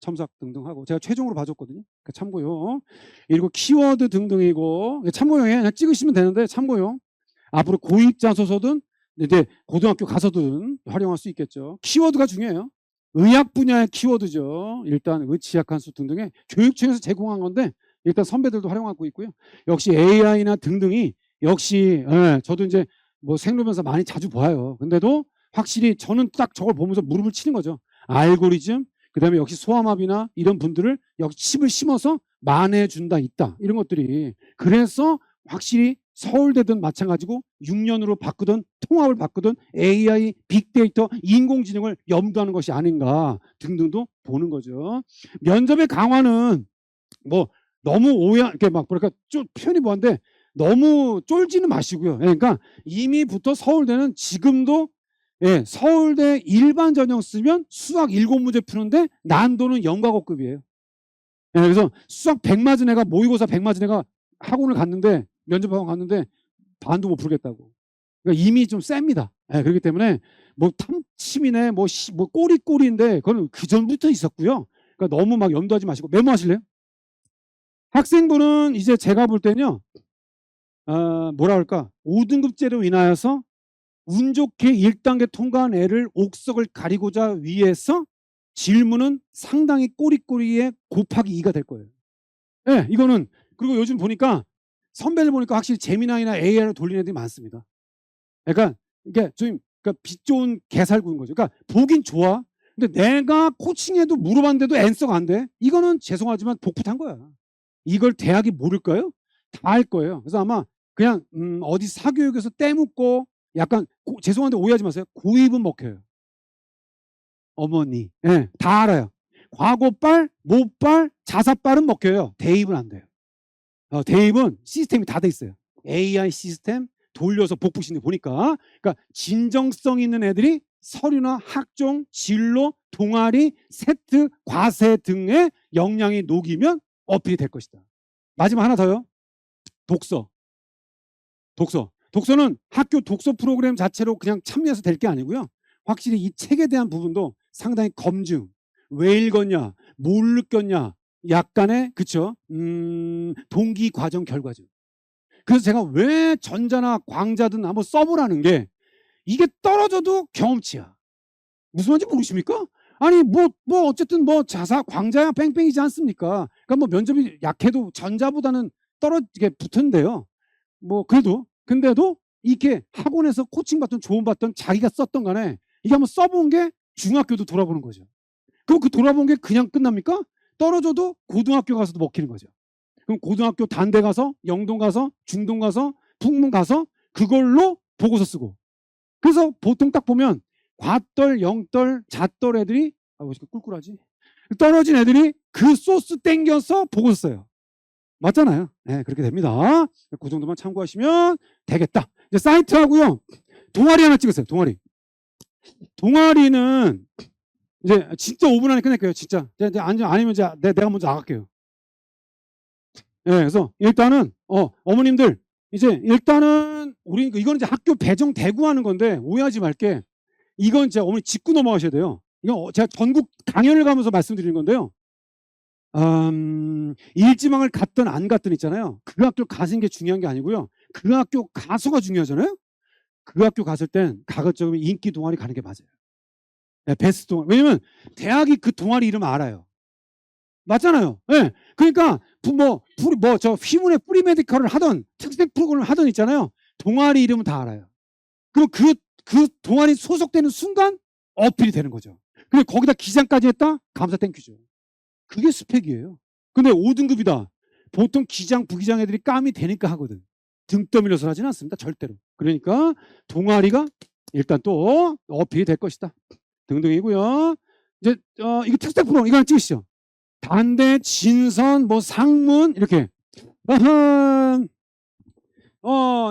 [SPEAKER 1] 첨삭 등등 하고 제가 최종으로 봐줬거든요. 그러니까 참고요. 그리고 키워드 등등이고 참고용에 그냥 찍으시면 되는데 참고용. 앞으로 고익 자소서든 이제 고등학교 가서든 활용할 수 있겠죠. 키워드가 중요해요. 의학 분야의 키워드죠. 일단 의치약한수 등등의 교육청에서 제공한 건데 일단 선배들도 활용하고 있고요. 역시 AI나 등등이 역시 저도 이제 뭐 생로병사 많이 자주 봐요. 근데도 확실히 저는 딱 저걸 보면서 무릎을 치는 거죠. 알고리즘 그다음에 역시 소아마비나 이런 분들을 역시 칩을 심어서 만회해준다 있다 이런 것들이 그래서 확실히 서울대든 마찬가지고 6년으로 바꾸든 통합을 바꾸든 AI, 빅데이터, 인공지능을 염두하는 것이 아닌가 등등도 보는 거죠. 면접의 강화는 뭐 너무 이렇게 막 뭐랄까 표현이 뭐한데 너무 쫄지는 마시고요. 그러니까 이미부터 서울대는 지금도 서울대 일반 전형 쓰면 수학 7문제 푸는데 난도는 영과고급이에요. 그래서 수학 100 맞은 애가 모의고사 100 맞은 애가 학원을 갔는데 면접학원 갔는데 반도 못 풀겠다고. 그러니까 이미 좀 셉니다. 그렇기 때문에 뭐 탐침이네 뭐 꼬리인데 그건 그 전부터 있었고요. 그러니까 너무 막 염두하지 마시고 메모하실래요? 학생부는 이제 제가 볼 때는요. 뭐라 할까 5등급제로 인하여서 운 좋게 1단계 통과한 애를 옥석을 가리고자 위해서 질문은 상당히 꼬리꼬리에 곱하기 2가 될 거예요. 이거는 그리고 요즘 보니까 선배들 보니까 확실히 제미나이나 AI로 돌리는 애들이 많습니다. 그러니까 이게 좀 그러니까 빛 좋은 개살구인 거죠. 그러니까 보긴 좋아. 근데 내가 코칭해도 물어봤는데도 앤서가 안 돼. 이거는 죄송하지만 복붙한 거야. 이걸 대학이 모를까요? 다 할 거예요. 그래서 아마 그냥 어디 사교육에서 떼묻고 약간 죄송한데 오해하지 마세요. 고입은 먹혀요. 어머니. 다 알아요. 과거빨, 모빨, 자사빨은 먹혀요. 대입은 안 돼요. 대입은 시스템이 다 돼 있어요. AI 시스템 돌려서 복붙시는 보니까 그러니까 진정성 있는 애들이 서류나 학종, 진로, 동아리, 세트, 과세 등의 역량이 녹이면 어필이 될 것이다. 마지막 하나 더요. 독서는 학교 독서 프로그램 자체로 그냥 참여해서 될 게 아니고요. 확실히 이 책에 대한 부분도 상당히 검증, 왜 읽었냐, 뭘 느꼈냐, 약간의 그쵸? 동기 과정 결과죠. 그래서 제가 왜 전자나 광자든 한번 써보라는 게 이게 떨어져도 경험치야. 무슨 말인지 모르십니까? 아니 뭐 어쨌든 뭐 자사 광자야 뺑뺑이지 않습니까? 그러니까 뭐 면접이 약해도 전자보다는 떨어지게 붙은데요. 뭐 그래도 근데도 이렇게 학원에서 코칭 받던 조언 받던 자기가 썼던 간에 이게 한번 써본 게 중학교도 돌아보는 거죠. 그럼 그 돌아본 게 그냥 끝납니까? 떨어져도 고등학교 가서도 먹히는 거죠. 그럼 고등학교 단대 가서, 영동 가서, 중동 가서, 풍문 가서 그걸로 보고서 쓰고. 그래서 보통 딱 보면 과떨, 영떨, 자떨 애들이 왜 이렇게 꿀꿀하지? 떨어진 애들이 그 소스 땡겨서 보고서 써요. 맞잖아요. 네, 그렇게 됩니다. 그 정도만 참고하시면 되겠다. 이제 사이트하고요. 동아리 하나 찍으세요. 동아리. 동아리는 이제 진짜 5분 안에 끝낼게요. 진짜. 아니면 이제 내가 먼저 나갈게요. 네, 그래서 일단은 어머님들 이제 일단은 우리 이거는 이제 학교 배정 대구하는 건데 오해하지 말게. 이건 이제 어머니 짚고 넘어가셔야 돼요. 이건 제가 전국 강연을 가면서 말씀드리는 건데요. 일지망을 갔든 안 갔든 있잖아요. 그 학교 가신 게 중요한 게 아니고요. 그 학교 가서가 중요하잖아요. 그 학교 갔을 땐 가급적이면 인기 동아리 가는 게 맞아요. 네, 베스트 동아리. 왜냐면 대학이 그 동아리 이름 알아요. 맞잖아요. 네. 그러니까 저 휘문의 프리메디컬을 하던 특색 프로그램을 하던 있잖아요. 동아리 이름은 다 알아요. 그럼 그 동아리 소속되는 순간 어필이 되는 거죠. 그리고 거기다 기장까지 했다? 감사 땡큐죠. 그게 스펙이에요. 근데 5등급이다. 보통 기장, 부기장 애들이 깜이 되니까 하거든. 등 떠밀려서 하지는 않습니다. 절대로. 그러니까 동아리가 일단 또 어필이 될 것이다. 등등이고요. 이제 이거 특색 프로 이거 하나 찍으시죠. 단대, 진선, 상문 이렇게.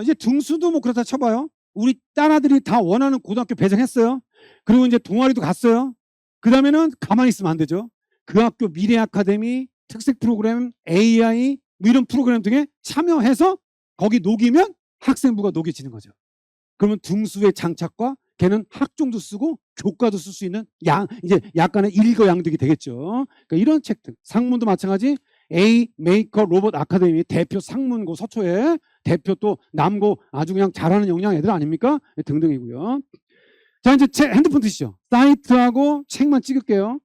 [SPEAKER 1] 이제 등수도 그렇다 쳐봐요. 우리 딸아들이 다 원하는 고등학교 배정했어요. 그리고 이제 동아리도 갔어요. 그 다음에는 가만히 있으면 안 되죠. 그 학교 미래 아카데미, 특색 프로그램, AI 이런 프로그램 등에 참여해서 거기 녹이면 학생부가 녹여지는 거죠. 그러면 등수의 장착과 걔는 학종도 쓰고 교과도 쓸 수 있는 이제 약간의 일거양득이 되겠죠. 그러니까 이런 책들, 상문도 마찬가지. A 메이커 로봇 아카데미 대표 상문고 서초에 대표 또 남고 아주 그냥 잘하는 역량 애들 아닙니까? 등등이고요. 자 이제 핸드폰 드시죠. 사이트하고 책만 찍을게요.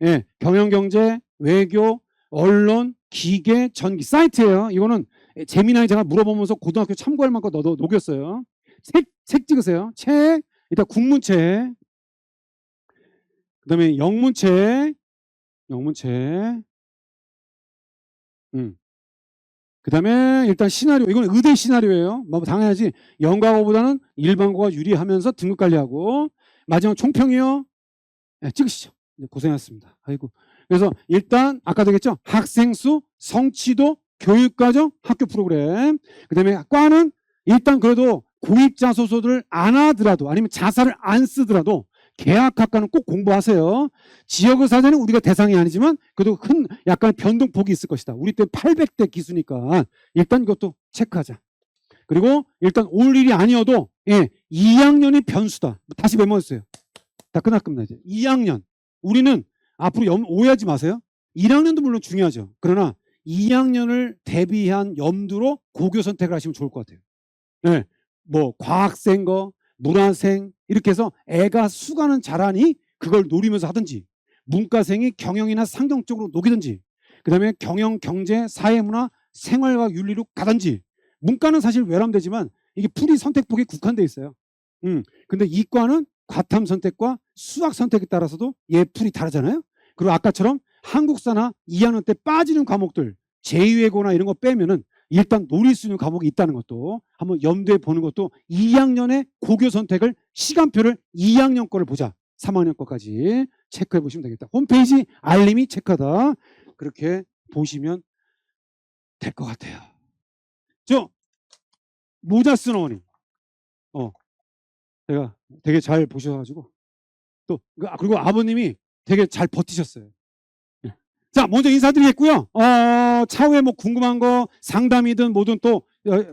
[SPEAKER 1] 예, 경영경제, 외교, 언론, 기계, 전기 사이트예요. 이거는 재미나게 제가 물어보면서 고등학교 참고할 만큼 녹였어요. 책 찍으세요. 책, 일단 국문책, 그 다음에 영문책, 그 다음에 일단 시나리오, 이건 의대 시나리오예요. 당연하지. 연가고보다는 일반고가 유리하면서 등급 관리하고. 마지막 총평이요. 네, 찍으시죠. 고생하셨습니다. 아이고. 그래서 일단 아까도 얘기했죠. 학생수, 성취도, 교육과정, 학교 프로그램. 그 다음에 과는 일단 그래도 고입자소서를 안 하더라도 아니면 자사를 안 쓰더라도 계약학과는 꼭 공부하세요. 지역의사제는 우리가 대상이 아니지만 그래도 약간 변동폭이 있을 것이다. 우리 때 800대 기수니까 일단 이것도 체크하자. 그리고 일단 올 일이 아니어도 2학년이 변수다. 다시 메모했어요. 다 끝났습니다. 이제 2학년. 우리는 앞으로 오해하지 마세요. 1학년도 물론 중요하죠. 그러나 2학년을 대비한 염두로 고교 선택을 하시면 좋을 것 같아요. 네. 과학생 문화생 이렇게 해서 애가 수가는 잘하니 그걸 노리면서 하든지 문과생이 경영이나 상경 쪽으로 녹이든지 그 다음에 경영, 경제, 사회문화, 생활과 윤리로 가든지 문과는 사실 외람되지만 이게 풀이 선택폭이 국한돼 있어요. 근데 이과는 과탐 선택과 수학 선택에 따라서도 풀이 다르잖아요. 그리고 아까처럼 한국사나 2학년 때 빠지는 과목들 제2외고나 이런 거 빼면은 일단 노릴 수 있는 과목이 있다는 것도 한번 염두에 보는 것도 2학년의 고교 선택을 시간표를 2학년 거를 보자. 3학년 거까지 체크해 보시면 되겠다. 홈페이지 알림이 체크하다. 그렇게 보시면 될 것 같아요. 모자 쓴 어머니. 제가 되게 잘 보셔가지고 또 그리고 아버님이 되게 잘 버티셨어요. 자, 먼저 인사드리겠고요. 차후에 궁금한 거 상담이든 뭐든 또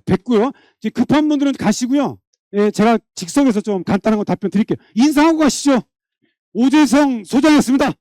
[SPEAKER 1] 뵙고요. 급한 분들은 가시고요. 제가 즉석에서 좀 간단한 거 답변 드릴게요. 인사하고 가시죠. 오재성 소장이었습니다.